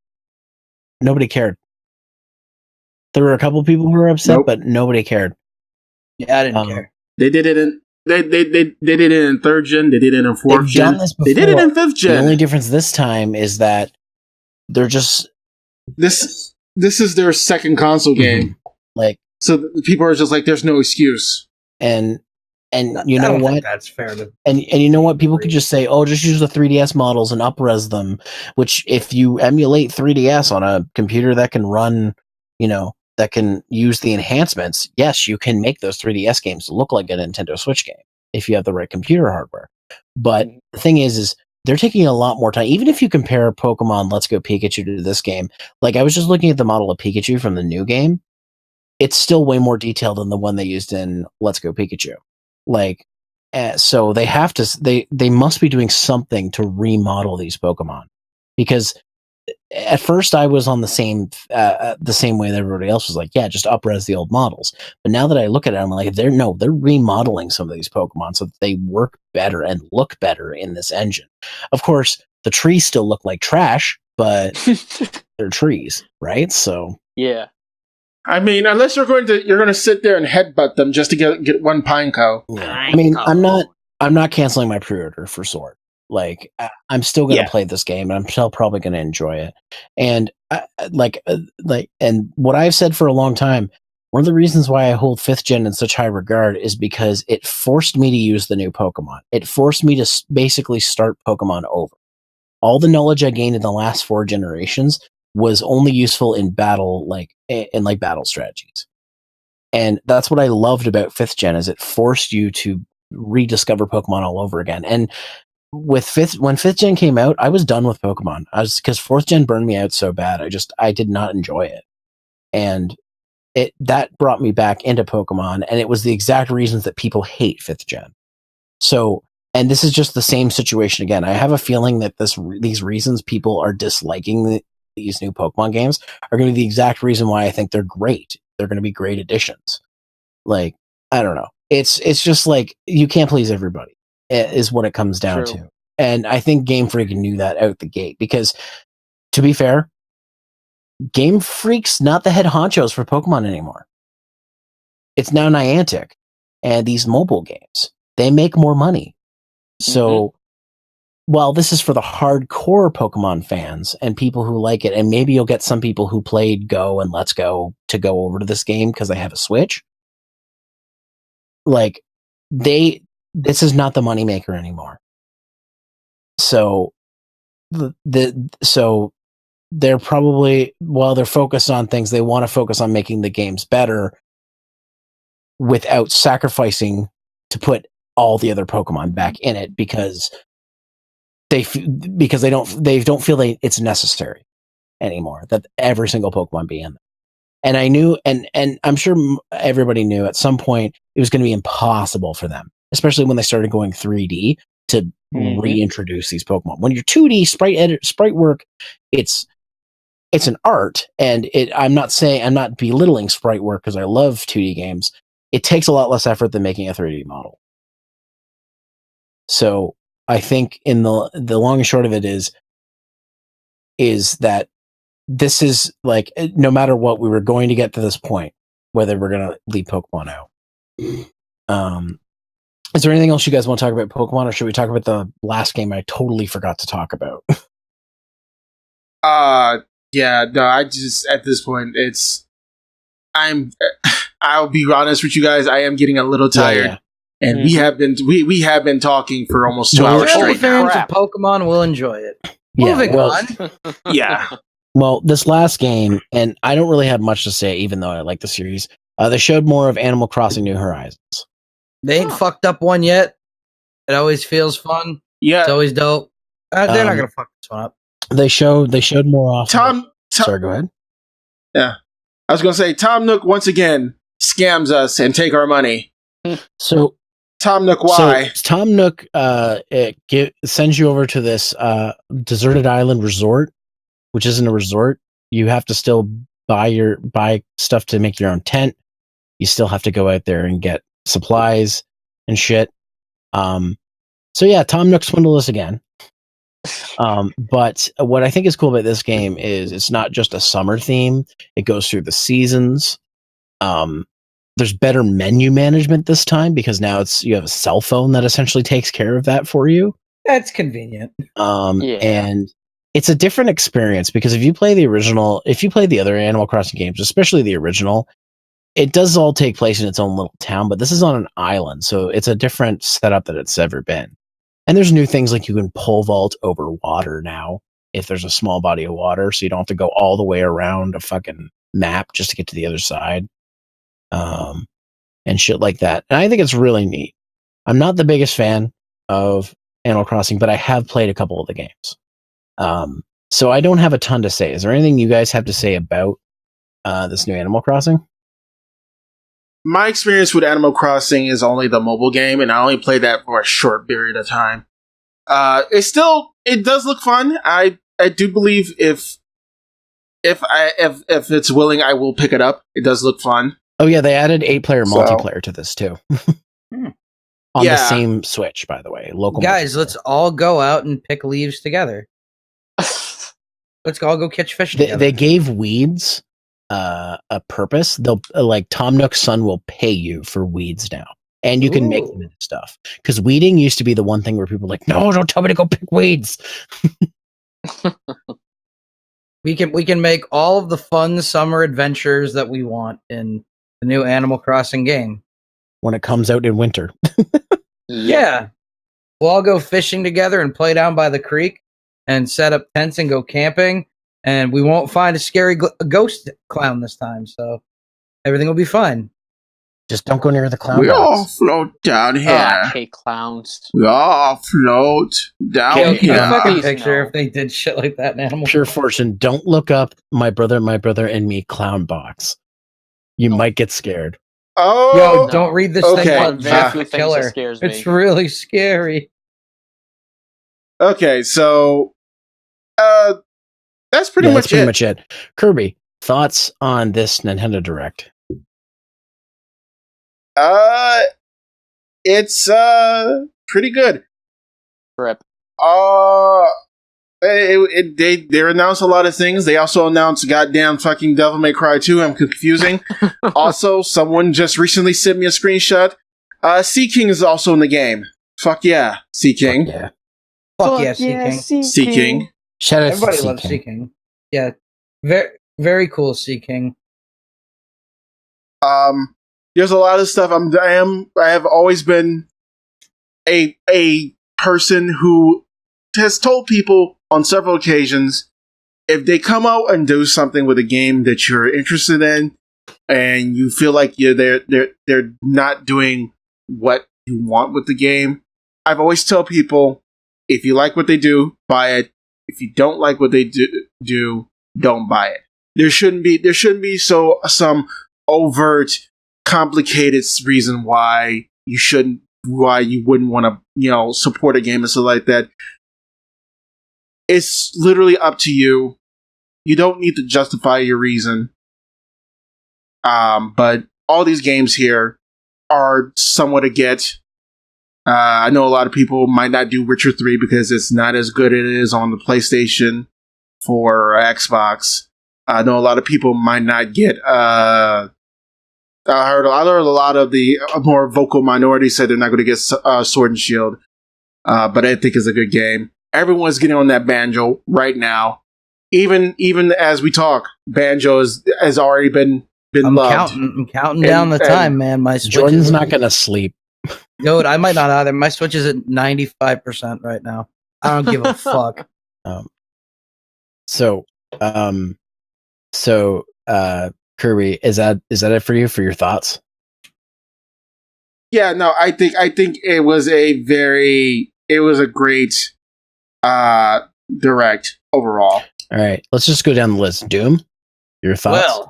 nobody cared. There were a couple people who were upset, but nobody cared. Yeah, I didn't care. They did it in they did it in 3rd gen. They did it in 4th gen. They did it in 5th gen. The only difference this time is that they're just this is their second console game. Like, so people are just like, there's no excuse. And you know what? That's fair. And you know what? People could just say, oh, just use the 3DS models and up-res them, which if you emulate 3DS on a computer that can run, that can use the enhancements, yes, you can make those 3DS games look like a Nintendo Switch game if you have the right computer hardware. But the thing is they're taking a lot more time. Even if you compare Pokemon Let's Go Pikachu to this game, like I was just looking at the model of Pikachu from the new game, it's still way more detailed than the one they used in Let's Go Pikachu. Like, so they have to, they must be doing something to remodel these Pokemon, because at first I was on the same way that everybody else was like, yeah, just up-res the old models. But now that I look at it, I'm like, they're remodeling some of these Pokemon so that they work better and look better in this engine. Of course, the trees still look like trash, but they're trees, right? So yeah. I mean, unless you're going to sit there and headbutt them just to get one Pineco. Yeah. I mean, I'm not canceling my pre-order for Sword. Like, I'm still going to play this game, and I'm still probably going to enjoy it. And and what I've said for a long time, one of the reasons why I hold 5th gen in such high regard is because it forced me to use the new Pokemon. It forced me to basically start Pokemon over. All the knowledge I gained in the last 4 generations was only useful in battle, in battle strategies. And that's what I loved about 5th gen, is it forced you to rediscover Pokemon all over again. And when 5th gen came out, I was done with Pokemon. Because 4th gen burned me out so bad. I did not enjoy it. And that brought me back into Pokemon, and it was the exact reasons that people hate 5th gen. So, and this is just the same situation again. I have a feeling that these reasons people are disliking these new Pokemon games are going to be the exact reason why I think they're great. They're going to be great additions. Like, I don't know. It's just like you can't please everybody is what it comes down to. And I think Game Freak knew that out the gate because, to be fair, Game Freak's not the head honchos for Pokemon anymore. It's now Niantic, and these mobile games, they make more money. So while this is for the hardcore Pokemon fans and people who like it, and maybe you'll get some people who played Go and Let's Go to go over to this game because they have a Switch. Like this is not the moneymaker anymore. So so they're probably, while they're focused on things, they want to focus on making the games better without sacrificing to put all the other Pokemon back in it because they don't feel like it's necessary anymore that every single Pokemon be in there. And I knew, and I'm sure everybody knew at some point it was going to be impossible for them, especially when they started going 3D to reintroduce these Pokemon. When you're 2D sprite work, it's an art, and I'm not belittling sprite work because I love 2D games. It takes a lot less effort than making a 3D model. So I think in the long and short of it is that this is like, no matter what, we were going to get to this point, whether we're going to leave Pokemon out. Is there anything else you guys want to talk about Pokemon, or should we talk about the last game I totally forgot to talk about? Yeah, no, I just, at this point, I'll be honest with you guys, I am getting a little tired. Yeah. And we have been talking for almost 2 hours straight. Fans of Pokemon will enjoy it. Moving on. Yeah. Well, this last game, and I don't really have much to say, even though I like the series. They showed more of Animal Crossing: New Horizons. They ain't fucked up one yet. It always feels fun. Yeah, it's always dope. They're not gonna fuck this one up. They showed more off. Sorry, go ahead. Yeah, I was gonna say Tom Nook once again scams us and take our money. So Tom Nook, why? So Tom Nook sends you over to this deserted island resort, which isn't a resort. You have to still buy stuff to make your own tent. You still have to go out there and get supplies and shit. So yeah, Tom Nook swindled us again. But what I think is cool about this game is it's not just a summer theme. It goes through the seasons. There's better menu management this time because now you have a cell phone that essentially takes care of that for you. That's convenient. And it's a different experience because if you play the other Animal Crossing games, especially the original, it does all take place in its own little town, but this is on an island, so it's a different setup than it's ever been. And there's new things like you can pole vault over water now if there's a small body of water, so you don't have to go all the way around a fucking map just to get to the other side. And shit like that. And I think it's really neat. I'm not the biggest fan of Animal Crossing, but I have played a couple of the games. So I don't have a ton to say. Is there anything you guys have to say about this new Animal Crossing? My experience with Animal Crossing is only the mobile game, and I only played that for a short period of time. It does look fun. I do believe if it's willing, I will pick it up. It does look fun. Oh yeah, they added 8-player multiplayer to this too. On the same Switch, by the way. Local guys, let's all go out and pick leaves together. Let's all go catch fish together. They gave weeds a purpose. They'll Tom Nook's son will pay you for weeds now, and you can make them into stuff. Because weeding used to be the one thing where people were like, no, don't tell me to go pick weeds. We can make all of the fun summer adventures that we want in the new Animal Crossing game when it comes out in winter. Yeah, we'll all go fishing together and play down by the creek and set up tents and go camping, and we won't find a scary ghost clown this time, so everything will be fine. Just don't go near the clown. We all float down here. I hate clowns. We all float down here. I fucking picture if they did shit like that in Animal Pure Fortune, don't look up my brother and me clown box. You might get scared. Oh, yo, don't read this thing called Jeff the Killer. It's really scary. Okay, so that's pretty much it. Kirby, thoughts on this Nintendo Direct? It's pretty good. Rip. They announced a lot of things. They also announced goddamn fucking Devil May Cry 2. I'm confusing. Also, someone just recently sent me a screenshot. Sea King is also in the game. Fuck yeah, Sea King. Fuck yeah, Sea King. Sea King. Shout out Everybody to loves Sea King. Yeah, very very cool Sea King. There's a lot of stuff. I have always been a person who has told people on several occasions, if they come out and do something with a game that you're interested in, and you feel like they're not doing what you want with the game, I've always tell people, if you like what they do, buy it. If you don't like what they do, don't buy it. There shouldn't be some overt, complicated reason why you wouldn't want to support a game and stuff like that. It's literally up to you. You don't need to justify your reason. But all these games here are somewhat a get. I know a lot of people might not do Witcher 3 because it's not as good as it is on the PlayStation 4 or Xbox. I know a lot of people might not get. I heard a lot of the more vocal minorities say they're not going to get Sword and Shield. But I think it's a good game. Everyone's getting on that Banjo right now. Even as we talk, Banjo has already been loved. I'm counting down the time, man. My Switch Jordan's not gonna sleep. Dude, I might not either. My Switch is at 95% right now. I don't give a fuck. So Kirby, is that it for you for your thoughts? Yeah, no, I think it was a great direct overall. All right, let's just go down the list. Doom, your thoughts?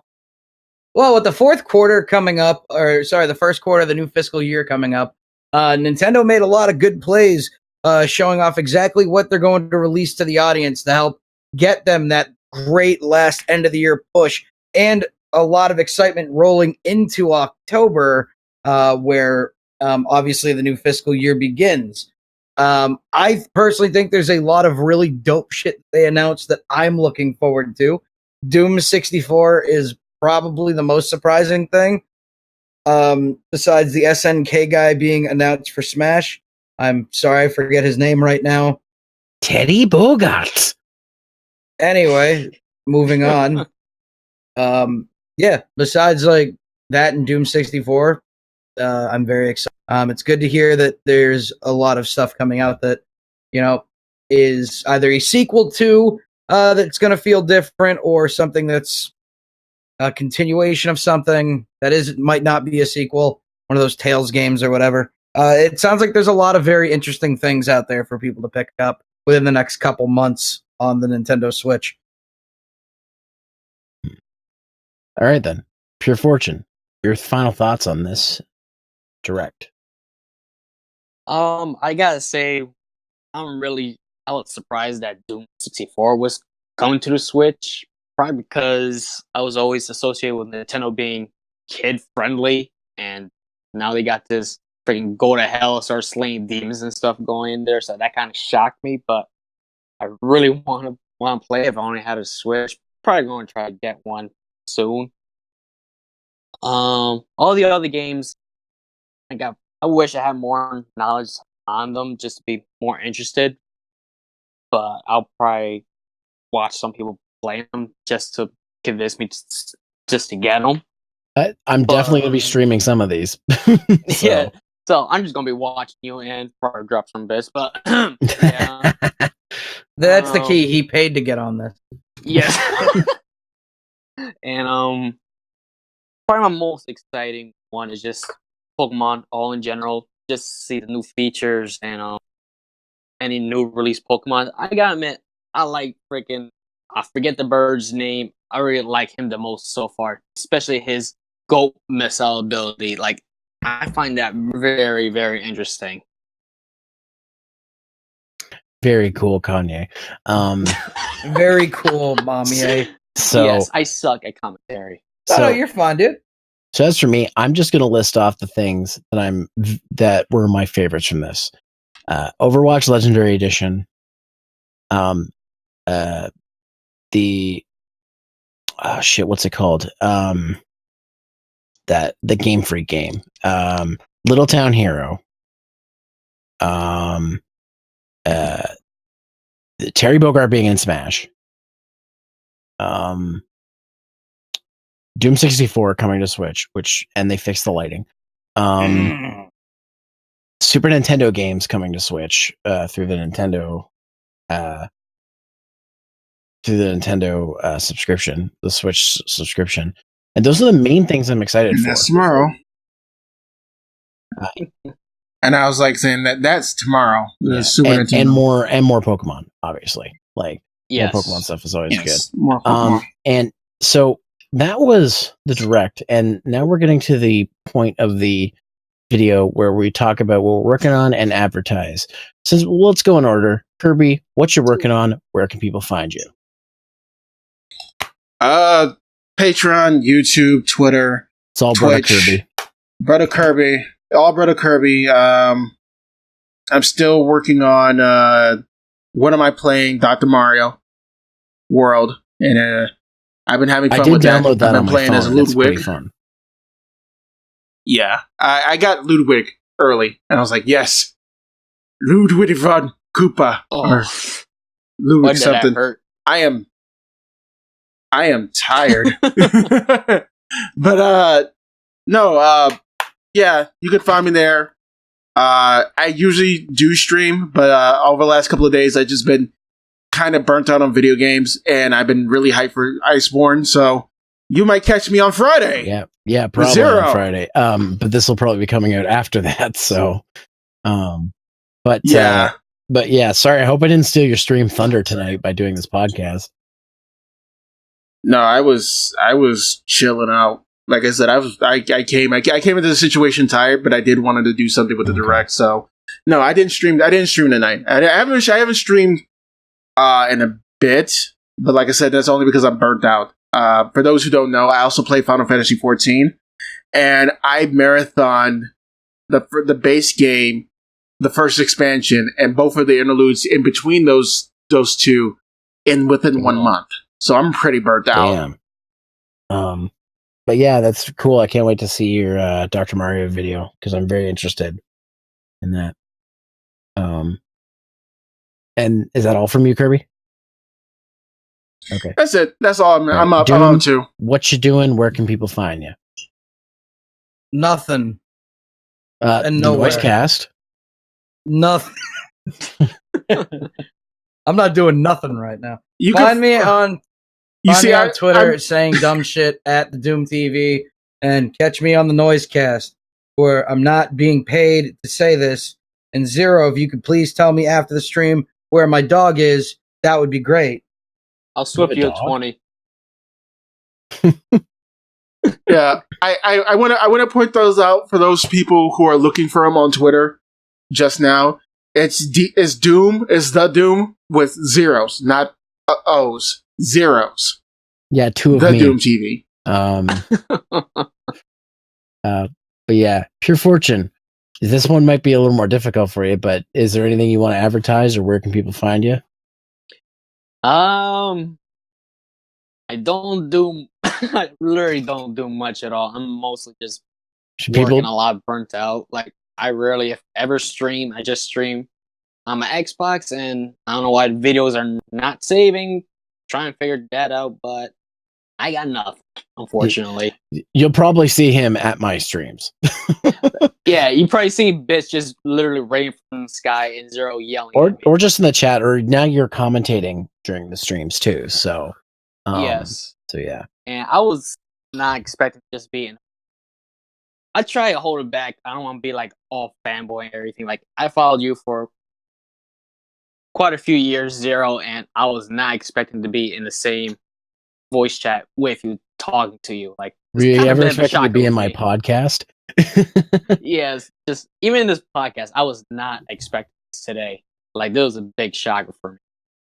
Well, with the fourth quarter coming up, the first quarter of the new fiscal year coming up, Nintendo made a lot of good plays, showing off exactly what they're going to release to the audience to help get them that great last end of the year push, and a lot of excitement rolling into October, where obviously the new fiscal year begins. I personally think there's a lot of really dope shit they announced that I'm looking forward to. Doom 64 is probably the most surprising thing. Besides the SNK guy being announced for Smash. I'm sorry, I forget his name right now. Teddy Bogart. Anyway, moving on. Besides like that and Doom 64, I'm very excited. It's good to hear that there's a lot of stuff coming out that, is either a sequel to that's going to feel different, or something that's a continuation of something that might not be a sequel, one of those Tales games or whatever. It sounds like there's a lot of very interesting things out there for people to pick up within the next couple months on the Nintendo Switch. All right, then. Pure Fortune, your final thoughts on this direct? I gotta say, I was surprised that Doom 64 was coming to the Switch. Probably because I was always associated with Nintendo being kid-friendly, and now they got this freaking go to hell, start slaying demons and stuff going in there, so that kind of shocked me, but I really want to play if I only had a Switch. Probably going to try to get one soon. All the other games, I wish I had more knowledge on them just to be more interested, but I'll probably watch some people play them just to convince me just to get them. I'm definitely going to be streaming some of these. Yeah, so I'm just going to be watching you and probably drop some bits, but yeah. That's the key. He paid to get on this. Yes. And probably my most exciting one is just Pokemon all in general. Just see the new features and any new release Pokemon. I gotta admit, I like I forget the bird's name. I really like him the most so far, especially his goat missile ability. Like, I find that very, very interesting. Very cool, Kanye. Very cool, Mommy. So yes, I suck at commentary. No, you're fine, dude. So as for me, I'm just going to list off the things that were my favorites from this. Overwatch Legendary Edition. What's it called? The Game Freak game. Little Town Hero. Terry Bogard being in Smash. Doom 64 coming to Switch, and they fixed the lighting. Super Nintendo games coming to Switch through the Nintendo subscription, the Switch subscription, and those are the main things I'm excited for. That's tomorrow. And I was like saying that's tomorrow. Yeah. And more Pokemon, obviously. Like more Pokemon stuff is always good. More Pokemon. And so that was the direct, and now we're getting to the point of the video where we talk about what we're working on and advertise. So let's go in order. Kirby, what you're working on? Where can people find you? Patreon, YouTube, Twitter. It's all Twitch, Brother Kirby. All Brother Kirby. I'm still working on what am I playing? Dr. Mario World, and I've been having fun with that. I've been playing as Ludwig. Fun. Yeah, I got Ludwig early, and I was like, yes, Ludwig von Koopa or Ludwig something. I am tired. But no, yeah, you can find me there. I usually do stream, but over the last couple of days, I've just been kind of burnt out on video games, and I've been really hyped for Iceborne, so you might catch me on Friday. Yeah, probably on Friday. But this will probably be coming out after that, so but yeah, sorry, I hope I didn't steal your stream thunder tonight by doing this podcast. No, I was chilling out. Like I said, I came into the situation tired, but I did wanted to do something with the direct. So no, I didn't stream tonight. I haven't streamed in a bit, but like I said, that's only because I'm burnt out. For those who don't know, I also play Final Fantasy 14, and I marathoned the base game, the first expansion, and both of the interludes in between those two within 1 month. So I'm pretty burnt out. Damn. But yeah, that's cool. I can't wait to see your Dr. Mario video because I'm very interested in that. And is that all from you, Kirby? Okay, that's it. That's all. I'm on to. What you doing? Where can people find you? Nothing. And no voice cast. Nothing. I'm not doing nothing right now. You find me on Twitter saying dumb shit at the Doom TV, and catch me on the Noisecast, where I'm not being paid to say this. And Zero, if you could please tell me after the stream where my dog is, that would be great. I'll swip you a 20. Yeah, I want to point those out for those people who are looking for him on Twitter. Just now, it's Doom is the Doom with zeros, not O's. Zeros. Yeah, two of the me. Doom TV. But yeah, Pure Fortune. This one might be a little more difficult for you, but is there anything you want to advertise, or where can people find you? I literally don't do much at all. I'm mostly just working a lot, burnt out. Like, I rarely, if ever, stream. I just stream on my Xbox, and I don't know why videos are not saving. Trying to figure that out, but I got nothing, unfortunately. You'll probably see him at my streams. Yeah, you probably see bits just literally rain from the sky and Zero yelling. Or just in the chat, or now you're commentating during the streams too. So yes. So yeah. And I was not expecting to just be in. I try to hold it back. I don't want to be like all fanboy and everything. Like, I followed you for quite a few years, Zero, and I was not expecting to be in the same voice chat with you, talking to you. Like, were you ever expecting to be in my podcast? Yes, just even in this podcast, I was not expecting this today. Like, this was a big shocker for me.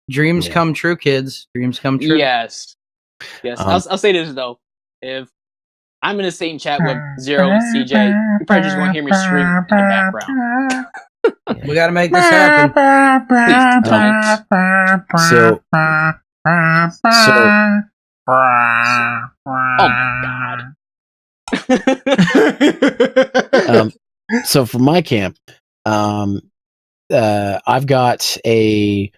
Dreams come true, kids. Dreams come true. Yes. I'll say this though: if I'm in the same chat with Zero and CJ. You probably just won't hear me scream in the background. We gotta make this happen. Please don't. Oh my god. So for my camp, I've got a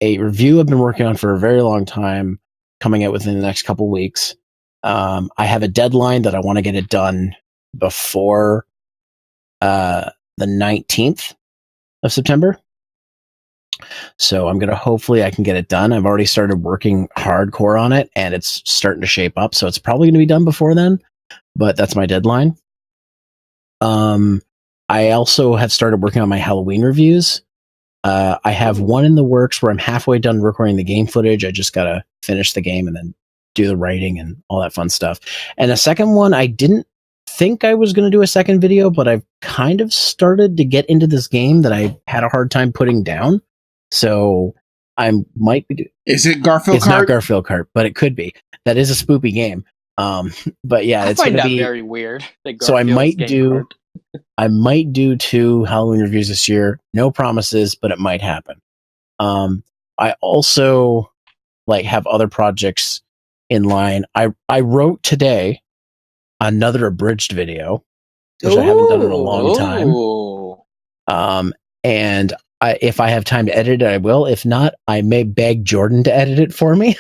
review I've been working on for a very long time, coming out within the next couple weeks. I have a deadline that I want to get it done before the 19th of September. So I'm gonna hopefully I can get it done. I've already started working hardcore on it, and it's starting to shape up. So it's probably gonna be done before then, but that's my deadline. I also have started working on my Halloween reviews. I have one in the works where I'm halfway done recording the game footage. I just gotta finish the game and then do the writing and all that fun stuff. And a second one, I didn't think I was going to do a second video, but I've kind of started to get into this game that I had a hard time putting down. So I might be. Is it Garfield It's Kart? not Garfield Kart, but it could be. That is a spoopy game. But yeah, it's going to be very weird. So I might do 2 Halloween reviews this year. No promises, but it might happen. I also have other projects in line. I wrote today another abridged video, which I haven't done in a long time. And if I have time to edit it, I will. If not, I may beg Jordan to edit it for me.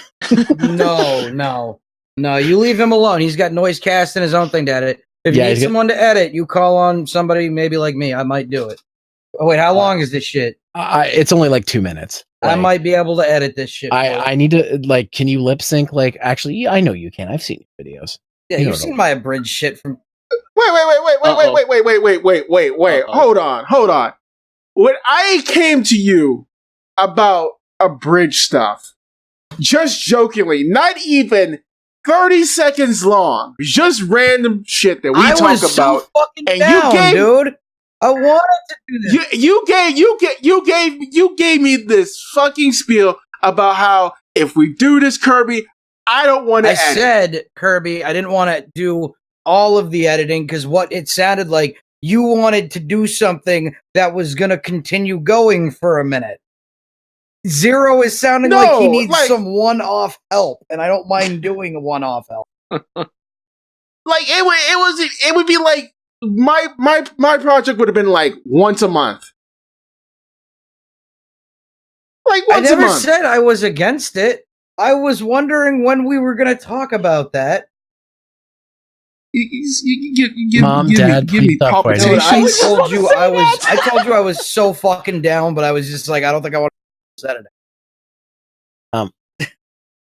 No. You leave him alone. He's got noise cast and his own thing to edit. If you need someone to edit, you call on somebody maybe like me. I might do it. Oh wait, how long is this shit? It's only 2 minutes. I might be able to edit this shit. I need to can you lip sync? Actually, I know you can. I've seen videos. Yeah, you've seen my abridged shit from. Wait. Hold on. When I came to you about abridged stuff, just jokingly, not even 30 seconds long, just random shit that we talk about. So fucking and down, dude. I wanted to do this. You gave me this fucking spiel about how if we do this, Kirby, I don't want to edit. I said, Kirby, I didn't want to do all of the editing because what it sounded like, you wanted to do something that was going to continue going for a minute. Zero is sounding like he needs some one-off help, and I don't mind doing a one-off help. It would be like my project would have been once a month. Once a month. I never said I was against it. I was wondering when we were going to talk about that. Mom, Dad, give me palpitations. I told you I was so fucking down, but I was just I don't think I want to set it.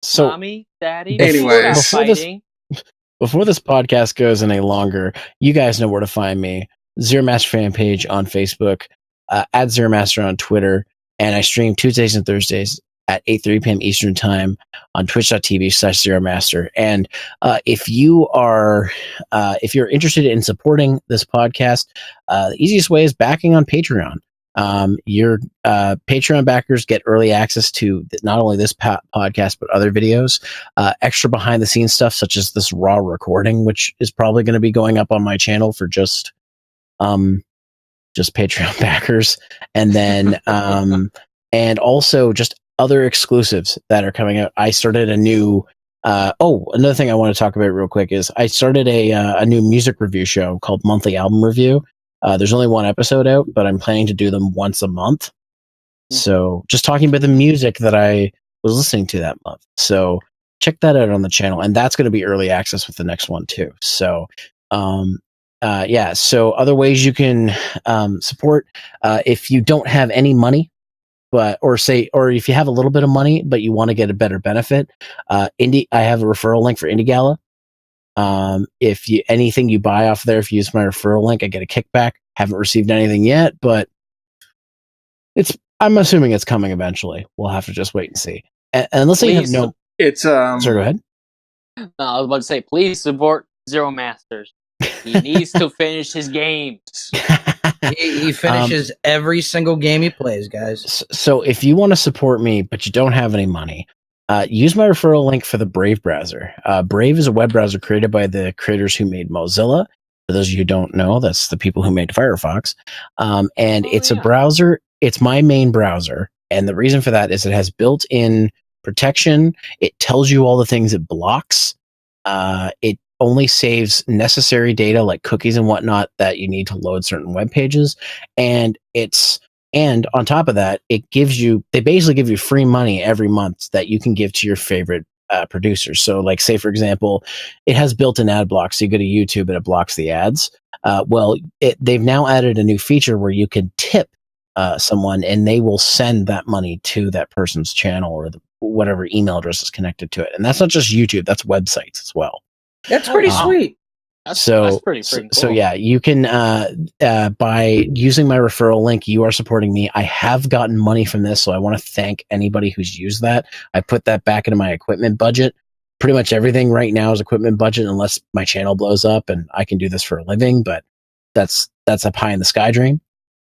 So, Mommy, Daddy, anyways, before this podcast goes any longer, you guys know where to find me. Zeromaster fan page on Facebook, at Zeromaster on Twitter, and I stream Tuesdays and Thursdays at 8:30 p.m. Eastern Time on twitch.tv/Zeromaster. And if you're interested in supporting this podcast, the easiest way is backing on Patreon. Your Patreon backers get early access to not only this podcast, but other videos, extra behind the scenes stuff, such as this raw recording, which is probably going to be going up on my channel for just Patreon backers. And then, and also just other exclusives that are coming out. I started a new, another thing I want to talk about real quick is I started a new music review show called Monthly Album Review. There's only one episode out, but I'm planning to do them once a month. So just talking about the music that I was listening to that month. So check that out on the channel. And that's going to be early access with the next one too. So, so other ways you can support, if you don't have any money, or if you have a little bit of money, but you want to get a better benefit, I have a referral link for Indie Gala. If anything you buy off there, if you use my referral link, I get a kickback. Haven't received anything yet, but I'm assuming it's coming eventually. We'll have to just wait and see. And unless you have no, sorry, go ahead. No, I was about to say, please support Zeromasters. He needs to finish his games. He finishes every single game he plays, guys. So if you want to support me, but you don't have any money, use my referral link for the Brave browser. Brave is a web browser created by the creators who made Mozilla. For those of you who don't know, that's the people who made Firefox. And it's a browser. It's my main browser. And the reason for that is it has built-in protection. It tells you all the things it blocks. It only saves necessary data like cookies and whatnot that you need to load certain web pages. And on top of that, they basically give you free money every month that you can give to your favorite producers. So like, say for example, it has built-in ad blocks. So you go to YouTube and it blocks the ads. They've now added a new feature where you can tip someone and they will send that money to that person's channel or whatever email address is connected to it. And that's not just YouTube, that's websites as well. That's pretty sweet. That's pretty cool. So yeah, you can by using my referral link, you are supporting me. I have gotten money from this, so I want to thank anybody who's used that. I put that back into my equipment budget. Pretty much everything right now is equipment budget, unless my channel blows up and I can do this for a living. But that's a pie in the sky dream.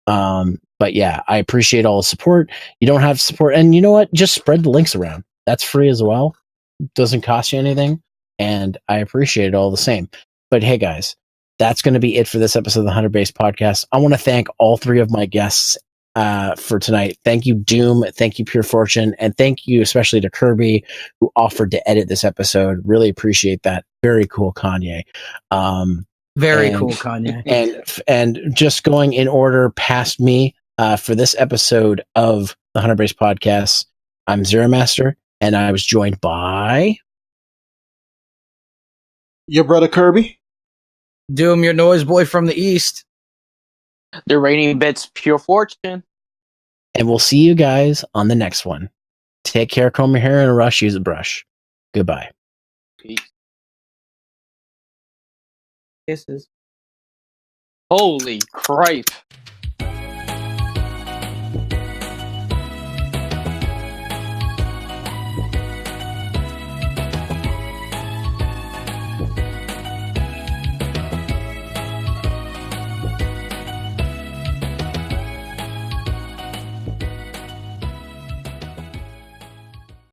But yeah, I appreciate all the support. You don't have support, and you know what? Just spread the links around. That's free as well. Doesn't cost you anything, and I appreciate it all the same. But hey, guys, that's going to be it for this episode of the 100 Base Podcast. I want to thank all three of my guests for tonight. Thank you, Doom. Thank you, Pure Fortune. And thank you especially to Kirby, who offered to edit this episode. Really appreciate that. Very cool, Kanye. Very cool, Kanye. And just going in order past me for this episode of the 100 Base Podcast, I'm Zeromaster, and I was joined by... your brother Kirby. Doom, your noise boy from the east. The Raining Bits, Pure Fortune. And we'll see you guys on the next one. Take care, comb your hair in a rush, use a brush. Goodbye. Peace. Kisses. Holy cripe.